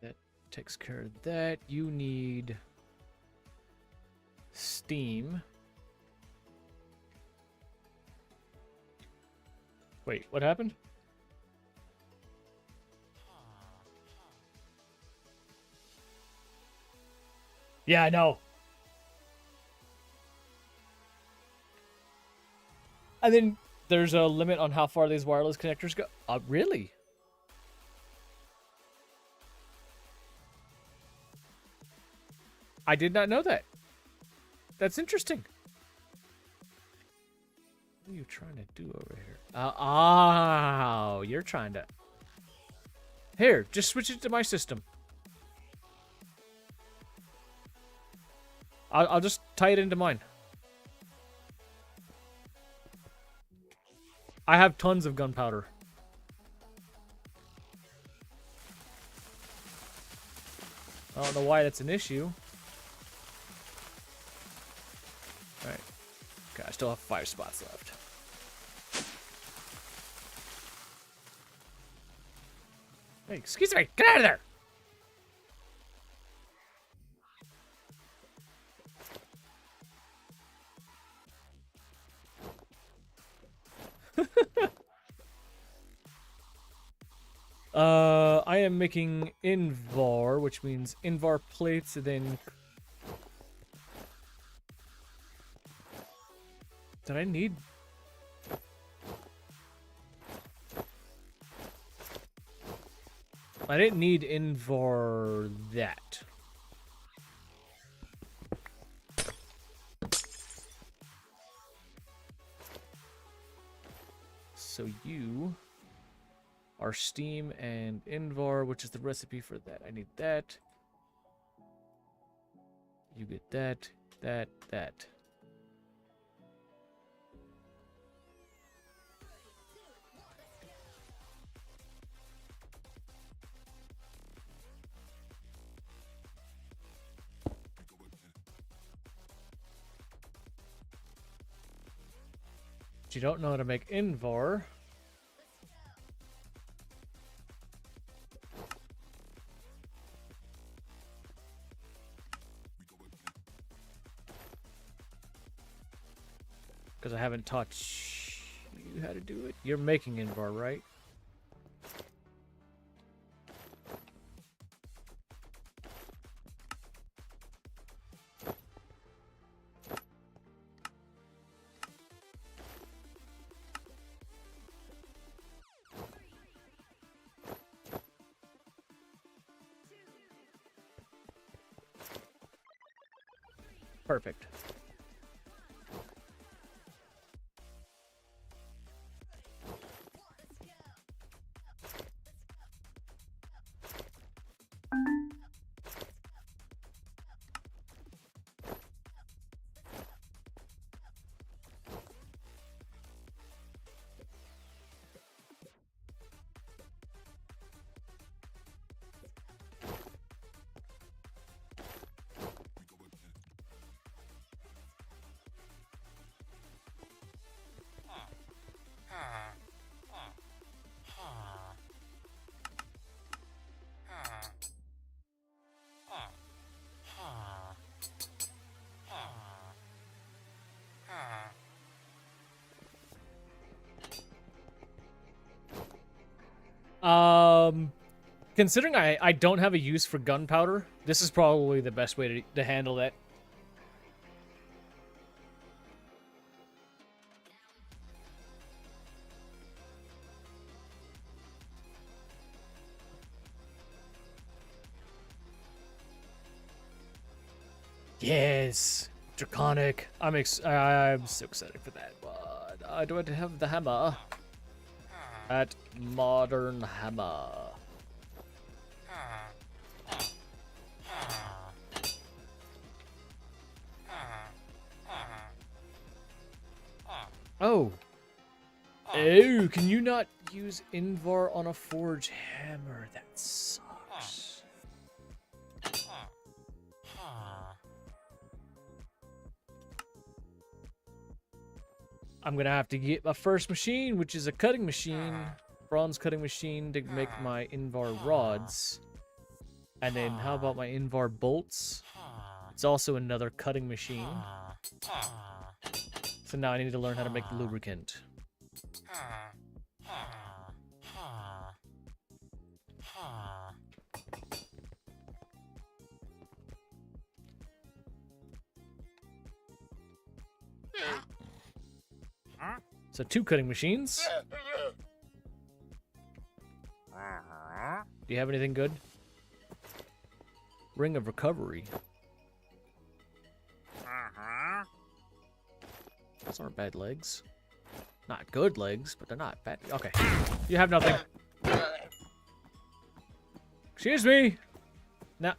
That takes care of that. You need steam. Wait, what happened? Yeah, I know. And then there's a limit on how far these wireless connectors go. Really? I did not know that. That's interesting. What are you trying to do over here? Oh, you're trying to... Here, just switch it to my system. I'll just tie it into mine. I have tons of gunpowder. I don't know why that's an issue. Alright. Okay, I still have 5 spots left. Hey, excuse me! Get out of there! I am making Invar, which means Invar plates, and then... Did I need... I didn't need Invar that. So you are steam and Invar, which is the recipe for that. I need that. You get that, that. But you don't know how to make Invar. Because I haven't taught you how to do it. You're making Invar, right? Perfect. Considering I don't have a use for gunpowder, this is probably the best way to handle that. Yes, Draconic. I'm so excited for that. But do I have the hammer? At Modern Hammer. Oh. Oh, can you not use Invar on a forge hammer? That sucks. I'm gonna have to get my first machine, which is a cutting machine, bronze cutting machine to make my Invar rods. And then how about my Invar bolts? It's also another cutting machine. So now I need to learn how to make lubricant. So 2 cutting machines. Do you have anything good? Ring of Recovery. Those aren't bad legs. Not good legs, but they're not bad. Okay. You have nothing. Excuse me. No.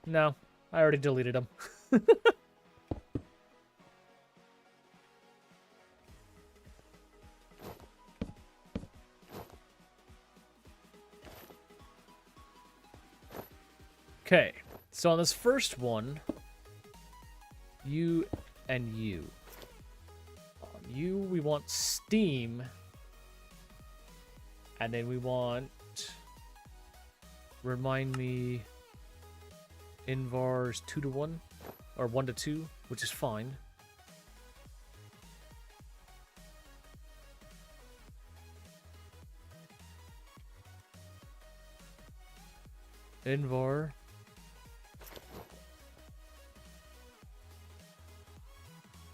No. I already deleted them. Okay, so on this first one, you and you. On you, we want steam. And then we want... Remind me... Invar's 2 to 1? Or 1 to 2, which is fine. Invar.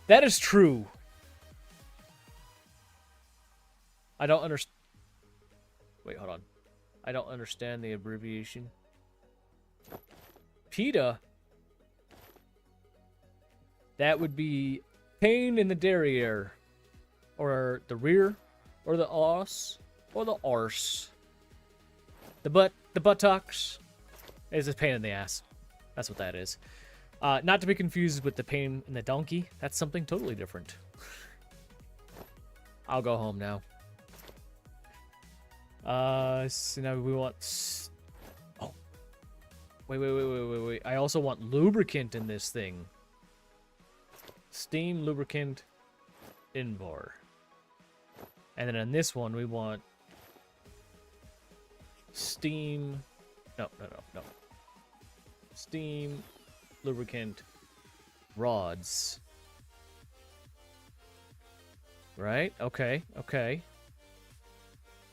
That is true. I don't understand. Wait, hold on. I don't understand the abbreviation. PETA? That would be pain in the derriere. Or the rear. Or the os. Or the arse. The buttocks. Is a pain in the ass. That's what that is. Not to be confused with the pain in the donkey. That's something totally different. I'll go home now. So now we want... Oh. Wait. I also want lubricant in this thing. Steam, lubricant, Invar. And then on this one, we want... Steam... No. Steam, lubricant, rods. Right? Okay.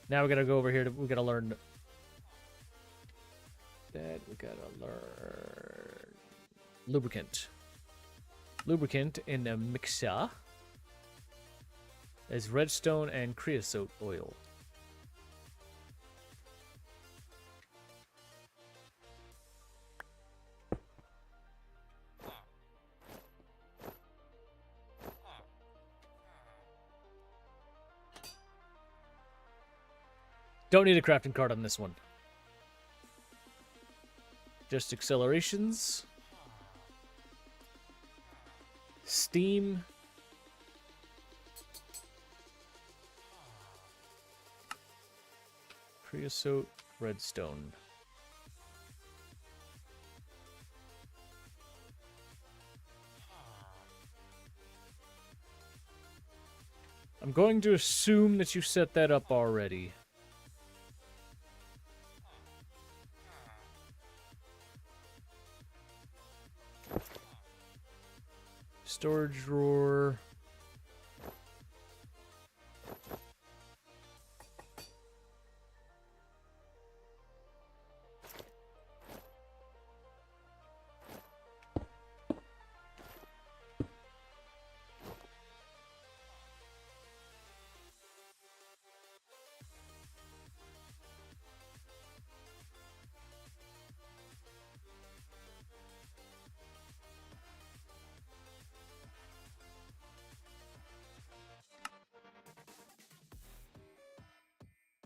Now we gotta go over here. We gotta learn... That we gotta learn... Lubricant. Lubricant in a mixer is redstone and creosote oil. Don't need a crafting card on this one. Just accelerations. Steam. Creosote, redstone. I'm going to assume that you set that up already. Storage drawer.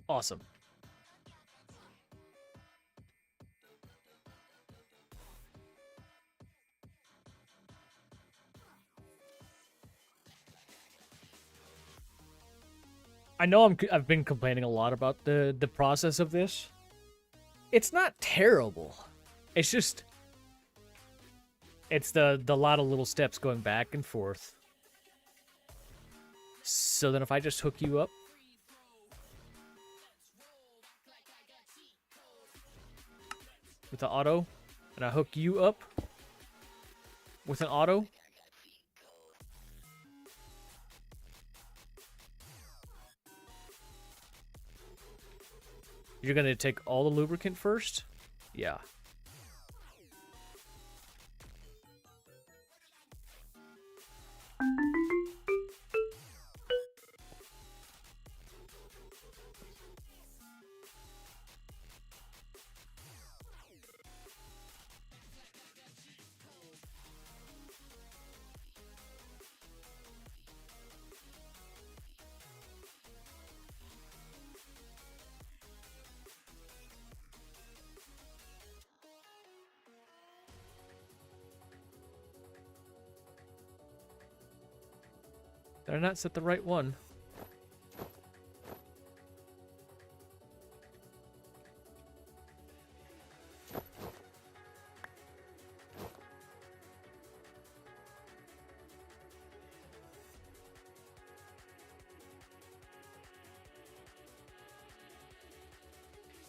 Awesome. I know I've been complaining a lot about the process of this. It's not terrible. It's just it's the lot of little steps going back and forth. So then if I just hook you up with the auto, and I hook you up with an auto. You're gonna take all the lubricant first? Yeah. Did I not set the right one?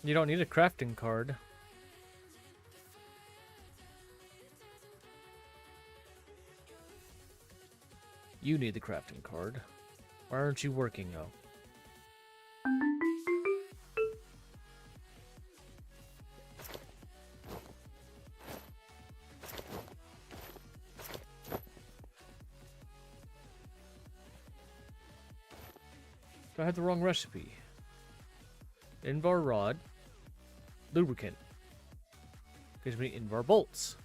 You don't need a crafting card. You need the crafting card. Why aren't you working, though? I had the wrong recipe. Invar rod. Lubricant. Gives me Invar bolts.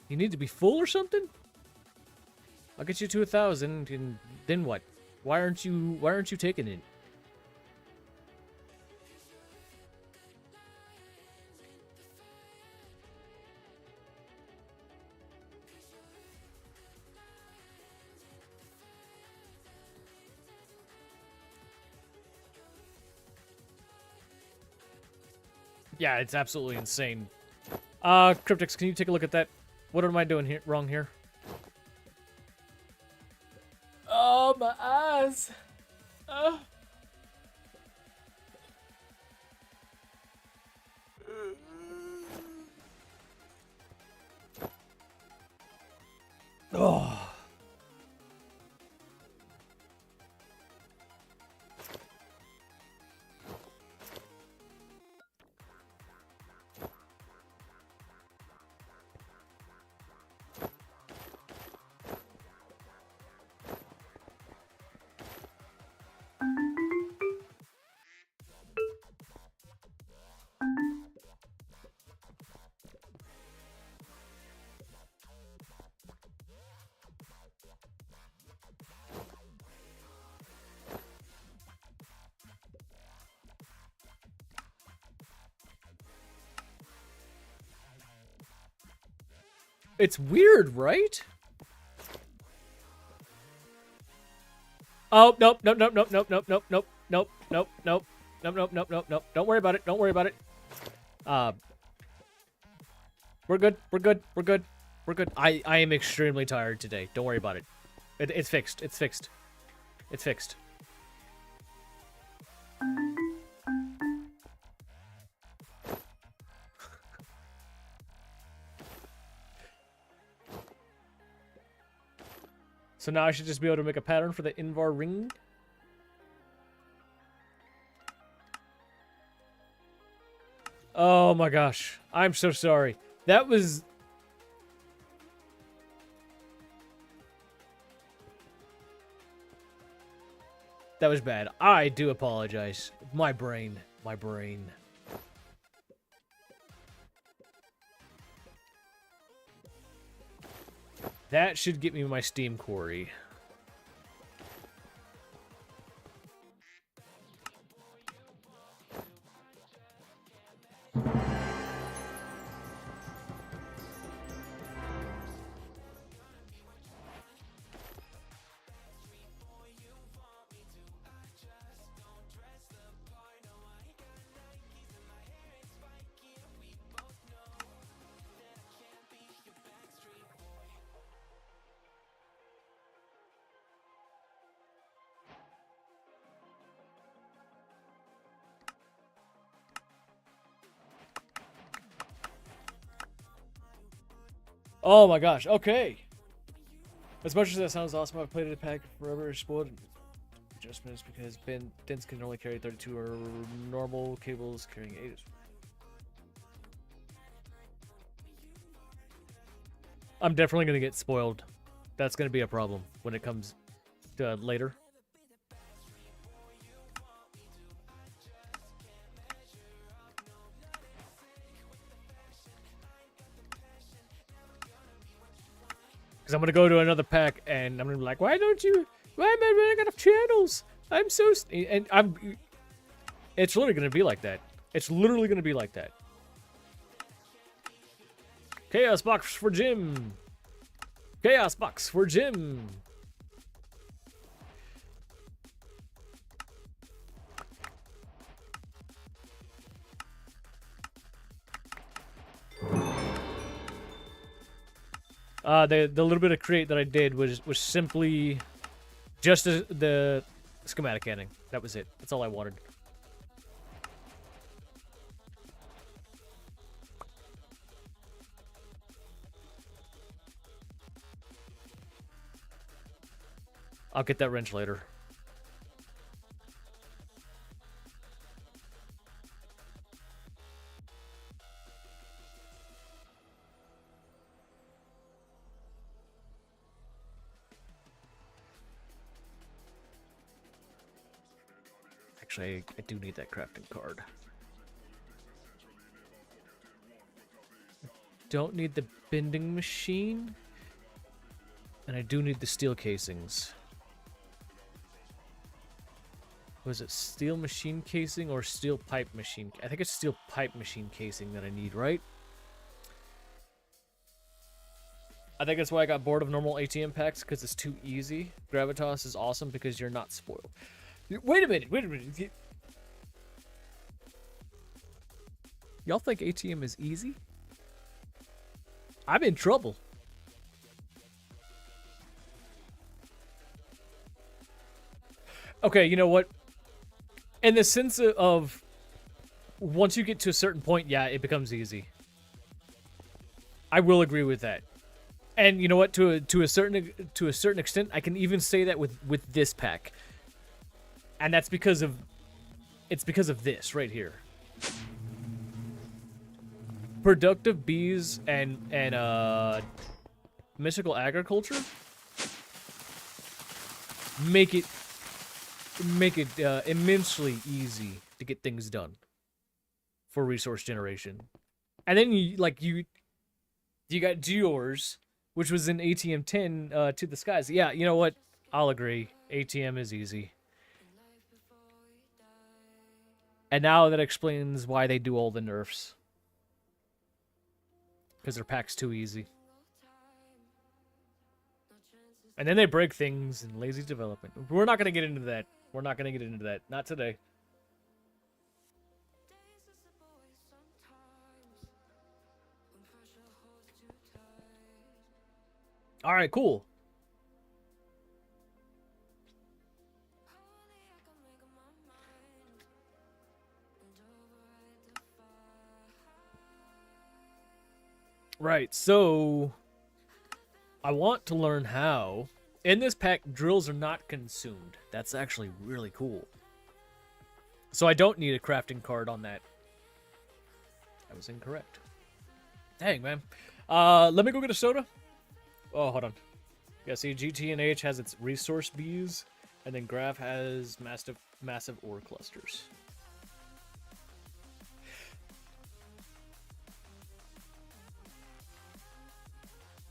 You need to be full or something? I'll get you to 1,000, and then what? Why aren't you taking it? Yeah, it's absolutely insane. Cryptix, can you take a look at that? What am I doing here wrong here? Oh, my eyes. Oh. It's weird, right? Oh, nope, nope, nope, nope, nope, nope, nope, nope, nope, nope, nope, nope, nope, nope, nope, nope. Don't worry about it. Don't worry about it. We're good. We're good. We're good. We're good. I am extremely tired today. Don't worry about it. It's fixed. It's fixed. It's fixed. So now I should just be able to make a pattern for the Invar ring. Oh my gosh. I'm so sorry. That was... That was bad. I do apologize. My brain. My brain. That should get me my steam quarry. Oh my gosh, okay. As much as that sounds awesome, I've played it a pack forever, spoiled adjustments because bins can only carry 32 or normal cables carrying 8. I'm definitely going to get spoiled. That's going to be a problem when it comes to later. Because I'm going to go to another pack, and I'm going to be like, why am I running out of channels? I'm so... And I'm... It's literally going to be like that. It's literally going to be like that. Chaos box for Jim. Chaos box for Jim. The little bit of create that I did was simply just the schematic ending. That was it. That's all I wanted. I'll get that wrench later. Actually, I do need that crafting card. Don't need the bending machine. And I do need the steel casings. Was it steel machine casing or steel pipe machine? I think it's steel pipe machine casing that I need, right? I think that's why I got bored of normal ATM packs, because it's too easy. Gravitas is awesome because you're not spoiled. Wait a minute, wait a minute. Y'all think ATM is easy? I'm in trouble. Okay, you know what? In the sense of once you get to a certain point, yeah, it becomes easy. I will agree with that. And you know what? To a certain extent, I can even say that with this pack. And that's because of this right here. Productive bees and mystical agriculture make it immensely easy to get things done for resource generation. And then you got Geors, which was in ATM 10 to the skies. Yeah, you know what? I'll agree. ATM is easy. And now that explains why they do all the nerfs. Because their pack's too easy. And then they break things and lazy development. We're not going to get into that. We're not going to get into that. Not today. Alright, cool. Right, so I want to learn how. In this pack, drills are not consumed. That's actually really cool. So I don't need a crafting card on that. I was incorrect. Dang, man. Let me go get a soda. Oh, hold on. Yeah, see, GT&H has its resource bees, and then Graph has massive ore clusters.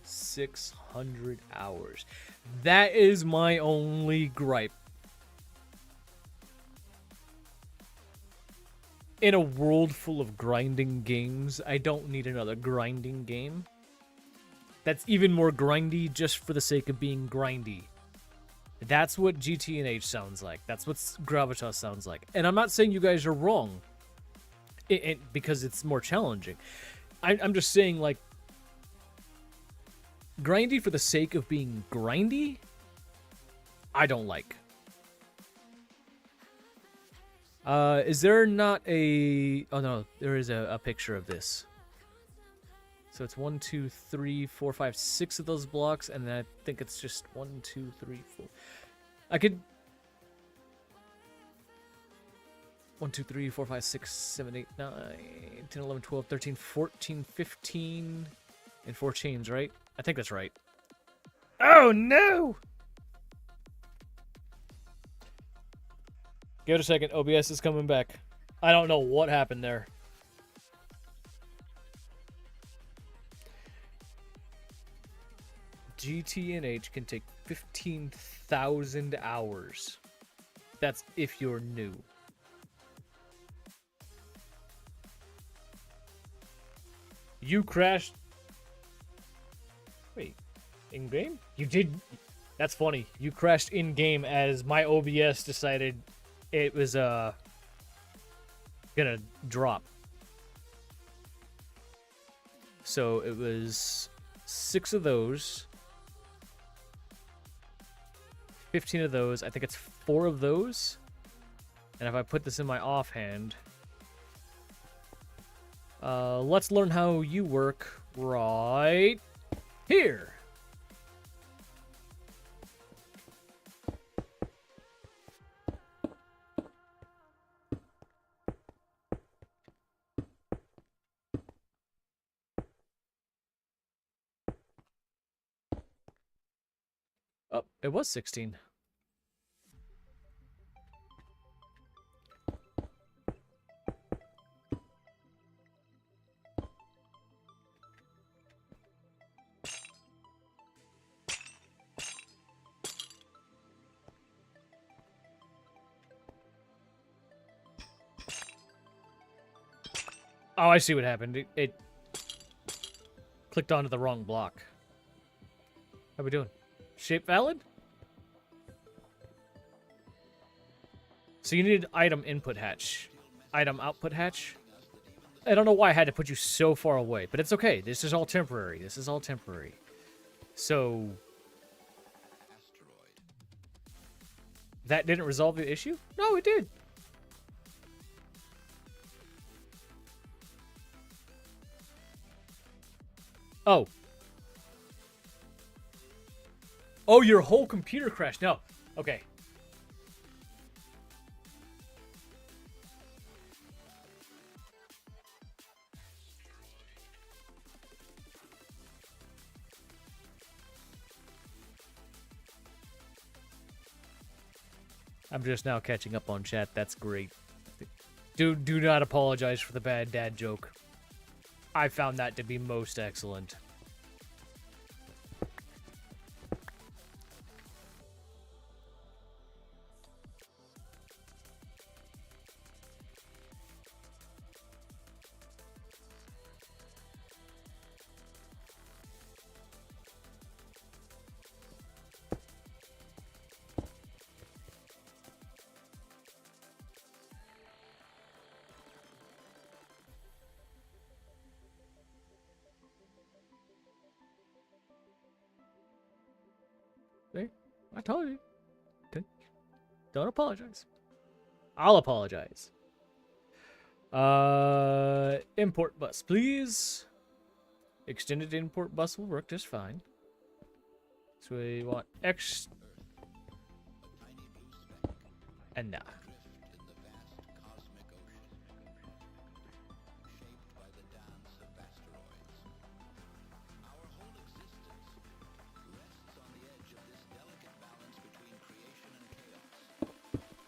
$600 hours. That is my only gripe. In a world full of grinding games, I don't need another grinding game. That's even more grindy just for the sake of being grindy. That's what GT&H sounds like. That's what Gravitas sounds like. And I'm not saying you guys are wrong. Because it's more challenging. I'm just saying, like, grindy for the sake of being grindy, I don't like. Is there not a... Oh, no. There is a picture of this. So it's 1, 2, 3, 4, 5, 6 of those blocks, and then I think it's just 1, 2, 3, 4. I could... 1, 2, 3, 4, 5, 6, 7, 8, 9, 10, 11, 12, 13, 14, 15, and 4 chains, right? I think that's right. Oh, no! Give it a second. OBS is coming back. I don't know what happened there. GT&H can take 15,000 hours. That's if you're new. You crashed Wait, in-game? You did... That's funny. You crashed in-game as my OBS decided it was, gonna drop. So it was 6 of those. 15 of those. I think it's 4 of those. And if I put this in my offhand... let's learn how you work right here. Oh, it was 16. Oh, I see what happened. It clicked onto the wrong block. How we doing? Shape valid? So you needed item input hatch. Item output hatch? I don't know why I had to put you so far away, but it's okay. This is all temporary. This is all temporary. So... that didn't resolve the issue? No, it did. Oh. Oh, your whole computer crashed. No. Okay. I'm just now catching up on chat. That's great. Do not apologize for the bad dad joke. I found that to be most excellent. See? I told you. Don't apologize. I'll apologize. Import bus, please. Extended import bus will work just fine. So we want X and nah.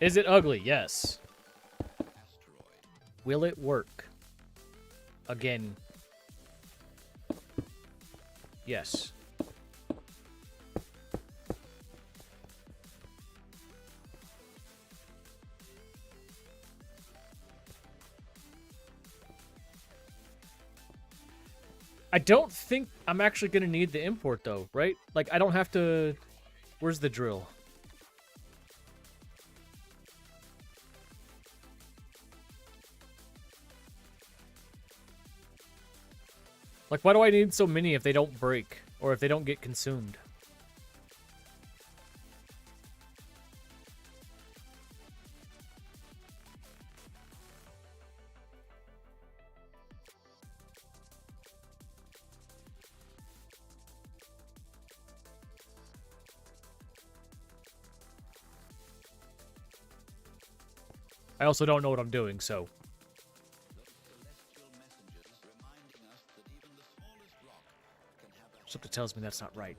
Is it ugly? Yes. Will it work? Again. Yes. I don't think I'm actually going to need the import, though, right? Like, I don't have to... Where's the drill? Like, why do I need so many if they don't break? Or if they don't get consumed? I also don't know what I'm doing, so... Something tells me that's not right.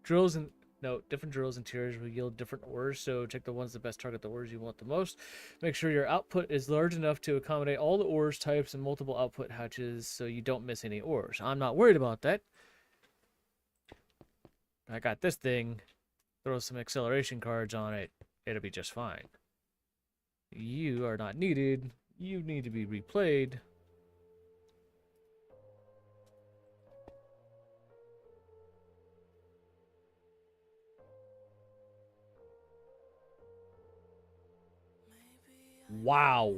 Drills and... No, different drills and tiers will yield different ores, so check the ones that best target the ores you want the most. Make sure your output is large enough to accommodate all the ores types and multiple output hatches so you don't miss any ores. I'm not worried about that. I got this thing. Throw some acceleration cards on it. It'll be just fine. You are not needed. You need to be replayed. Wow.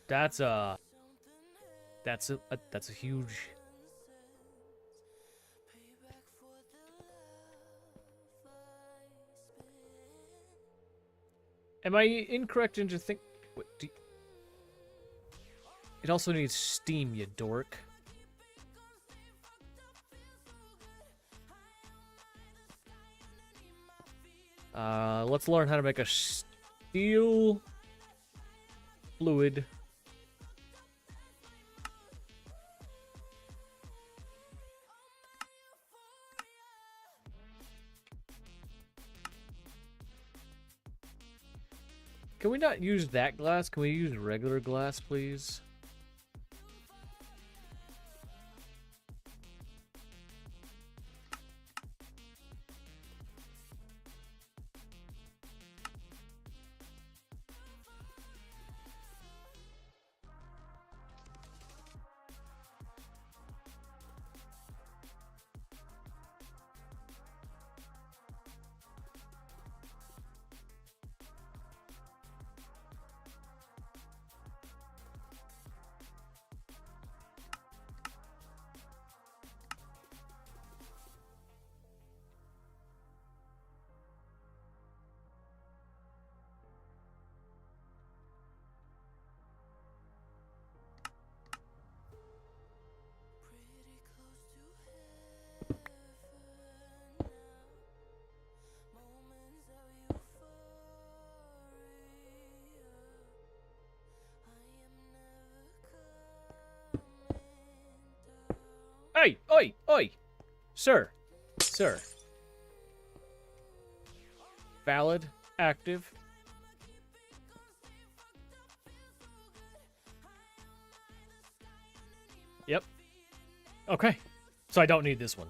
That's a huge. Am I incorrect into think? What, it also needs steam, you dork. Let's learn how to make a steel fluid. Can we not use that glass? Can we use regular glass, please? Hey, oi, oi, sir, sir. Valid, active. Yep. Okay. So I don't need this one.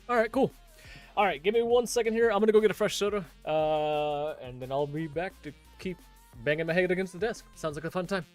All right, cool. All right, give me 1 second here. I'm gonna go get a fresh soda, and then I'll be back to keep banging my head against the desk. Sounds like a fun time.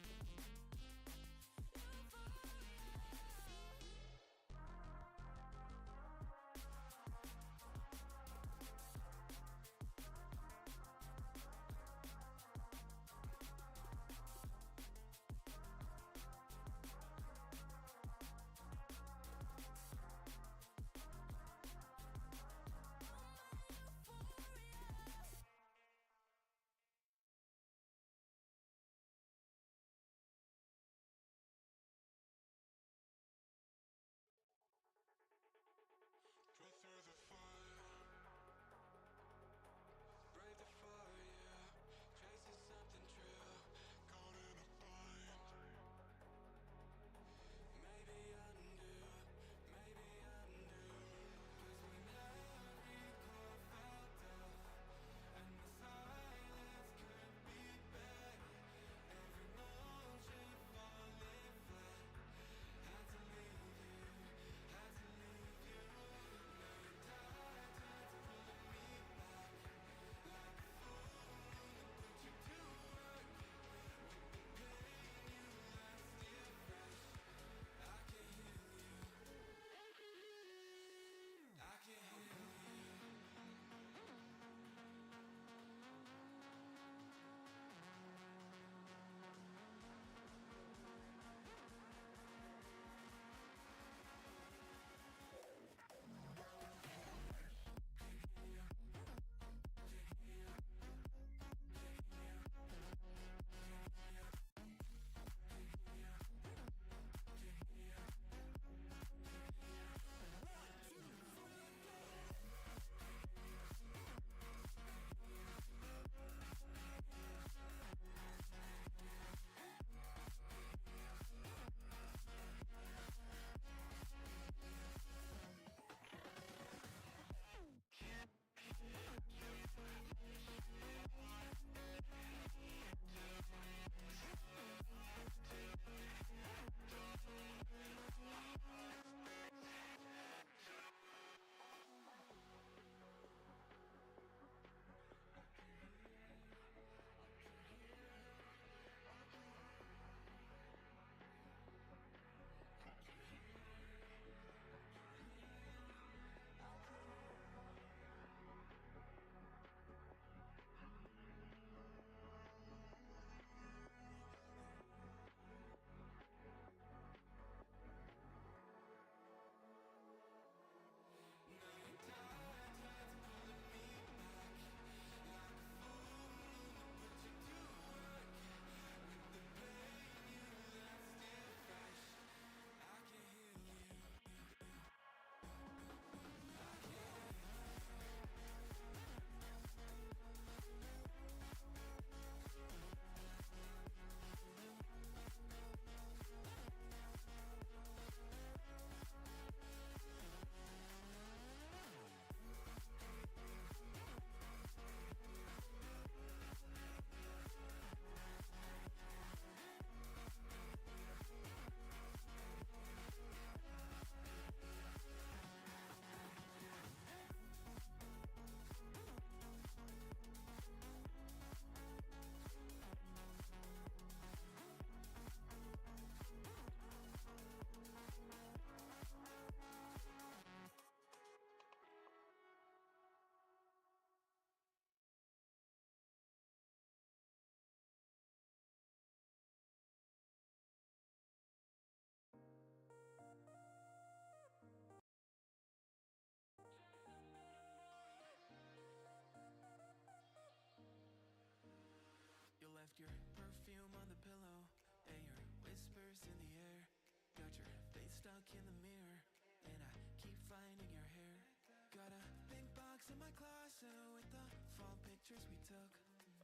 box in my closet with the fall pictures we took.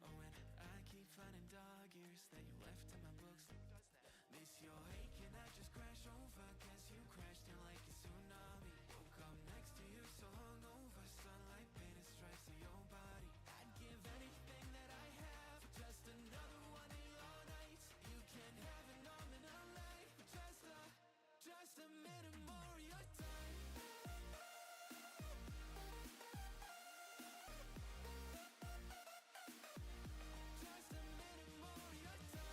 Oh, and I keep finding dog ears that you left in my books. Miss your hate, can I just crash over? Guess you crashed in like a tsunami. Woke up next to you so hungover, sunlight painted stripes on your body. I'd give anything that I have for just another one of your nights. You can have an arm and a leg, but just a minute more of your time. Just a minute more of your time.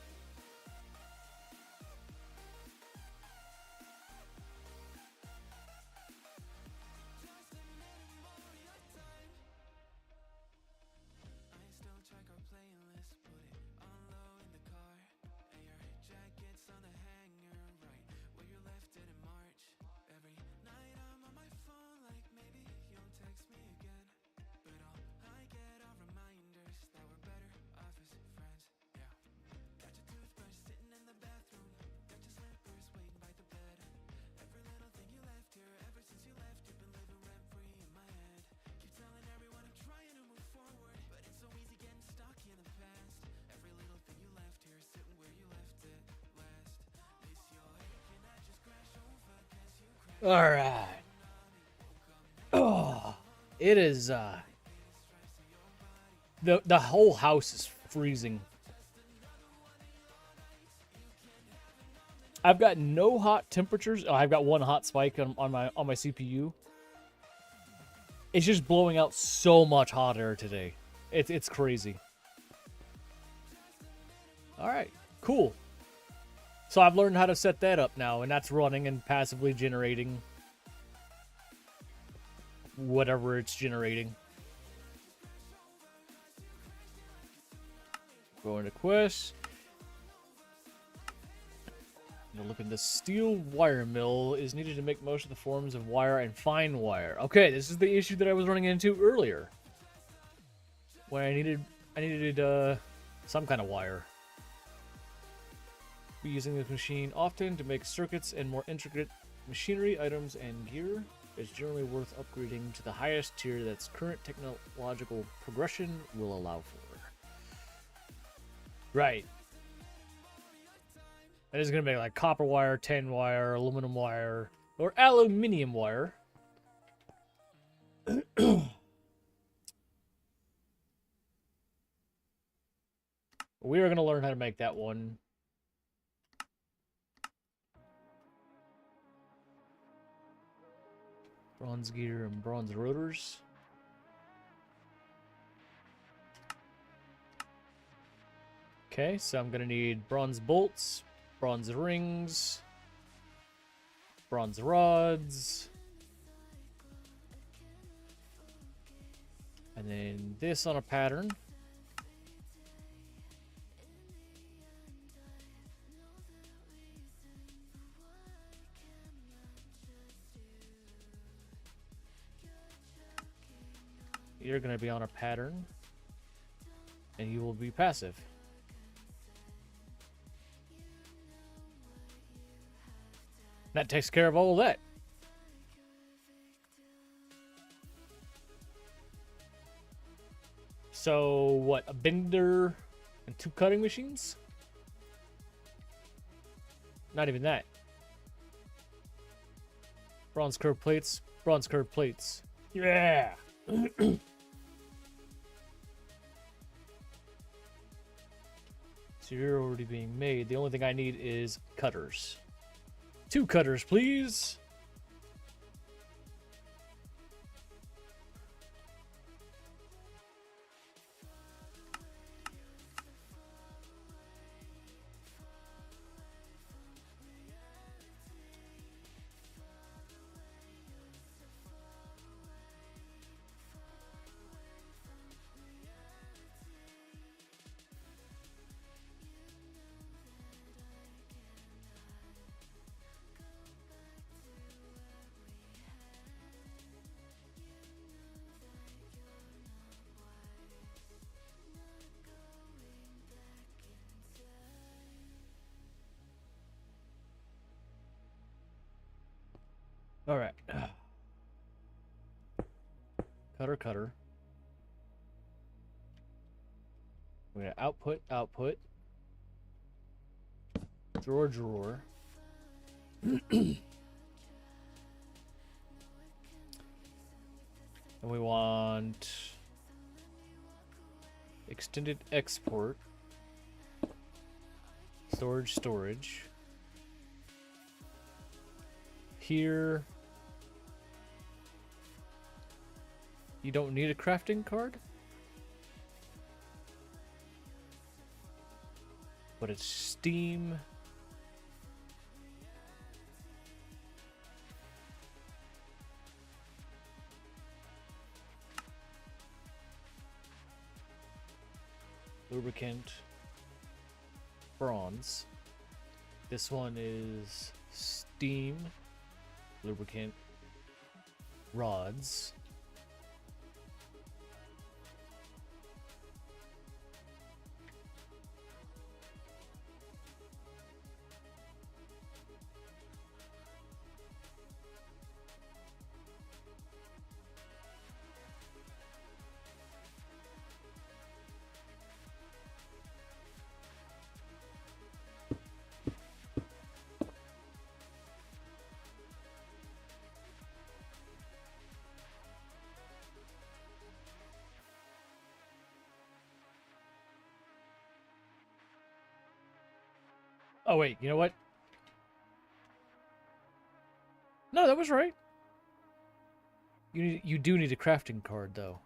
Just a minute more of your time. I still check our playlist, put it on low in the car. And your jacket's on the hanger, right where you left it in March. Every night I'm on my phone, like maybe you'll text me again. But all I get are reminders that we're better off as friends. Yeah. Got your toothbrush sitting in the bathroom. Got your slippers waiting by the bed. Every little thing you left here, ever since you left, you've been living rent free in my head. Keep telling everyone I'm trying to move forward, but it's so easy getting stuck in the past. Every little thing you left here, sitting where you left it last. Miss your hate, can I just crash over? Guess you crashed. All right. Oh, it is. The whole house is freezing. I've got no hot temperatures. Oh, I've got one hot spike on my CPU. It's just blowing out so much hot air today. It's crazy. All right, cool. So I've learned how to set that up now, and that's running and passively generating whatever it's generating. Go into quest. Look at the steel wire mill is needed to make most of the forms of wire and fine wire. Okay, this is the issue that I was running into earlier, when I needed some kind of wire. Be using this machine often to make circuits and more intricate machinery, items, and gear. It's generally worth upgrading to the highest tier that's current technological progression will allow for. Right. That is going to make like copper wire, tin wire, aluminum wire, or aluminium wire. We are going to learn how to make that one. Bronze gear and bronze rotors. Okay, so I'm going to need bronze bolts, bronze rings, bronze rods, and then this on a pattern. You're going to be on a pattern, and you will be passive. That takes care of all of that. So, what? A bender and 2 cutting machines? Not even that. Bronze curved plates. Bronze curved plates. Yeah! So you're already being made. The only thing I need is cutters. 2 cutters, please. All right. Cutter. We're gonna output. Drawer. And we want extended export, storage. Here, you don't need a crafting card, but it's Steam. Lubricant, bronze. This one is steam, lubricant, rods. Oh wait, you know what? No, that was right. You do need a crafting card though.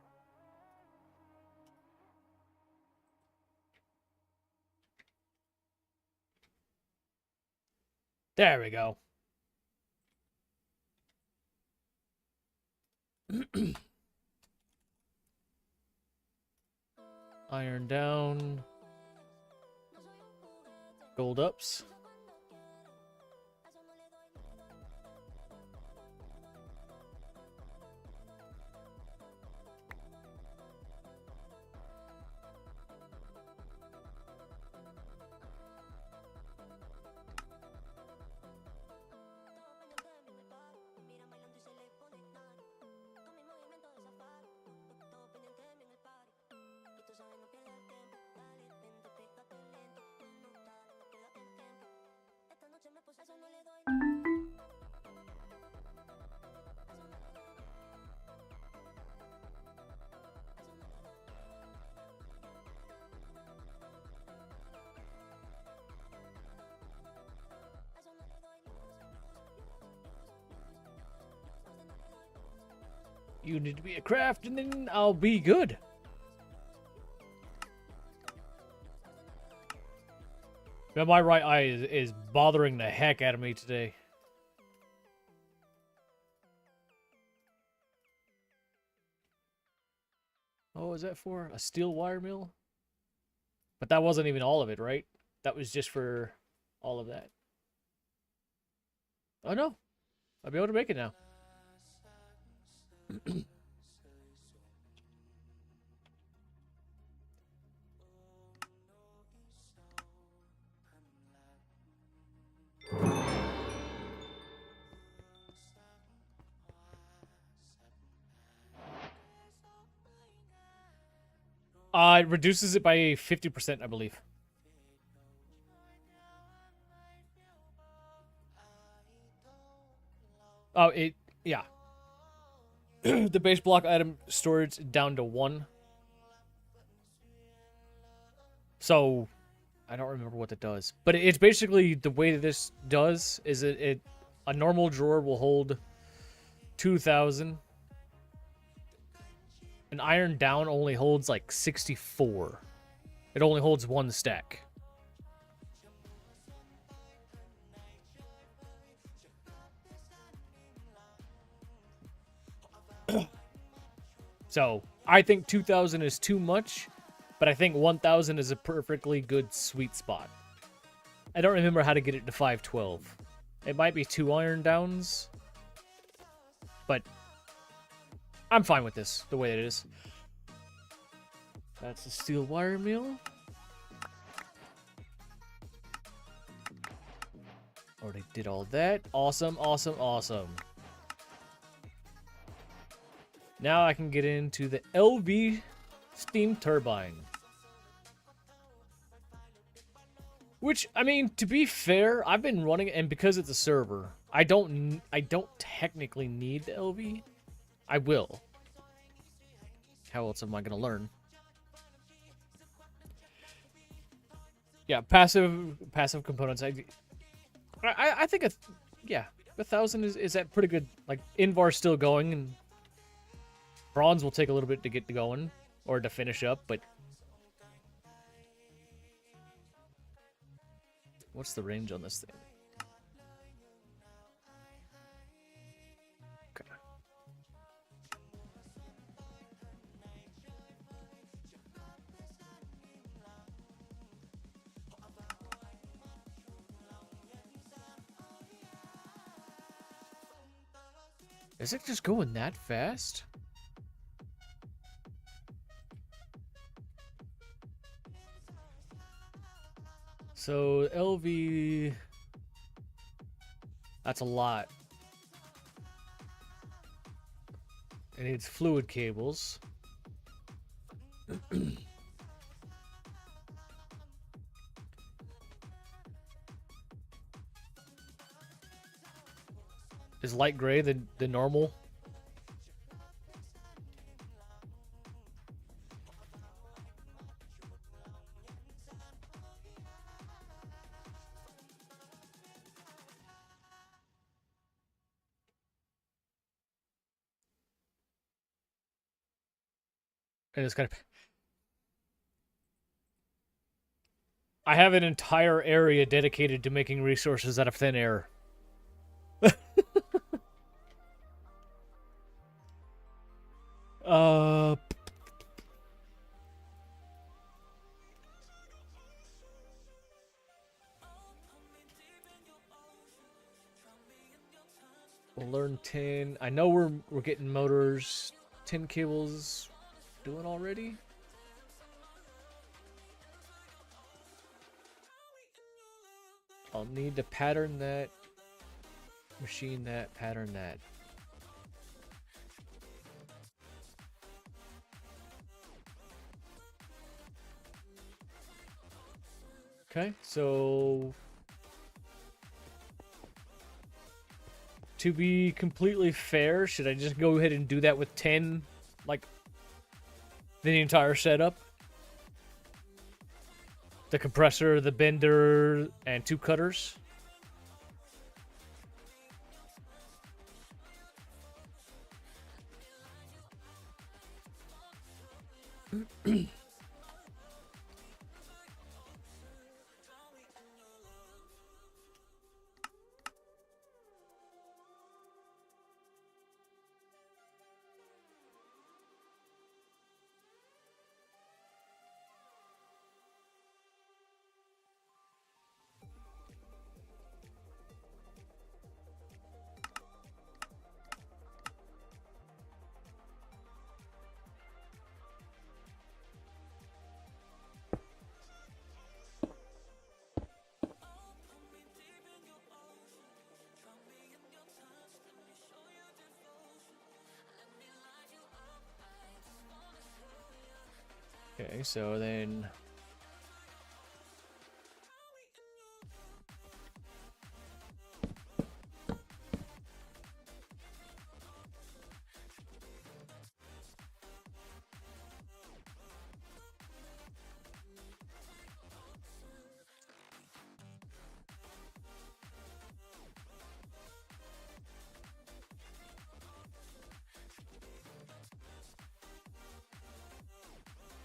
There we go. Iron down. Gold ups. You need to be a craft and then I'll be good. Man, my right eye is bothering the heck out of me today. Oh, what was that for? A steel wire mill? But that wasn't even all of it, right? That was just for all of that. Oh no. I'll be able to make it now. It reduces it by 50%, I believe. Oh, yeah. The base block item storage down to 1. So, I don't remember what that does. But it's basically, the way that this does is a normal drawer will hold 2,000. An iron down only holds like 64. It only holds 1 stack. So, I think 2,000 is too much, but I think 1,000 is a perfectly good sweet spot. I don't remember how to get it to 512. It might be 2 iron downs, but I'm fine with this, the way it is. That's the steel wire mill. Already did all that. Awesome, awesome, awesome. Now I can get into the LV steam turbine. Which, I mean, to be fair, I've been running, and because it's a server, I don't technically need the LV. I will. How else am I gonna learn? Yeah, passive components. I think yeah, 1,000 is that pretty good. Like Invar's still going, and bronze will take a little bit to get going or to finish up, but. What's the range on this thing? Okay. Is it just going that fast? So LV, that's a lot. It needs fluid cables. Is light gray the normal? And it's kind of... I have an entire area dedicated to making resources out of thin air. We'll learn 10. I know we're getting motors. 10 cables doing already. I'll need to pattern that, machine that, pattern that. Okay, so to be completely fair, should I just go ahead and do that with 10, like the entire setup? The compressor, the bender, and 2 cutters. Okay, so then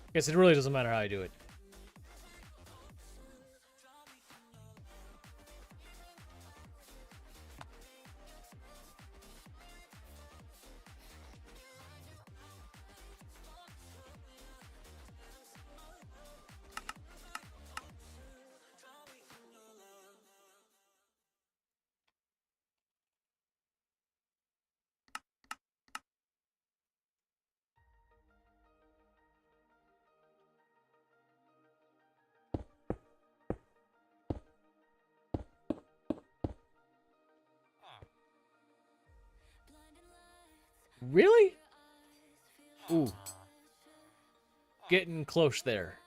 I guess it really doesn't matter how I do it. Really? Ooh. Getting close there.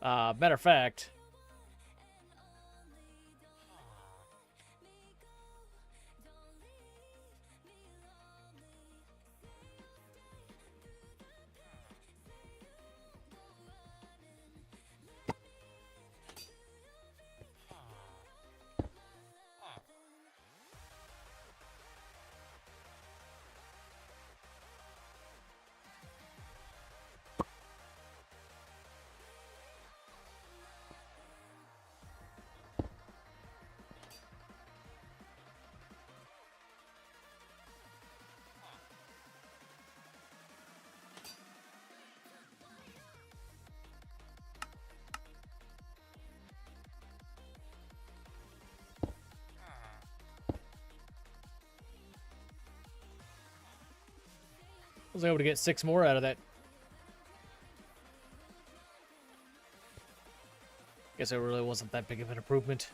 Matter of fact, I was able to get 6 more out of that. Guess it really wasn't that big of an improvement.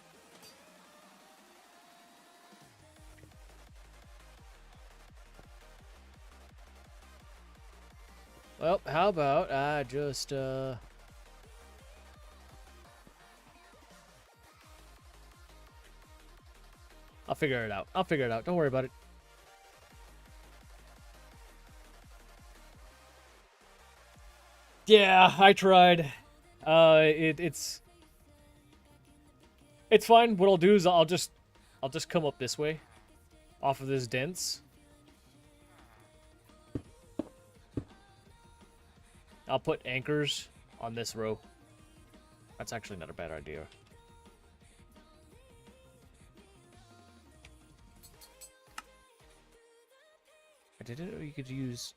Well, how about I just, I'll figure it out. I'll figure it out. Don't worry about it. Yeah, I tried. It's fine. What I'll do is I'll just come up this way, off of this dents. I'll put anchors on this row. That's actually not a bad idea. I didn't know you could use...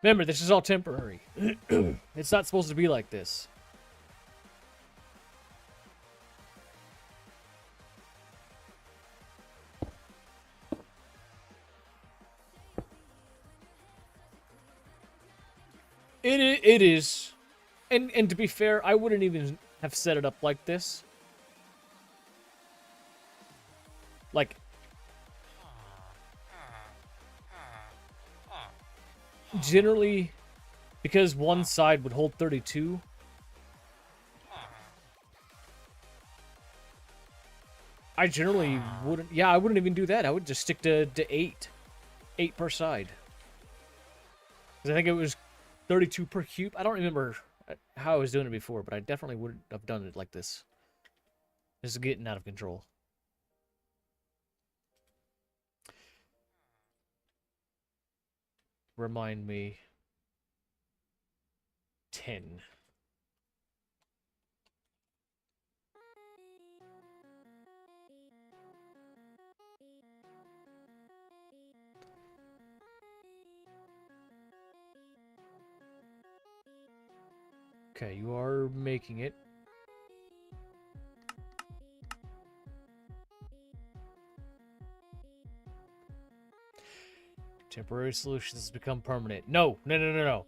Remember, this is all temporary. It's not supposed to be like this. It is. And to be fair, I wouldn't even have set it up like this. Like... Generally, because one side would hold 32, I generally wouldn't... Yeah, I wouldn't even do that. I would just stick to 8. 8 per side. Because I think it was 32 per cube. I don't remember how I was doing it before, but I definitely wouldn't have done it like this. This is getting out of control. Remind me. 10. Okay, you are making it. Temporary solutions become permanent. No, no, no, no, no.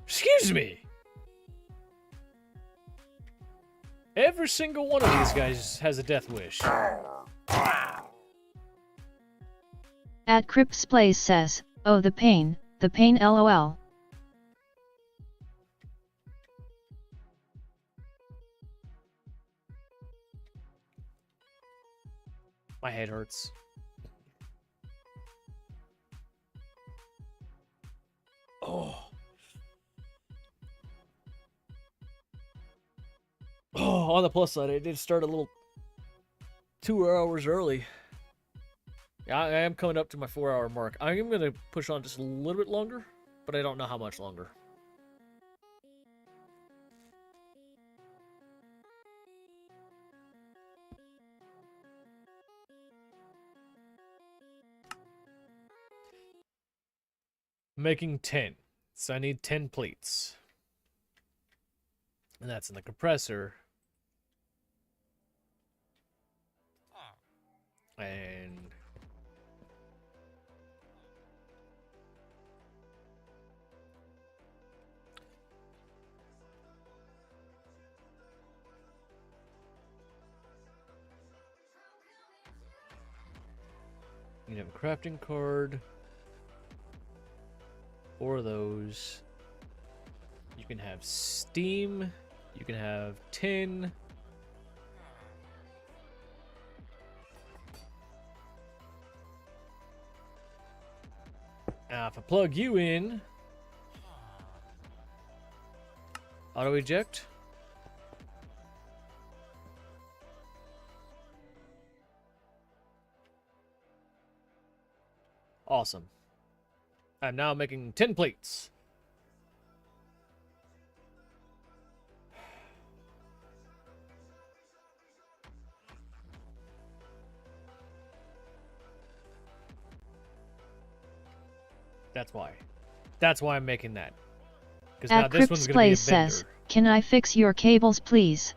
Excuse me. Every single one of these guys has a death wish. At Crips Plays says, oh the pain, lol. My head hurts. Oh. Oh, on the plus side, I did start a little 2 hours early. Yeah, I am coming up to my 4-hour mark. I am going to push on just a little bit longer, but I don't know how much longer. Making 10. So I need 10 plates. And that's in the compressor. And... You can have a crafting card. 4 of those. You can have steam. You can have tin. Now, if I plug you in, auto eject. Awesome. I'm now making 10 plates. That's why. That's why I'm making that. Because now this one's going to be a vendor. Says, "Can I fix your cables, please?"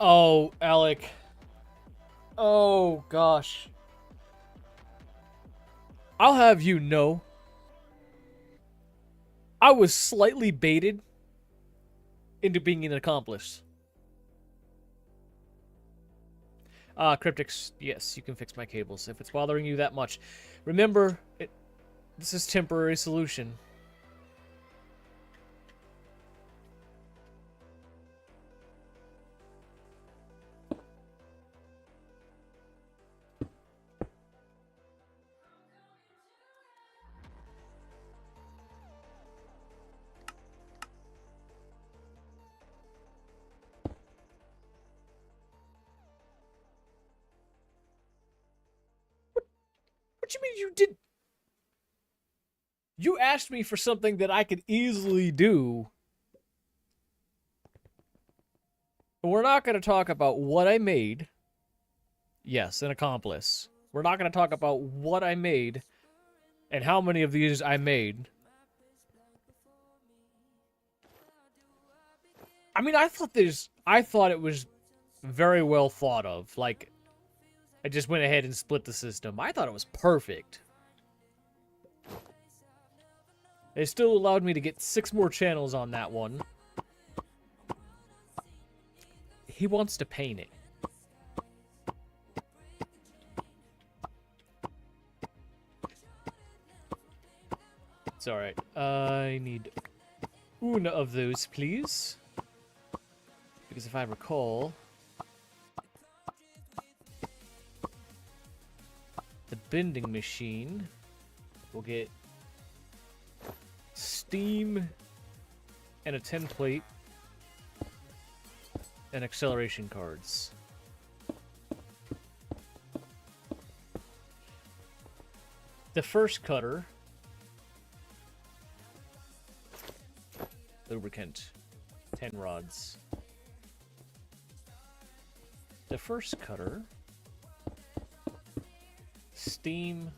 Oh, Alec. Oh, gosh. I'll have you know, I was slightly baited into being an accomplice. Cryptics, yes, you can fix my cables if it's bothering you that much. Remember, this is temporary solution. What you mean you did? You asked me for something that I could easily do. We're not going to talk about what I made. Yes, an accomplice. We're not going to talk about what I made and how many of these I made. I mean, I thought it was very well thought of. Like, I just went ahead and split the system. I thought it was perfect. It still allowed me to get 6 more channels on that one. He wants to paint it. It's alright. I need una of those, please. Because if I recall, the bending machine will get steam and a 10 plate and acceleration cards. The first cutter, lubricant, 10 rods. The first cutter, steam,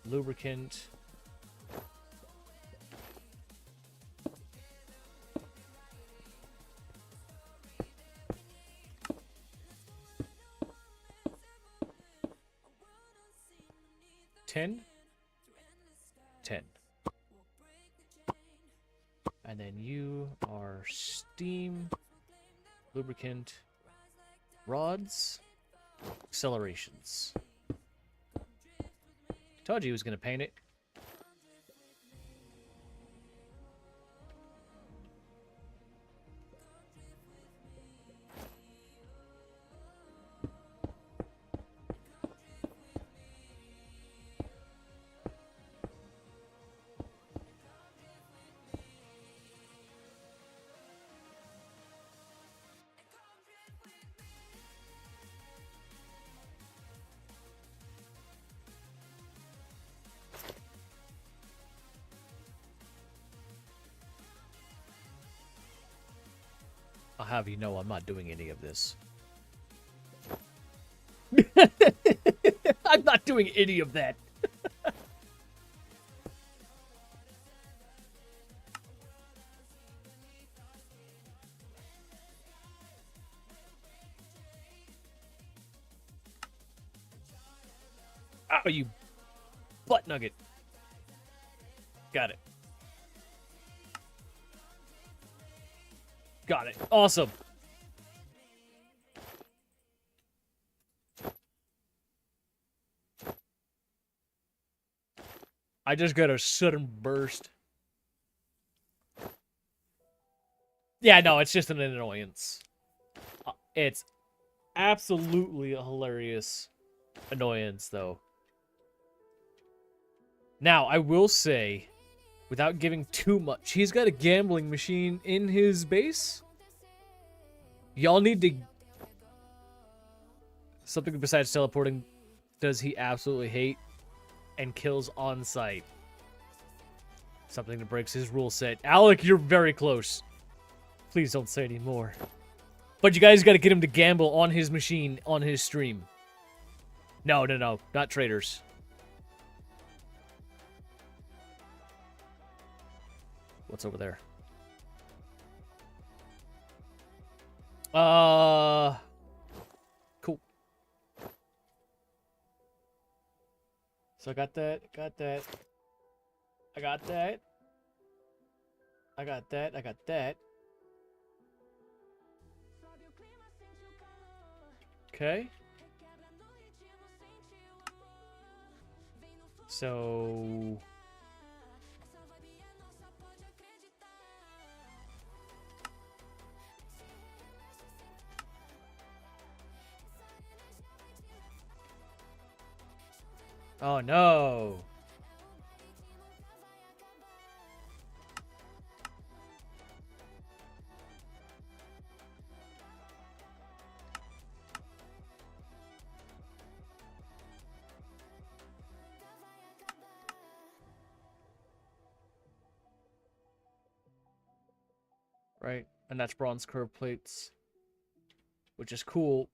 lubricant, ten, and then you are steam, lubricant, rods, accelerations. Told you he was going to paint it. I'll have you know I'm not doing any of this. I'm not doing any of that. Oh, you butt nugget. Got it. Got it. Awesome. I just got a sudden burst. Yeah, no, it's just an annoyance. It's absolutely a hilarious annoyance, though. Now, I will say, without giving too much, he's got a gambling machine in his base. Y'all need to... Something besides teleporting does he absolutely hate and kills on sight. Something that breaks his rule set. Alec, you're very close. Please don't say any more. But you guys got to get him to gamble on his machine, on his stream. No, no, no. Not traders. What's over there? Cool. So I got that, got that. I got that. I got that, I got that. Okay. So... Oh no. Right, and that's bronze curve plates, which is cool.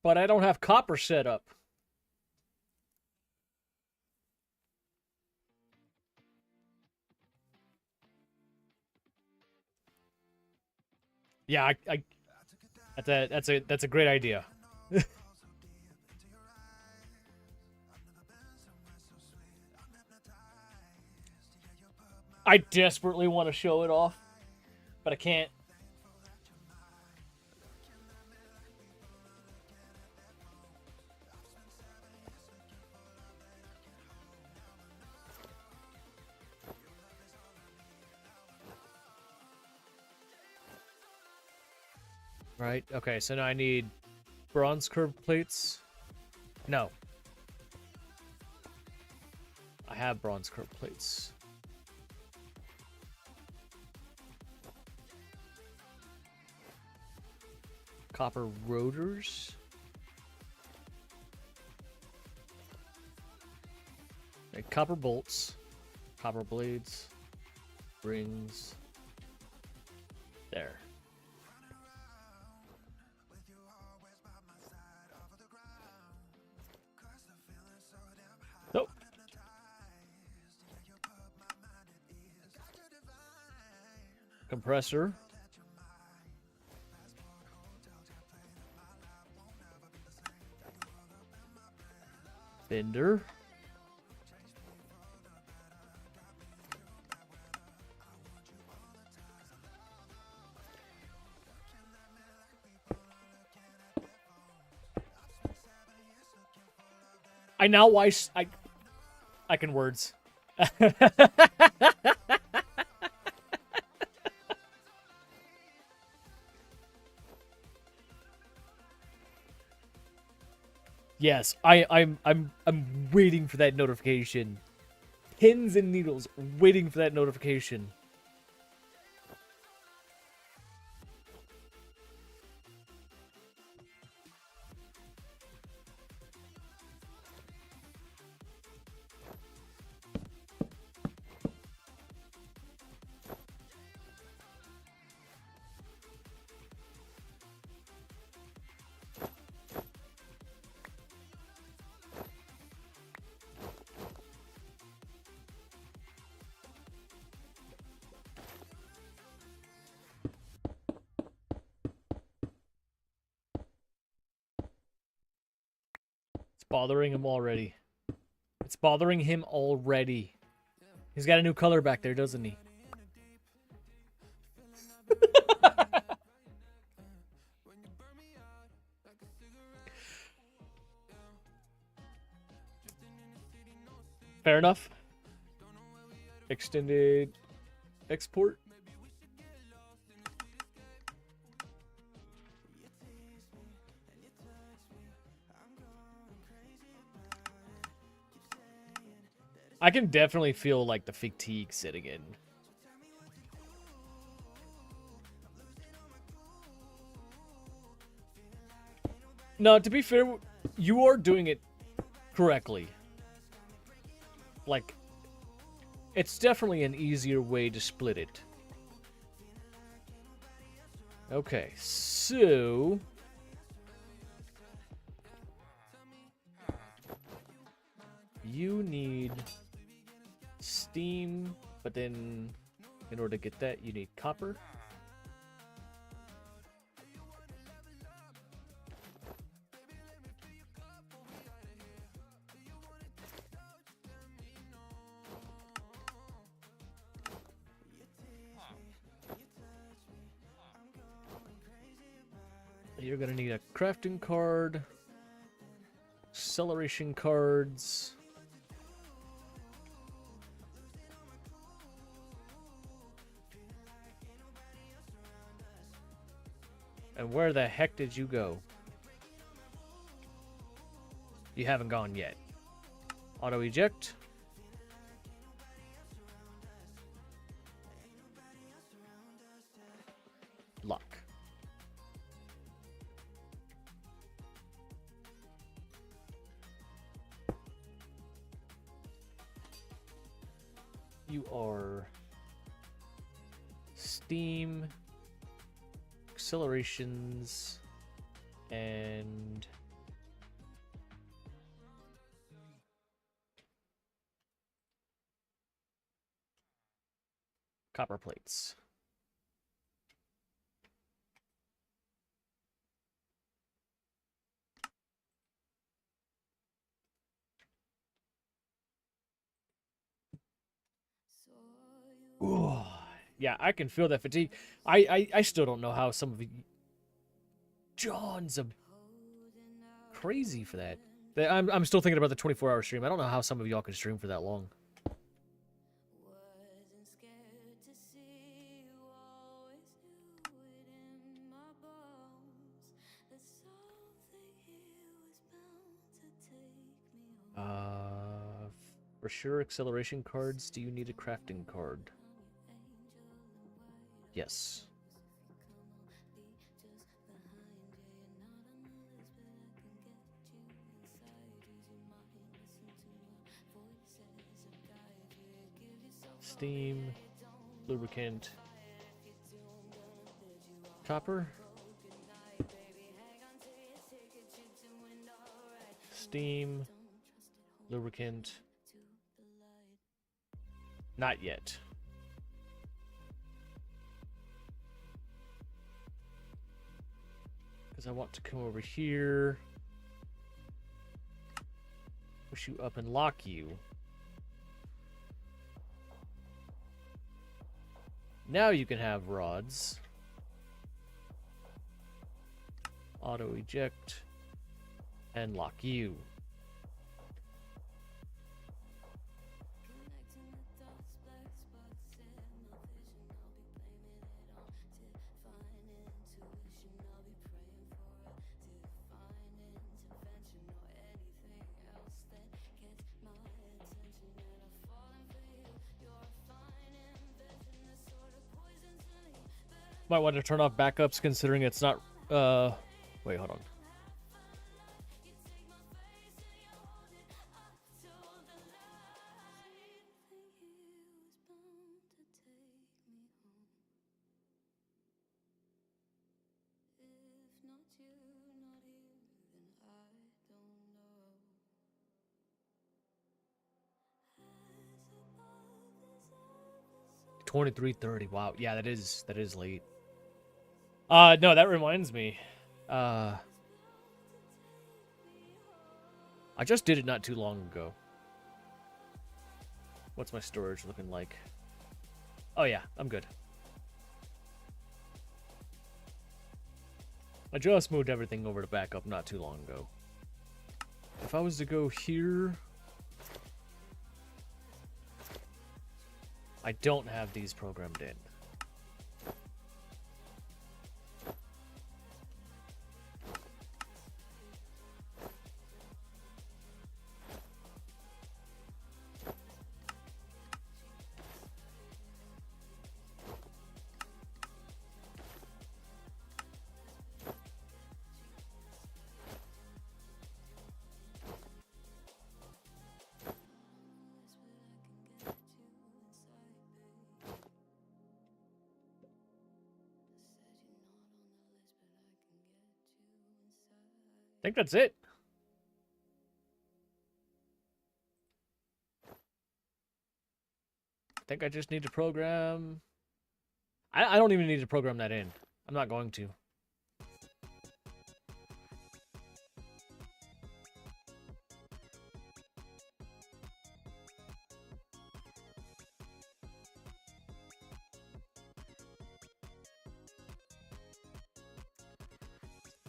But I don't have copper set up. Yeah, that's a great idea. I desperately want to show it off, but I can't. Right, okay, so now I need bronze curved plates. No. I have bronze curved plates. Copper rotors. Okay, copper bolts. Copper blades. Rings. There. Nope. Compressor. Fender. I now I can words. Yes, I'm waiting for that notification. Pins and needles, waiting for that notification. Bothering him already. It's bothering him already. He's got a new color back there, doesn't he? Fair enough. Extended export. I can definitely feel like the fatigue setting in. No, to be fair, you are doing it correctly. Like, it's definitely an easier way to split it. Okay, so... you need steam, but then in order to get that, you need copper. You're gonna need a crafting card, acceleration cards, and where the heck did you go? You haven't gone yet. Auto eject. Lock. You are steam, accelerations, and copper plates. Ooh, yeah, I can feel that fatigue. I still don't know how some of you... John's a crazy for that. I'm still thinking about the 24-hour stream. I don't know how some of y'all can stream for that long. Wasn't scared to see you, always knew it in my bones that something here was bound to take me home. For sure, acceleration cards. Do you need a crafting card? Yes. Steam, lubricant, copper, steam, lubricant, not yet. Because I want to come over here, push you up and lock you. Now you can have rods. Auto eject and lock you. Might want to turn off backups considering it's not, wait, hold on. If not you, not you, then I don't know. As above, as 23:30. Wow. Yeah, that is late. No, that reminds me. I just did it not too long ago. What's my storage looking like? Oh yeah, I'm good. I just moved everything over to backup not too long ago. If I was to go here... I don't have these programmed in. I think that's it. I think I just need to program... I don't even need to program that in. I'm not going to.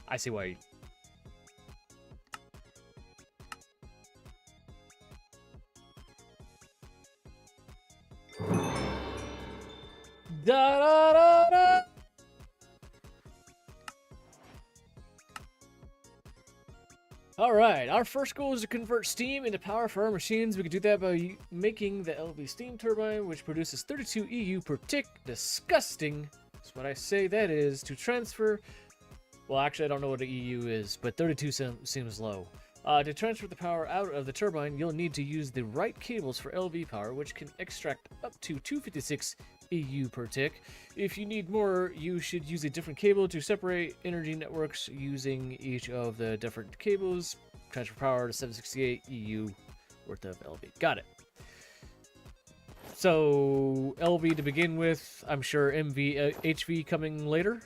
I see why... Da, da, da, da. Alright, our first goal is to convert steam into power for our machines. We can do that by making the LV steam turbine, which produces 32 EU per tick. Disgusting. That's what I say that is. To transfer... Well, actually, I don't know what the EU is, but 32 seems low. To transfer the power out of the turbine, you'll need to use the right cables for LV power, which can extract up to 256 EU per tick. If you need more, you should use a different cable to separate energy networks using each of the different cables. Transfer power to 768 EU worth of LV. Got it. So, LV to begin with, I'm sure MV, HV coming later.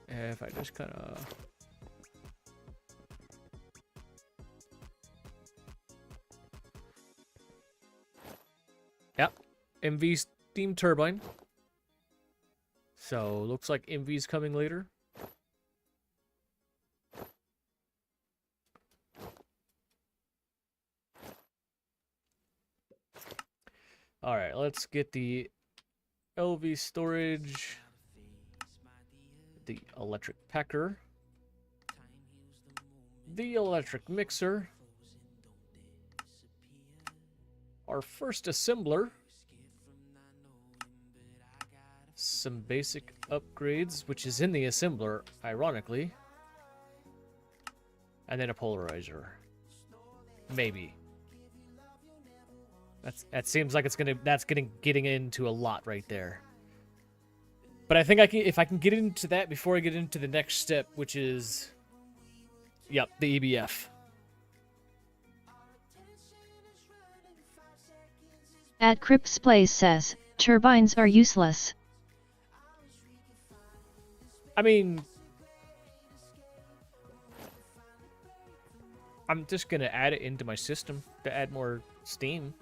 If I just kind of... Yep, MV steam turbine. So, looks like MV's coming later. Alright, let's get the LV storage, the electric packer, the electric mixer, our first assembler, some basic upgrades, which is in the assembler, ironically, and then a polarizer. Maybe. That seems like that's getting into a lot right there. But I think if I can get into that before I get into the next step, which is, yep, the EBF. At Crips Plays says, turbines are useless. I mean, I'm just gonna add it into my system to add more steam.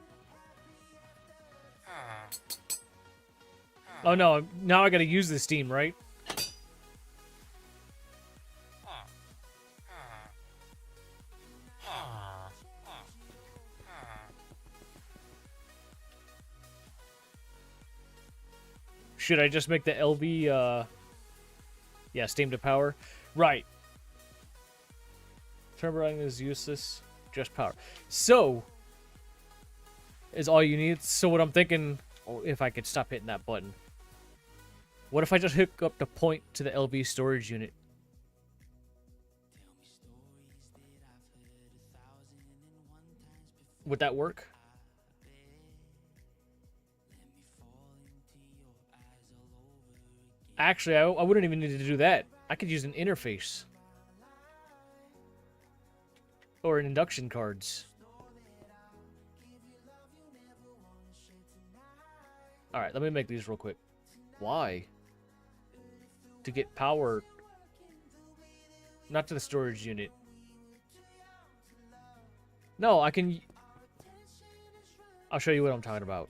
Oh no, now I gotta use the steam, right? Should I just make the LV, yeah, steam to power? Right. Turbine is useless, just power. So, is all you need. So what I'm thinking, if I could stop hitting that button. What if I just hook up the point to the LV storage unit? Would that work? Actually, I wouldn't even need to do that. I could use an interface. Or an induction cards. Alright, let me make these real quick. Why? To get power. Not to the storage unit. No, I can... I'll show you what I'm talking about.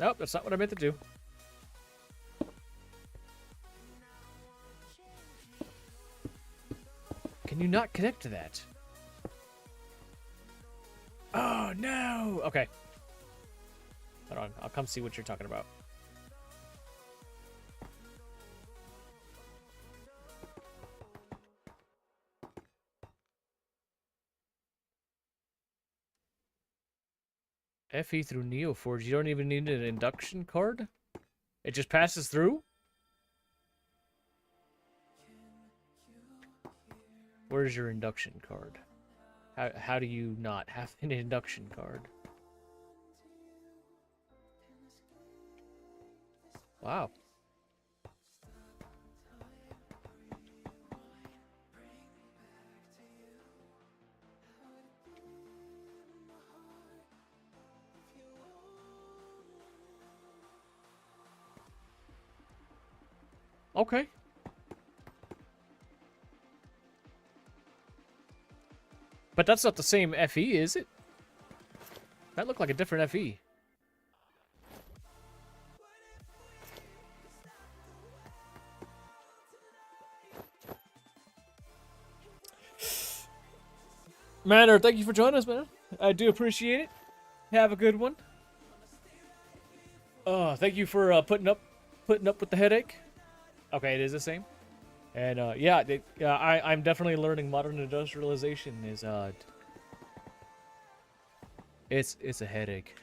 Nope, that's not what I meant to do. Can you not connect to that? Oh, no! Okay. Hold on, I'll come see what you're talking about. FE through Neoforge. You don't even need an induction card? It just passes through? Where's your induction card? How do you not have an induction card? Wow. Okay. But that's not the same FE, is it? That looked like a different FE. Manor, thank you for joining us, man. I do appreciate it. Have a good one. Thank you for putting up with the headache. Okay, it is the same. And yeah, I'm definitely learning modern industrialization is it's a headache.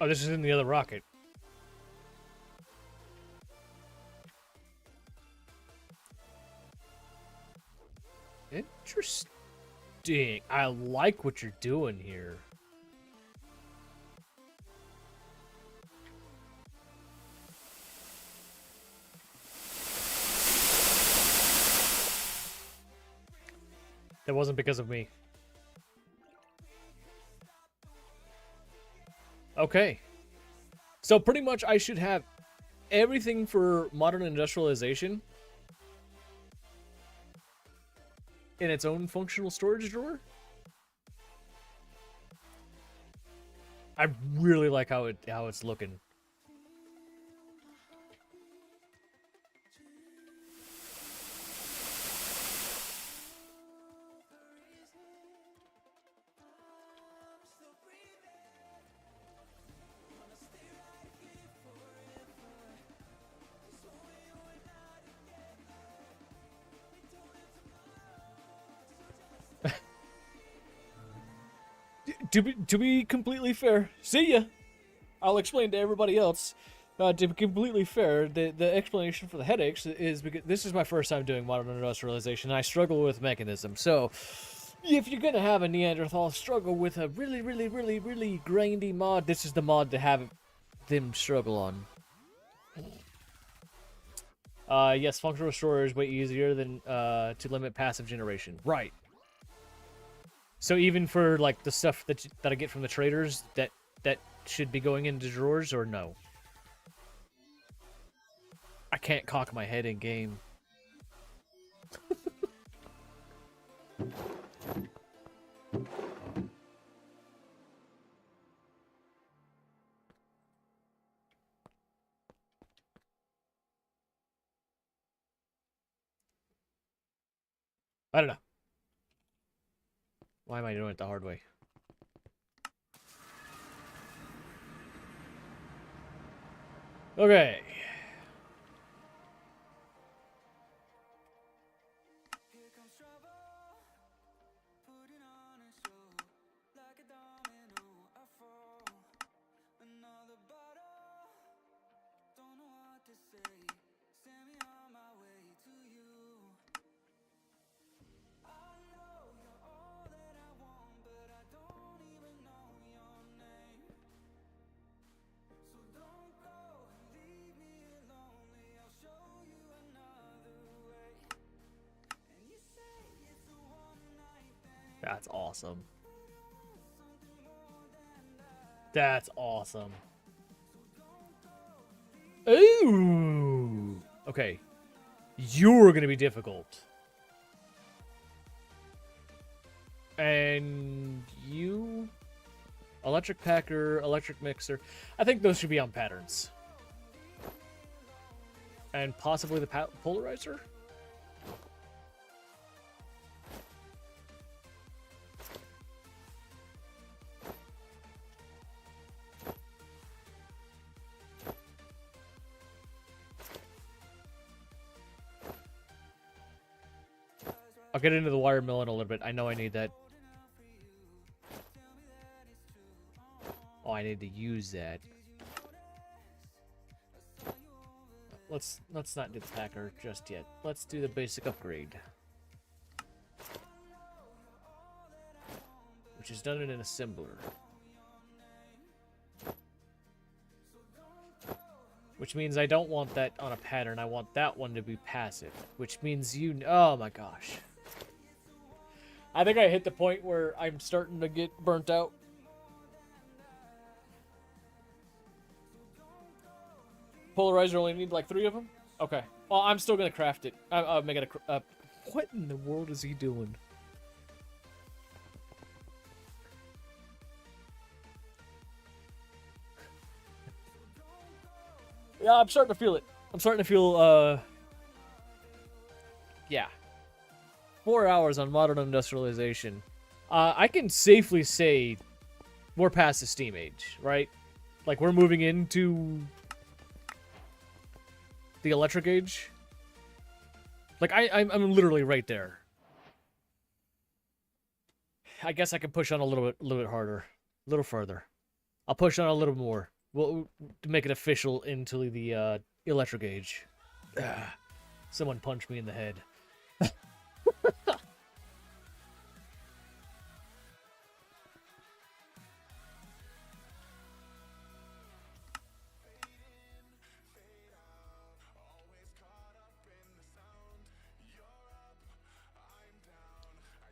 Oh, this is in the other rocket. Interesting. I like what you're doing here. That wasn't because of me. Okay. So pretty much I should have everything for modern industrialization in its own functional storage drawer. I really like how it's looking. To be completely fair, see ya. I'll explain to everybody else. To be completely fair, the explanation for the headaches is because this is my first time doing modern industrialization, and I struggle with mechanism. So, if you're gonna have a Neanderthal struggle with a really grindy mod, this is the mod to have them struggle on. Yes, functional restore is way easier than to limit passive generation. Right. So even for like the stuff that I get from the traders, that should be going into drawers, or no? I can't cock my head in game. I don't know. Why am I doing it the hard way? Okay. That's awesome. That's awesome. Ooh. Okay. You're gonna be difficult. And you... Electric packer, electric mixer. I think those should be on patterns. And possibly the polarizer? I'll get into the wire mill in a little bit. I know I need that. Oh, I need to use that. Let's not do the packer just yet. Let's do the basic upgrade. Which is done in an assembler. Which means I don't want that on a pattern. I want that one to be passive. Which means you... Oh my gosh. I think I hit the point where I'm starting to get burnt out. Polarizer only need like 3 of them? Okay. Well, I'm still going to craft it. I'm making a... what in the world is he doing? Yeah, I'm starting to feel it. I'm starting to feel, yeah. 4 hours on Modern Industrialization. I can safely say we're past the Steam Age, right? Like, we're moving into the Electric Age. Like, I'm literally right there. I guess I can push on a little bit harder. A little further. I'll push on a little more. Well, to make it official into the Electric Age. Someone punched me in the head.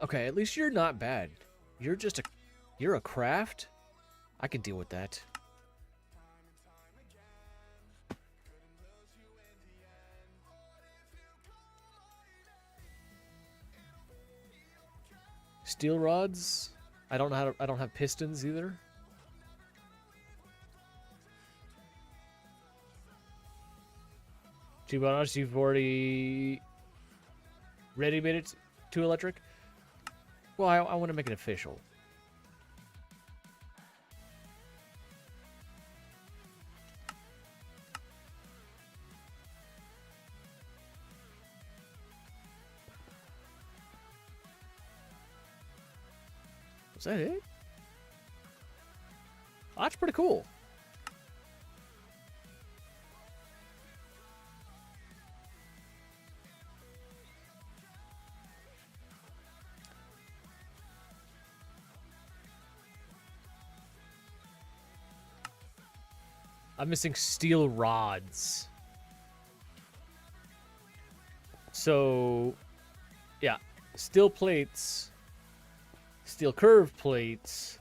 Okay, at least you're not bad. You're just a... You're a craft? I can deal with that. Steel rods? I don't know how to... I don't have pistons either. To be honest, you've already... ready-made it to electric? Well, I want to make it official. Was that it? Oh, that's pretty cool. I'm missing steel rods. So, yeah. Steel plates. Steel curved plates.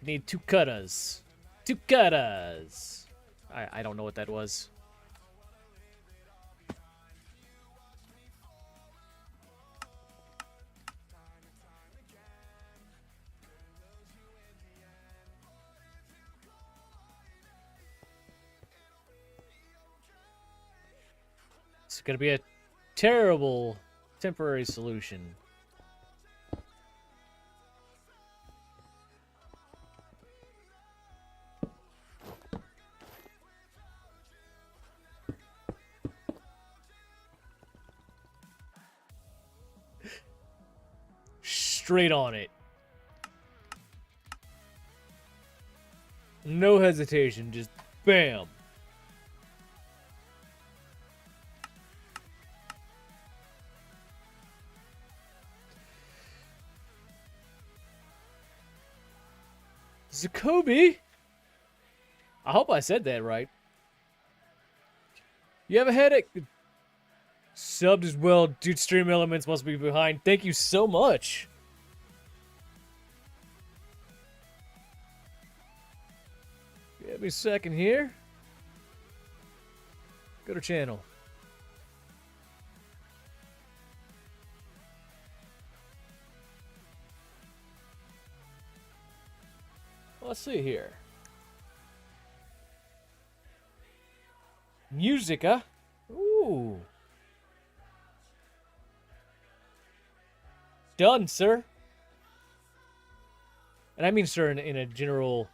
Need 2 cutters. 2 cutters. I don't know what that was. It's gonna be a terrible temporary solution. Straight on it. No hesitation, just bam. Zacoby? I hope I said that right. You have a headache? Subbed as well. Dude, Stream Elements must be behind. Thank you so much. Give me a second here. Go to channel. Let's see here. Musica. Ooh. Done, sir. And I mean, sir, in a general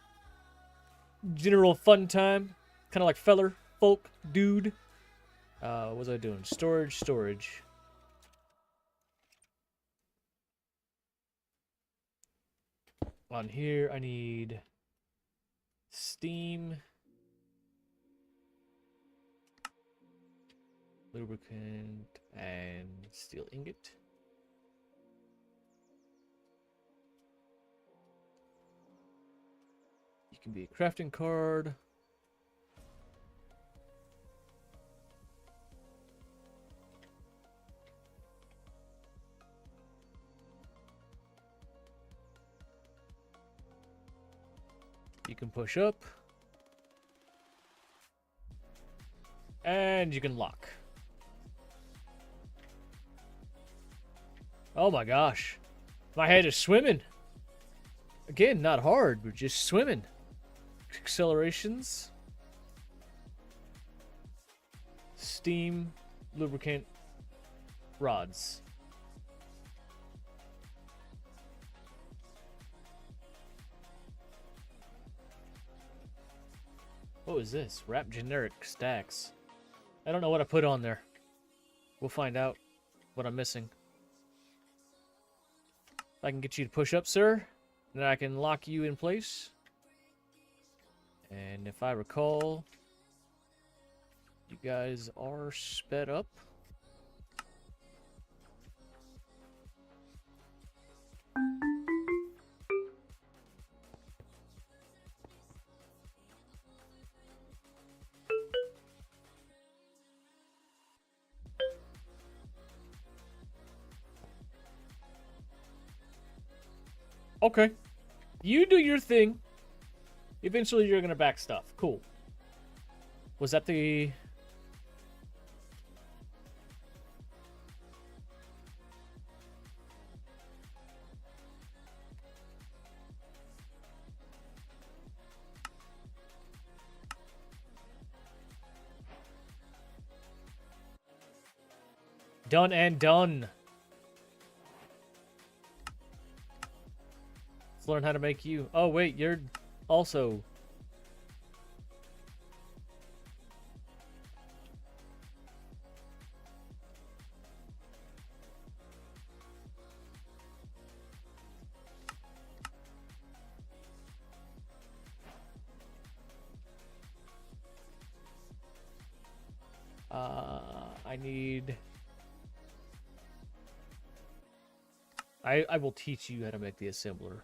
fun time. Kind of like feller, folk, dude. What was I doing? Storage. On here, I need steam, lubricant, and steel ingot. You can be a crafting card. You can push up. And you can lock. Oh my gosh. My head is swimming. Again, not hard, but just swimming. Accelerations. Steam, lubricant, rods. What is this? Wrap generic stacks. I don't know what I put on there. We'll find out what I'm missing. If I can get you to push up, sir, then I can lock you in place. And if I recall, you guys are sped up. Okay. You do your thing. Eventually you're gonna back stuff. Cool. Was that the... Done and done. Let's learn how to make you. Oh, wait, you're also... I need... I will teach you how to make the assembler.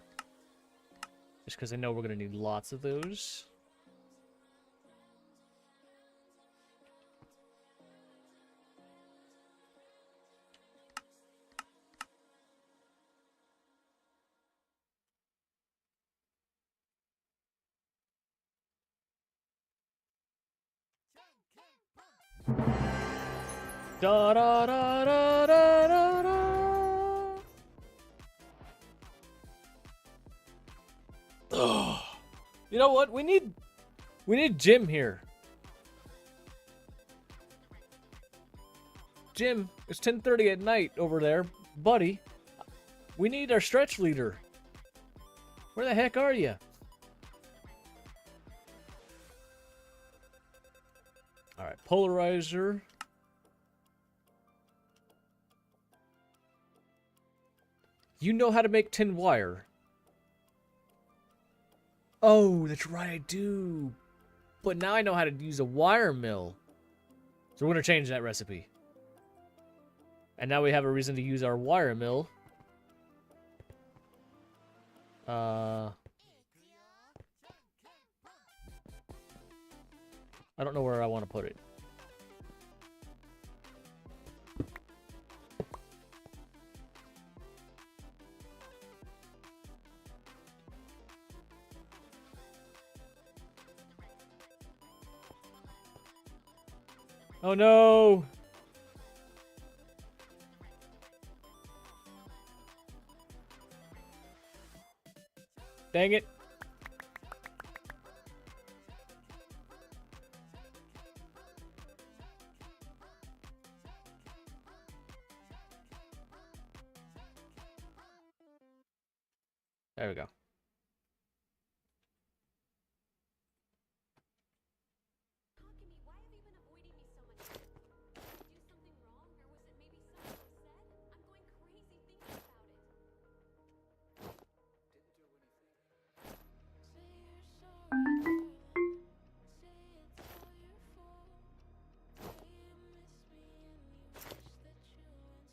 Just because I know we're going to need lots of those. Da da da da da da da. Ugh. You know what? We need Jim here. Jim, it's 10:30 at night over there, buddy. We need our stretch leader. Where the heck are you? All right, polarizer. You know how to make tin wire. Oh, that's right, I do. But now I know how to use a wire mill. So we're going to change that recipe. And now we have a reason to use our wire mill. I don't know where I want to put it. Oh no! Dang it. There we go.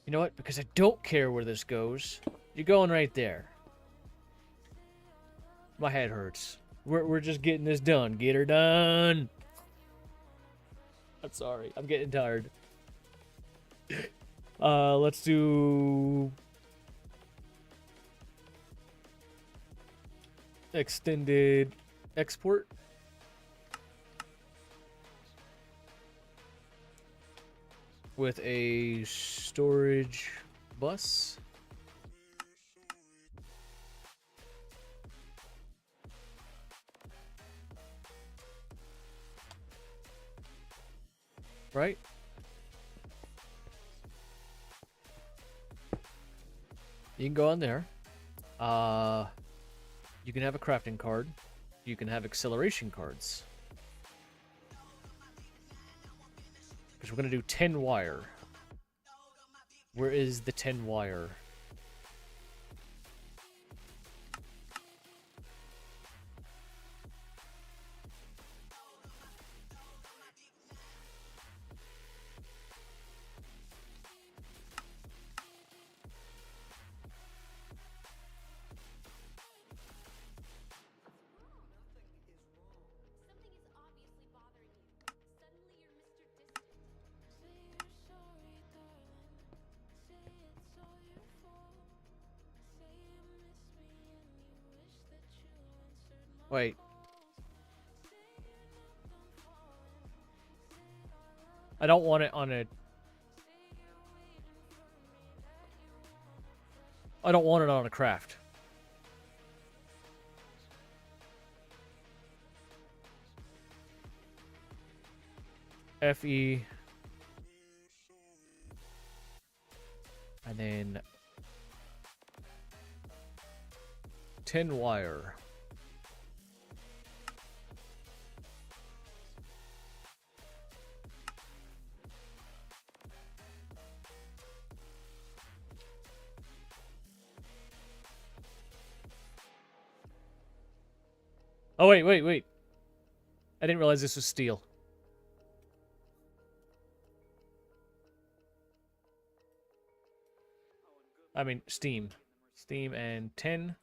You know what? Because I don't care where this goes. You're going right there. My head hurts. We're just getting this done. Get her done. I'm sorry. I'm getting tired. Let's do extended export. With a storage bus. Right? You can go on there. You can have a crafting card. You can have acceleration cards. Because we're going to do 10 wire. Where is the 10 wire? Wait. I don't want it on a... I don't want it on a craft. FE. And then 10 wire. Oh, wait. I didn't realize this was steel. I mean, steam. Steam and 10.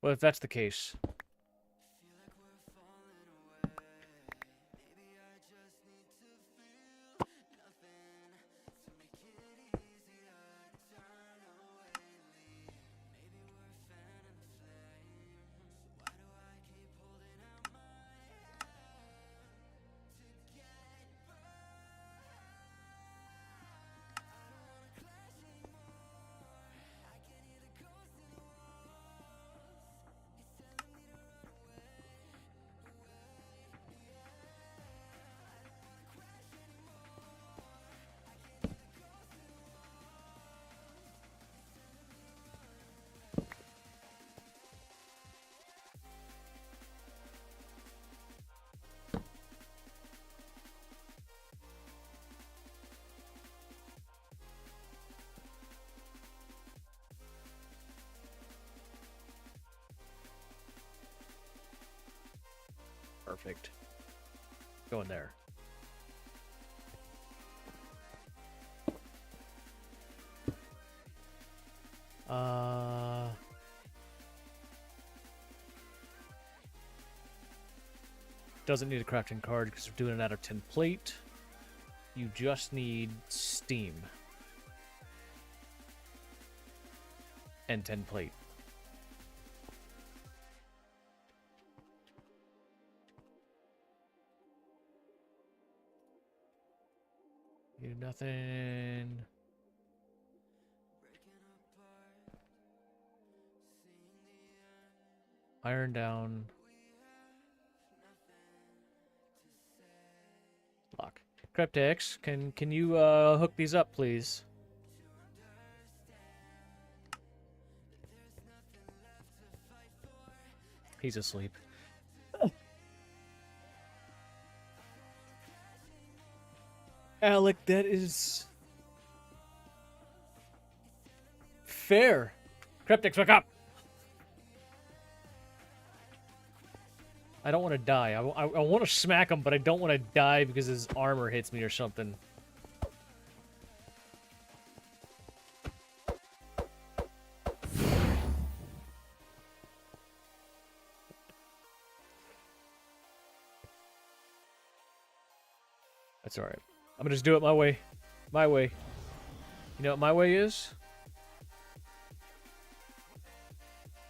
Well, if that's the case. Perfect. Go in there. Doesn't need a crafting card because we're doing it out of 10 plate. You just need steam. And 10 plate. Nothing. Iron down. Lock. Cryptex, can you hook these up, please? He's asleep. Alec, that is fair. Cryptex, wake up! I don't want to die. I want to smack him, but I don't want to die because his armor hits me or something. That's alright. I'm gonna just do it my way. My way. You know what my way is?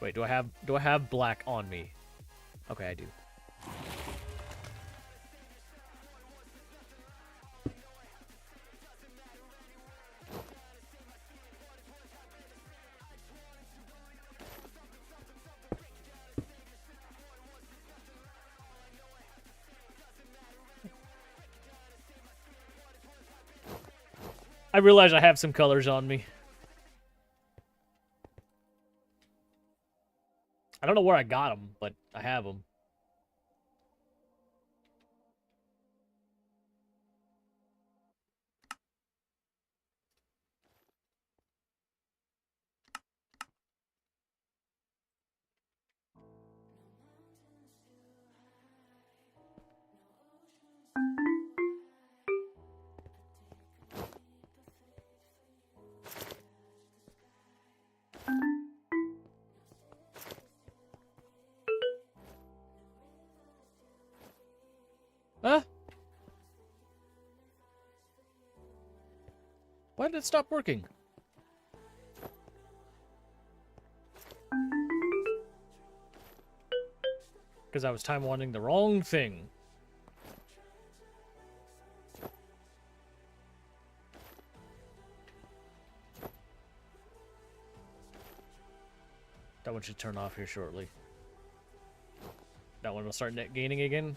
Wait, do I have black on me? Okay, I do. I realize I have some colors on me. I don't know where I got them, but I have them. Huh? Why did it stop working? Because I was time wanding the wrong thing. That one should turn off here shortly. That one will start net gaining again.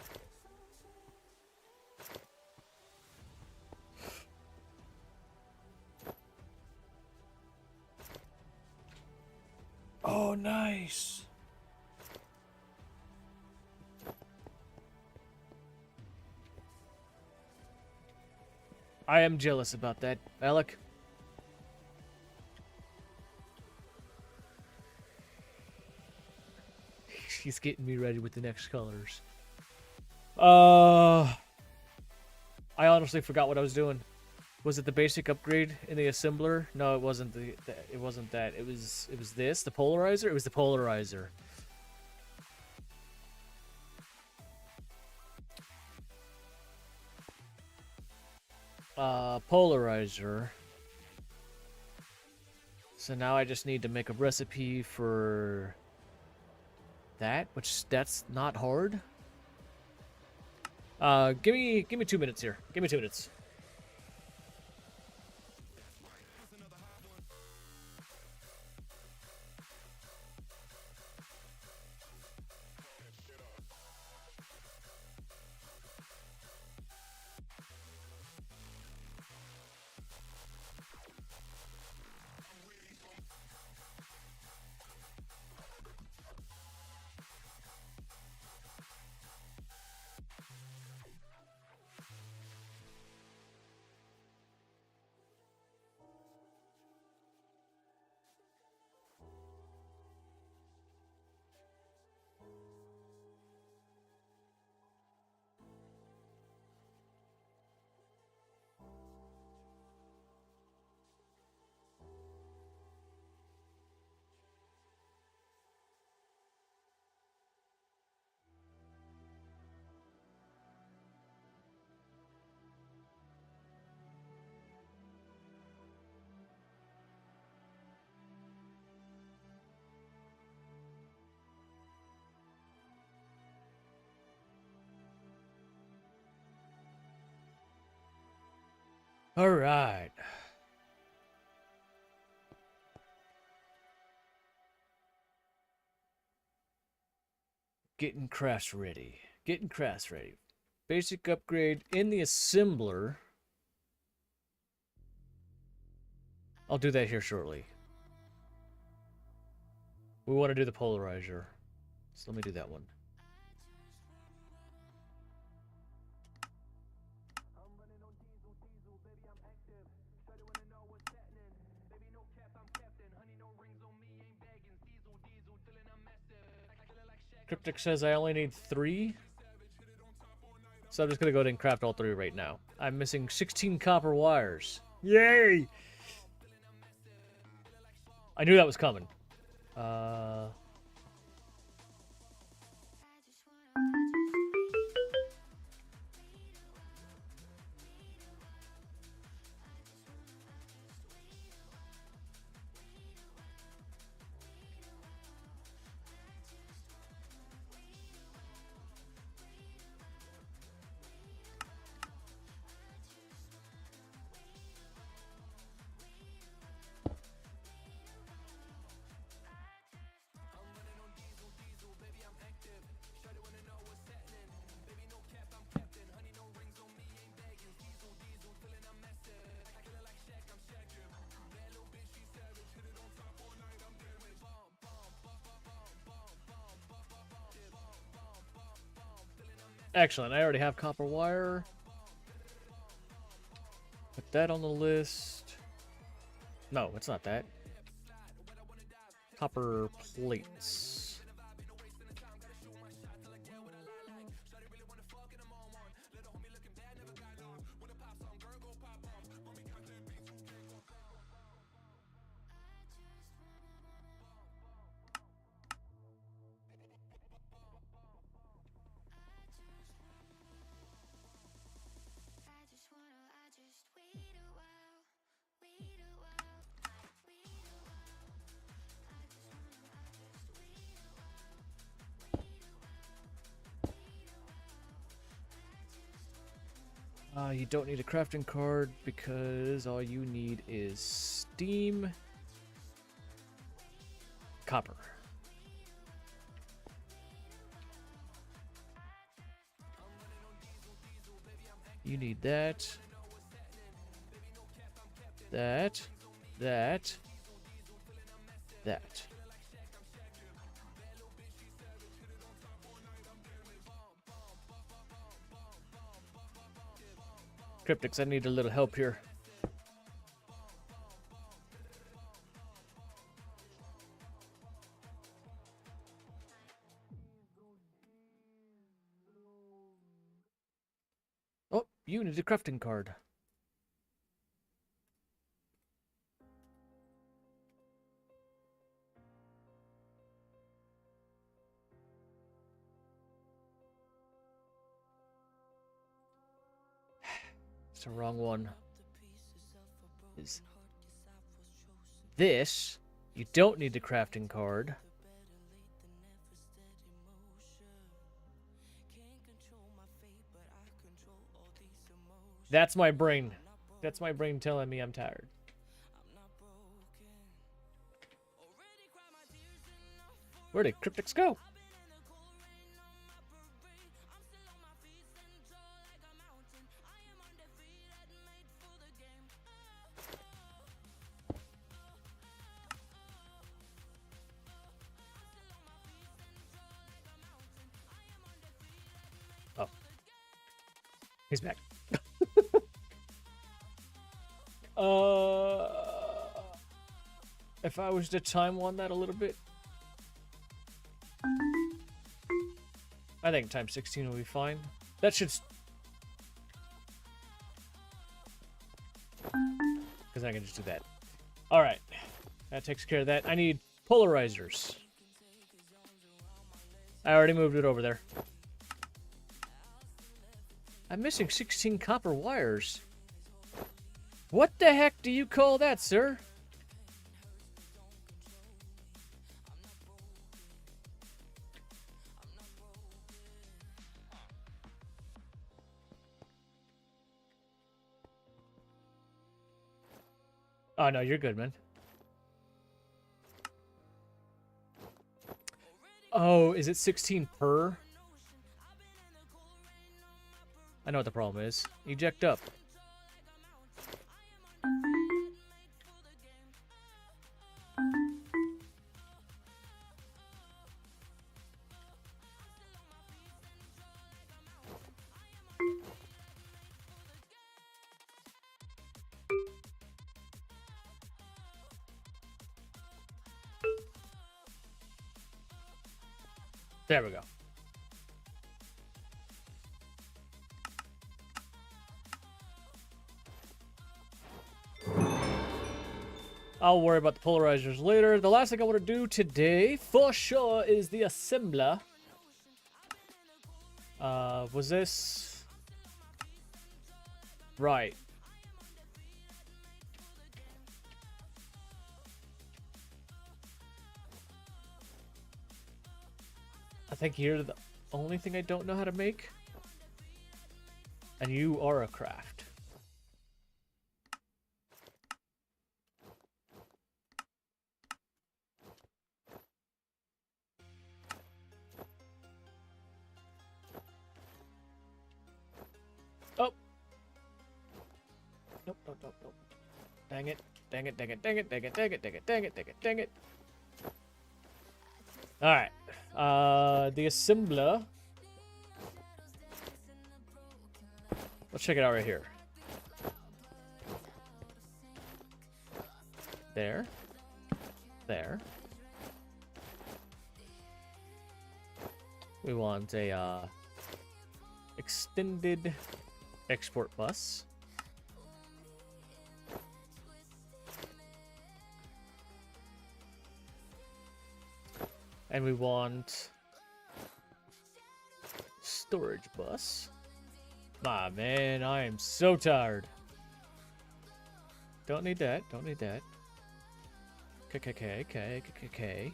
Oh, nice. I am jealous about that, Alec. She's getting me ready with the next colors. I honestly forgot what I was doing. Was it the basic upgrade in the assembler? No, it wasn't it wasn't that. It was this, the polarizer? It was the polarizer. Polarizer. So now I just need to make a recipe for that, which that's not hard. Give me 2 minutes here. Give me 2 minutes. All right. Getting crafts ready. Getting crafts ready. Basic upgrade in the assembler. I'll do that here shortly. We want to do the polarizer. So let me do that one. Cryptic says I only need 3. So I'm just going to go ahead and craft all 3 right now. I'm missing 16 copper wires. Yay! I knew that was coming. Excellent. I already have copper wire. Put that on the list. No, it's not that. Copper plates. You don't need a crafting card because all you need is steam, copper. You need that, that. Cryptics, I need a little help here. Oh, you need a crafting card. It's the wrong one. Is this? You don't need the crafting card. That's my brain. That's my brain telling me I'm tired. Where did Cryptics go? Oh. He's back. If I was to time on that a little bit, I think times 16 will be fine. That should, because I can just do that. All right, that takes care of that. I need polarizers. I already moved it over there. I'm missing 16 copper wires. What the heck do you call that, sir? Oh, no, you're good, man. Oh, is it 16 per? I know what the problem is. Eject up. There we go. I'll worry about the polarizers later. The last thing I want to do today, for sure, is the assembler. Was this... Right. I think you're the only thing I don't know how to make. And you are a craft. Oh. Nope, nope, nope, nope. Dang it. Dang it, dang it, dang it, dang it, dang it, dang it, dang it, dang it, dang it. Alright. The assembler. Let's check it out right here. There. There. We want a extended export bus. And we want storage bus. Ah, man, I am so tired. Don't need that. Don't need that. Okay.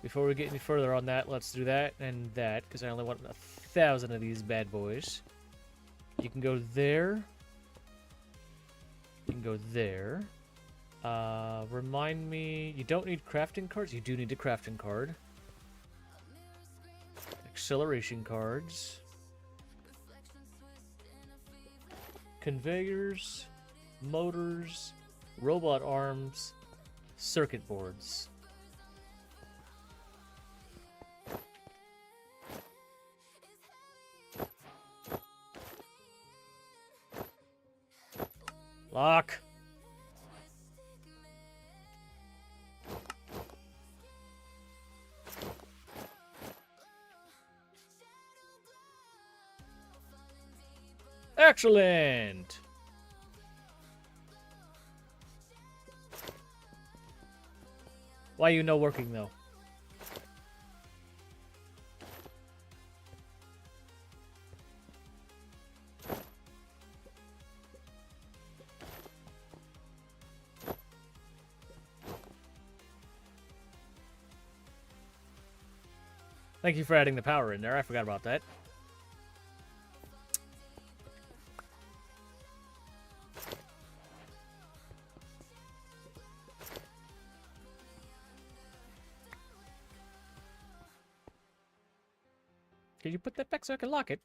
Before we get any further on that, let's do that and that, because I only want 1,000 of these bad boys. You can go there. You can go there. Remind me, you don't need crafting cards? You do need a crafting card. Acceleration cards. Conveyors. Motors. Robot arms. Circuit boards. Lock. Excellent. Why are you no working though? Thank you for adding the power in there. I forgot about that. Can you put that back so I can lock it?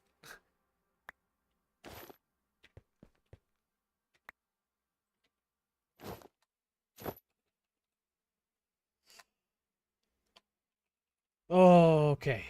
Okay.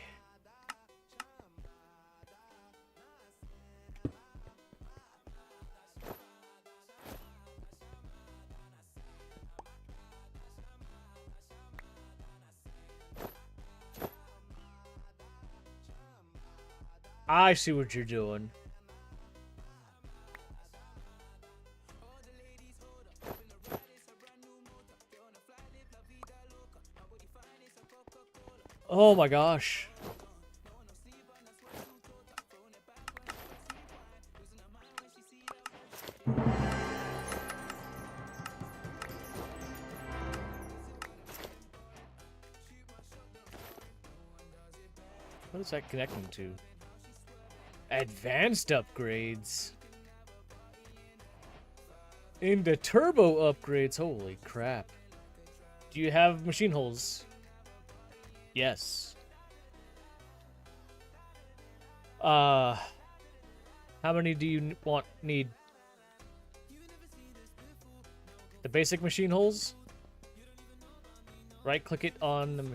I see what you're doing. Oh my gosh. What is that connecting to? Advanced upgrades. Into turbo upgrades. Holy crap. Do you have machine holes? Yes. How many do you need? The basic machine holes? Right click it on the...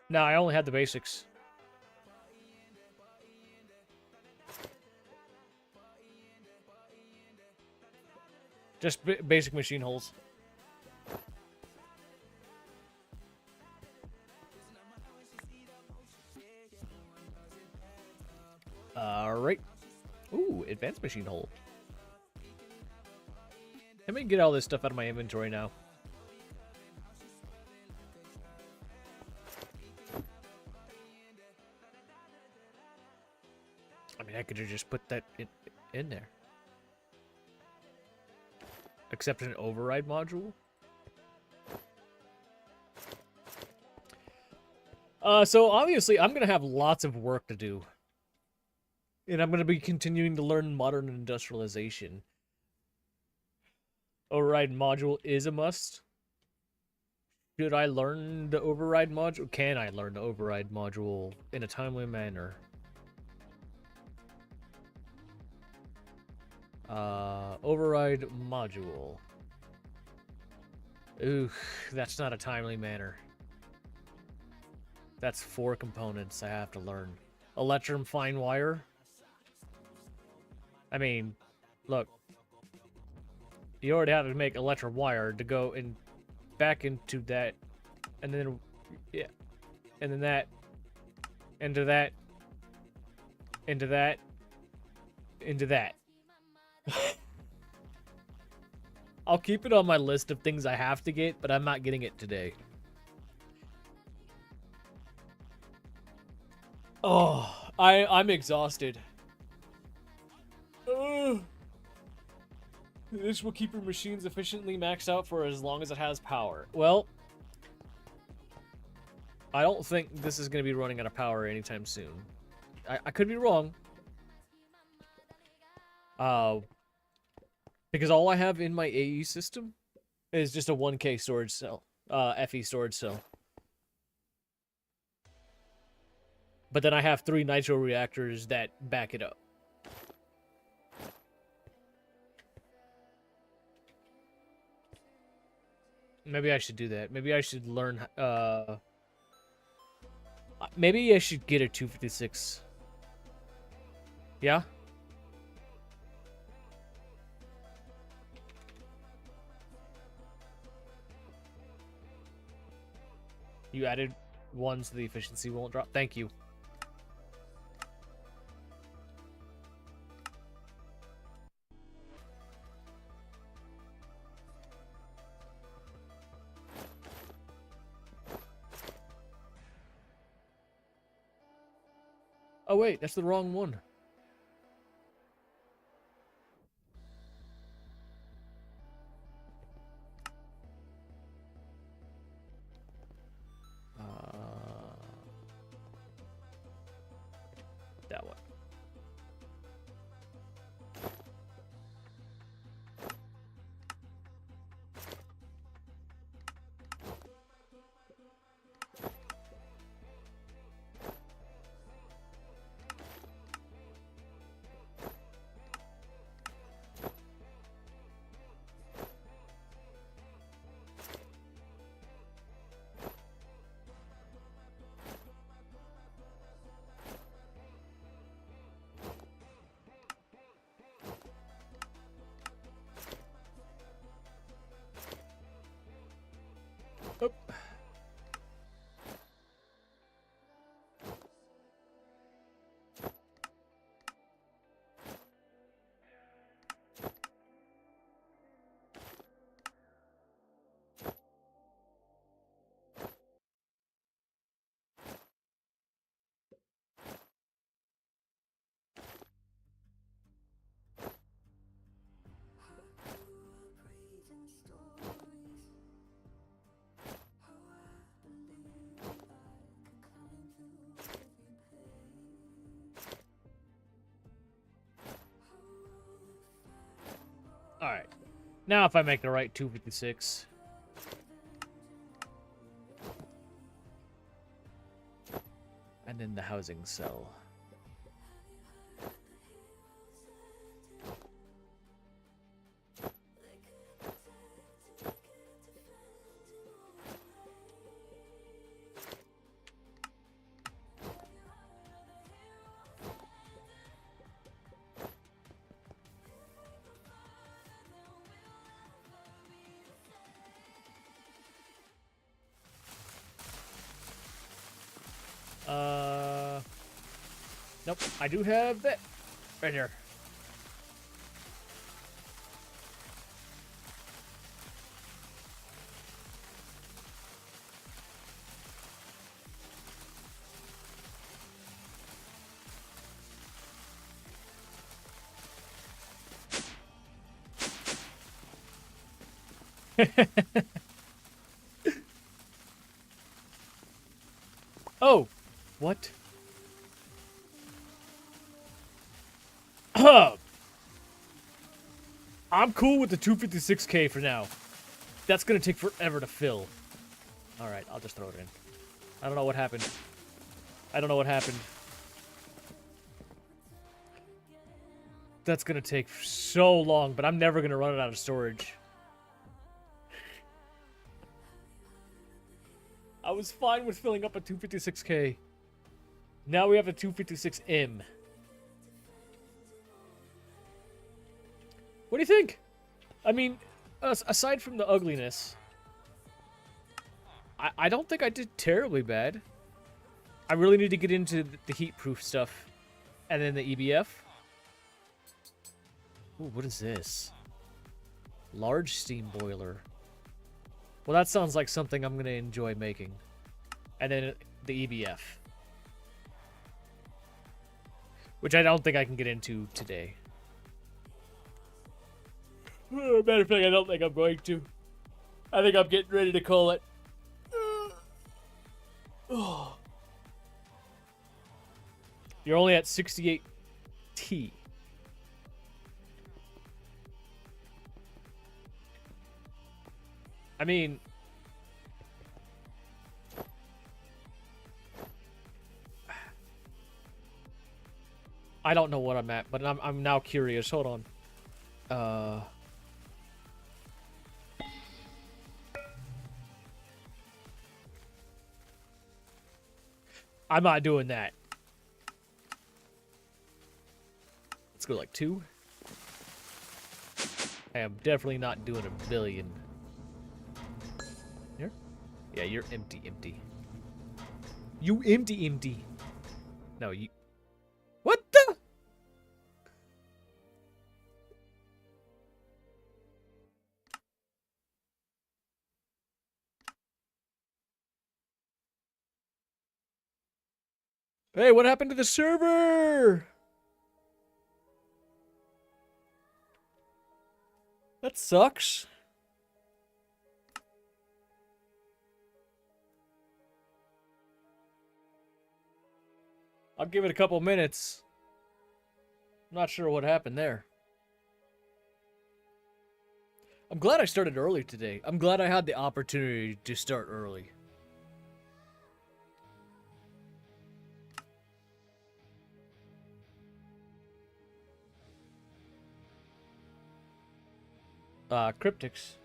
No, I only had the basics. Just basic machine holes. Alright. Ooh, advanced machine hole. Let me get all this stuff out of my inventory now. I mean, I could have just put that in there. Except an override module. So obviously I'm going to have lots of work to do. And I'm going to be continuing to learn modern industrialization. Override module is a must. Should I learn the override module? Can I learn the override module in a timely manner? Override module. Ooh, that's not a timely manner. That's 4 components I have to learn. Electrum fine wire. I mean, look. You already have to make electrum wire to go in back into that, and then yeah, and then that, into that, into that, into that. I'll keep it on my list of things I have to get, but I'm not getting it today. Oh, I'm exhausted. This will keep your machines efficiently maxed out for as long as it has power. Well, I don't think this is going to be running out of power anytime soon. I could be wrong. Because all I have in my AE system is just a 1K storage cell. FE storage cell. But then I have 3 nitro reactors that back it up. Maybe I should do that. Maybe I should learn, maybe I should get a 256. Yeah? You added 1 so the efficiency won't drop. Thank you. Oh wait, that's the wrong one. That one. Alright. Now if I make the right 256. And then the housing cell. Nope, I do have that right here. Oh, what? I'm cool with the 256k for now. That's gonna take forever to fill. Alright, I'll just throw it in. I don't know what happened. I don't know what happened. That's gonna take so long, but I'm never gonna run it out of storage. I was fine with filling up a 256k. Now we have a 256M. What do you think? I mean, aside from the ugliness, I don't think I did terribly bad. I really need to get into the heat-proof stuff. And then the EBF. Ooh, what is this? Large steam boiler. Well, that sounds like something I'm going to enjoy making. And then the EBF. Which I don't think I can get into today. Matter of fact, I don't think I'm going to. I think I'm getting ready to call it. You're only at 68T. I mean, I don't know what I'm at, but I'm now curious. Hold on. I'm not doing that. Let's go like 2. I am definitely not doing a billion. Here? Yeah, you're empty. You empty. No, you... What the? Hey, what happened to the server? That sucks. I'll give it a couple minutes. I'm not sure what happened there. I'm glad I started early today. I'm glad I had the opportunity to start early. Cryptics.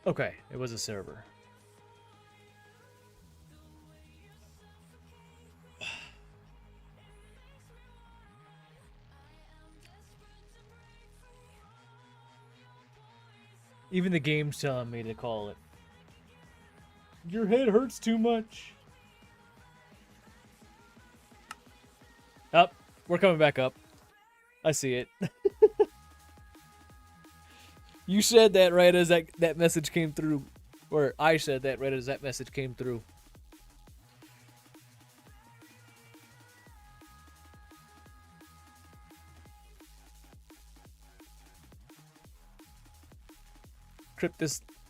Okay, it was a server. Even the game's telling me to call it. Your head hurts too much. Up. We're coming back up. I see it. You said that right as that message came through. Where I said that right as that message came through.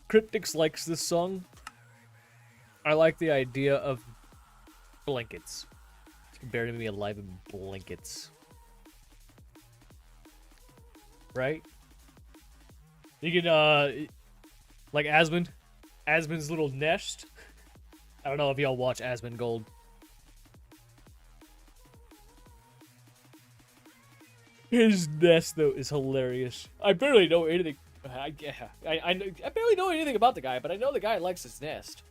Cryptix likes this song. I like the idea of blankets. Bury me alive in blankets. Right? You can, like Asmon's little nest. I don't know if y'all watch Asmongold. His nest, though, is hilarious. I barely know anything. I barely know anything about the guy, but I know the guy likes his nest.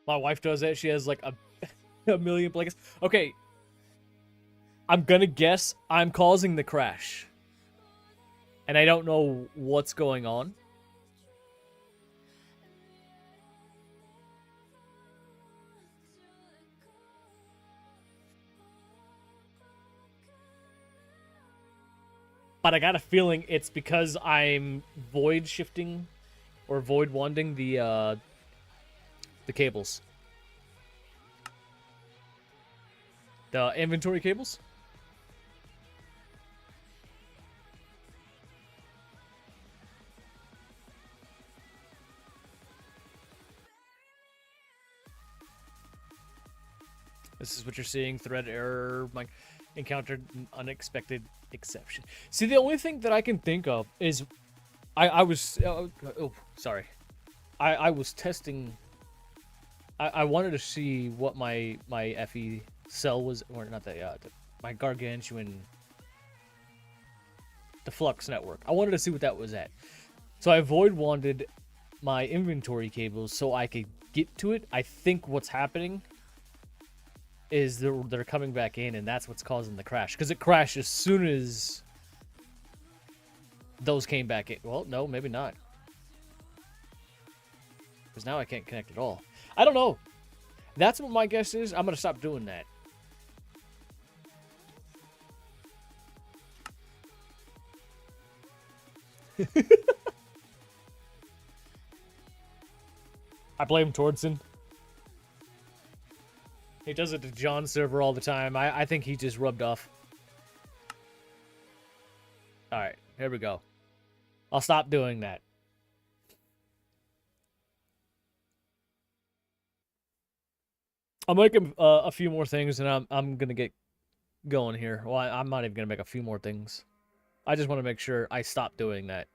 My wife does that. She has like a million blankets. Okay. I'm gonna guess I'm causing the crash. And I don't know what's going on. But I got a feeling it's because I'm void shifting or void wanding the cables. The inventory cables? This is what you're seeing. Thread error. Encountered an unexpected exception. See, the only thing that I can think of is I was... oh, sorry. I was testing... I wanted to see what my FE cell was, or not that, my gargantuan, the flux network. I wanted to see what that was at. So I void wanded my inventory cables so I could get to it. I think what's happening is they're coming back in, and that's what's causing the crash. Because it crashed as soon as those came back in. Well, no, maybe not. Because now I can't connect at all. I don't know. That's what my guess is. I'm going to stop doing that. I blame Tordson. He does it to John's server all the time. I think he just rubbed off. Alright, here we go. I'll stop doing that. I'll make a few more things, and I'm gonna get going here. Well, I'm not even gonna make a few more things. I just want to make sure I stop doing that.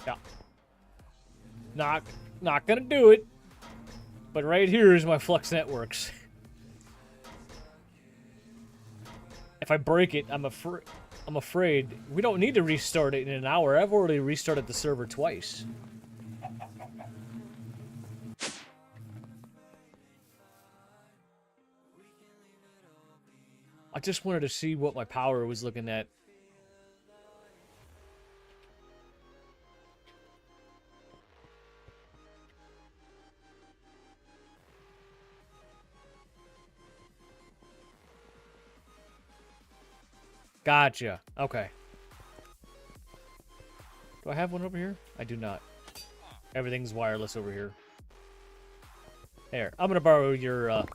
Yeah. Not gonna do it. But right here is my flux networks. If I break it, I'm afraid we don't need to restart it in an hour. I've already restarted the server twice. I just wanted to see what my power was looking at. Gotcha. Okay. Do I have one over here? I do not. Everything's wireless over here. There. I'm gonna borrow your,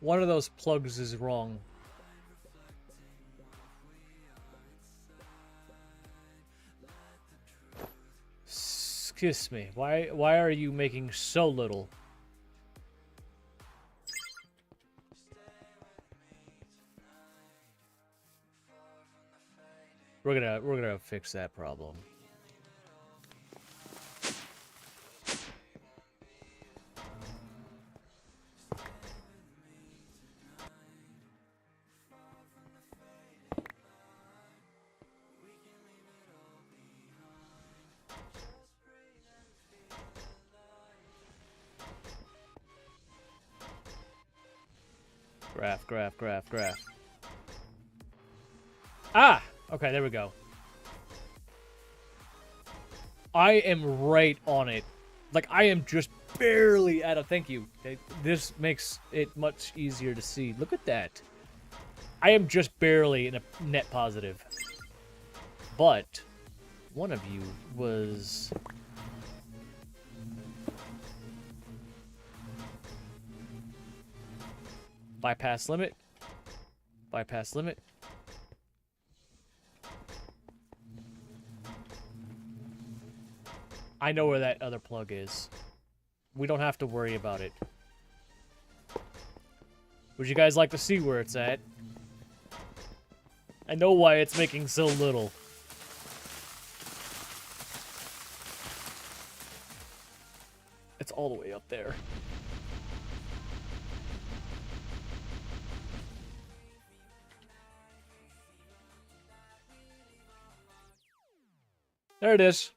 One of those plugs is wrong. Excuse me. Why are you making so little? We're gonna fix that problem. Graph. Ah! Okay, there we go. I am right on it. Like, I am just barely at a... Thank you. This makes it much easier to see. Look at that. I am just barely in a net positive. But one of you was... Bypass limit. Bypass limit. I know where that other plug is. We don't have to worry about it. Would you guys like to see where it's at? I know why it's making so little. It's all the way up there. There it is.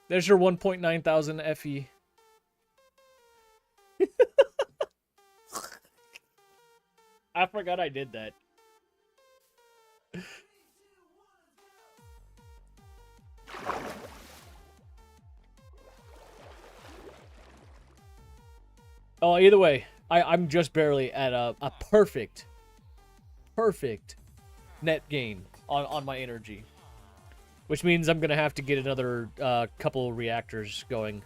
There's your 1.9 thousand FE. I forgot I did that. Oh, either way, I'm just barely at a perfect net gain on my energy. Which means I'm going to have to get another couple reactors going.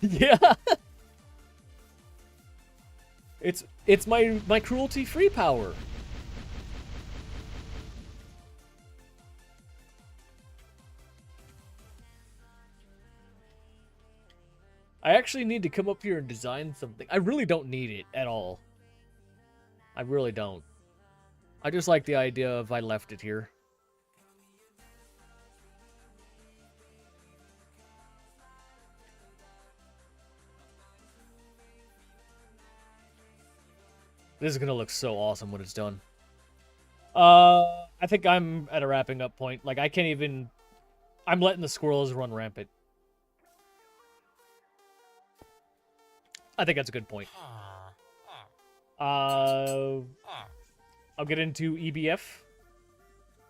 Yeah. It's my cruelty-free power. I actually need to come up here and design something. I really don't need it at all. I really don't. I just like the idea of I left it here. This is gonna look so awesome when it's done. I think I'm at a wrapping up point. Like, I can't even... I'm letting the squirrels run rampant. I think that's a good point. I'll get into EBF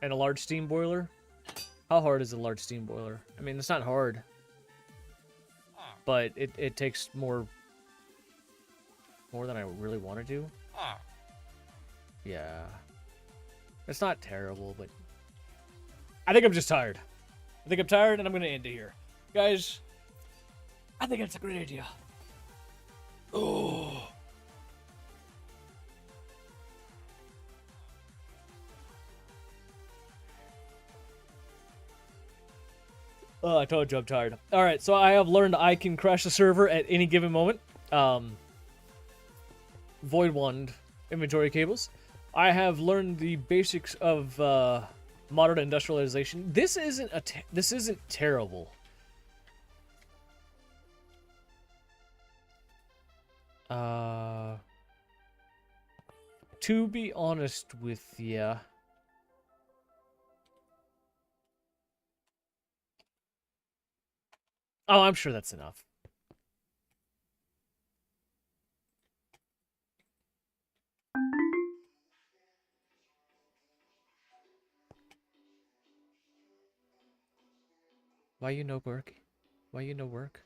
and a large steam boiler. How hard is a large steam boiler? I mean, it's not hard, but it takes more than I really want to do. Yeah, it's not terrible, but I think I'm just tired. I think I'm tired, and I'm gonna end it here, guys. I think that's a great idea. Oh. Oh, I told you I'm tired. Alright, so I have learned I can crash the server at any given moment. Void Wand inventory cables. I have learned the basics of modern industrialization. This isn't terrible. To be honest with ya, oh, I'm sure that's enough. Why you no work? Why you no work?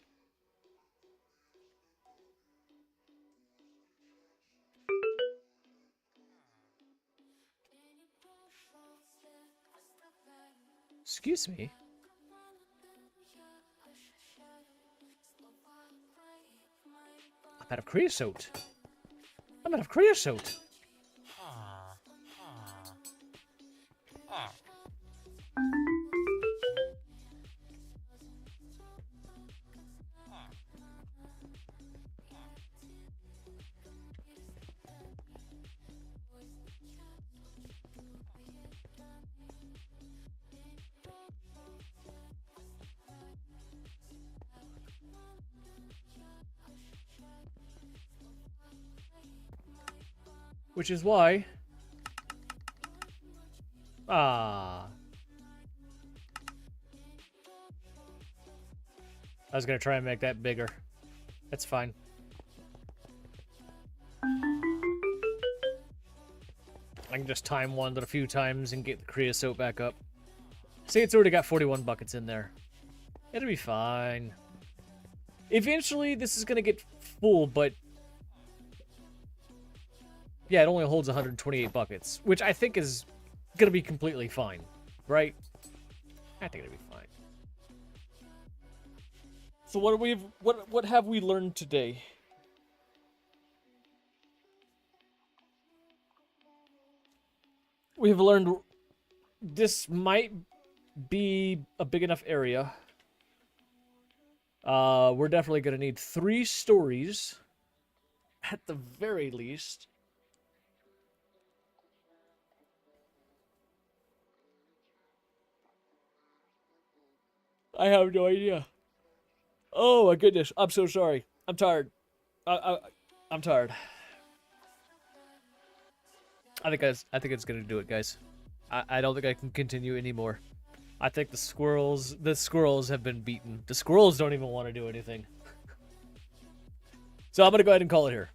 Excuse me. I'm out of creosote. I'm out of creosote. Which is why... I was gonna try and make that bigger. That's fine. I can just time wand it a few times and get the creosote back up. See, it's already got 41 buckets in there. It'll be fine. Eventually, this is gonna get full, but... yeah, it only holds 128 buckets, which I think is gonna be completely fine, right? I think it'll be fine. So what have we learned today? We've learned this might be a big enough area. We're definitely gonna need 3 stories at the very least. I have no idea. Oh my goodness, I'm so sorry. I'm tired. I'm tired. I think it's gonna do it, guys. I don't think I can continue anymore. I think the squirrels have been beaten. The squirrels don't even want to do anything. So I'm gonna go ahead and call it here.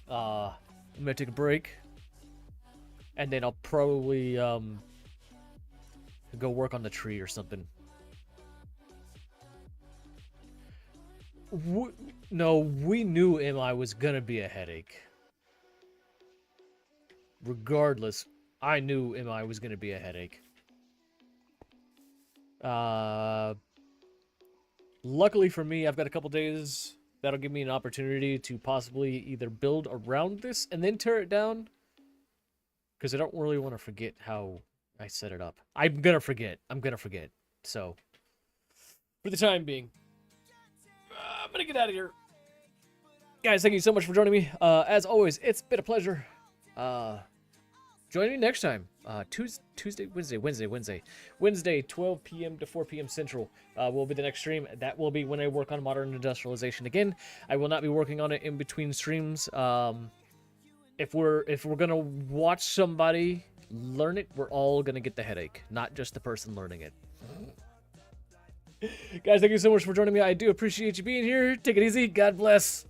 I'm gonna take a break, and then I'll probably go work on the tree or something. No, we knew MI was gonna be a headache. Regardless, I knew MI was gonna be a headache. Luckily for me, I've got a couple days that'll give me an opportunity to possibly either build around this and then tear it down, because I don't really want to forget how I set it up. I'm gonna forget. So, for the time being, I'm gonna get out of here. Guys, thank you so much for joining me. As always, it's been a pleasure. Join me next time. Wednesday, 12 p.m. to 4 p.m. Central will be the next stream. That will be when I work on Modern Industrialization again. I will not be working on it in between streams. If we're gonna watch somebody learn it, we're all gonna get the headache, not just the person learning it. Guys, thank you so much for joining me. I do appreciate you being here. Take it easy. God bless.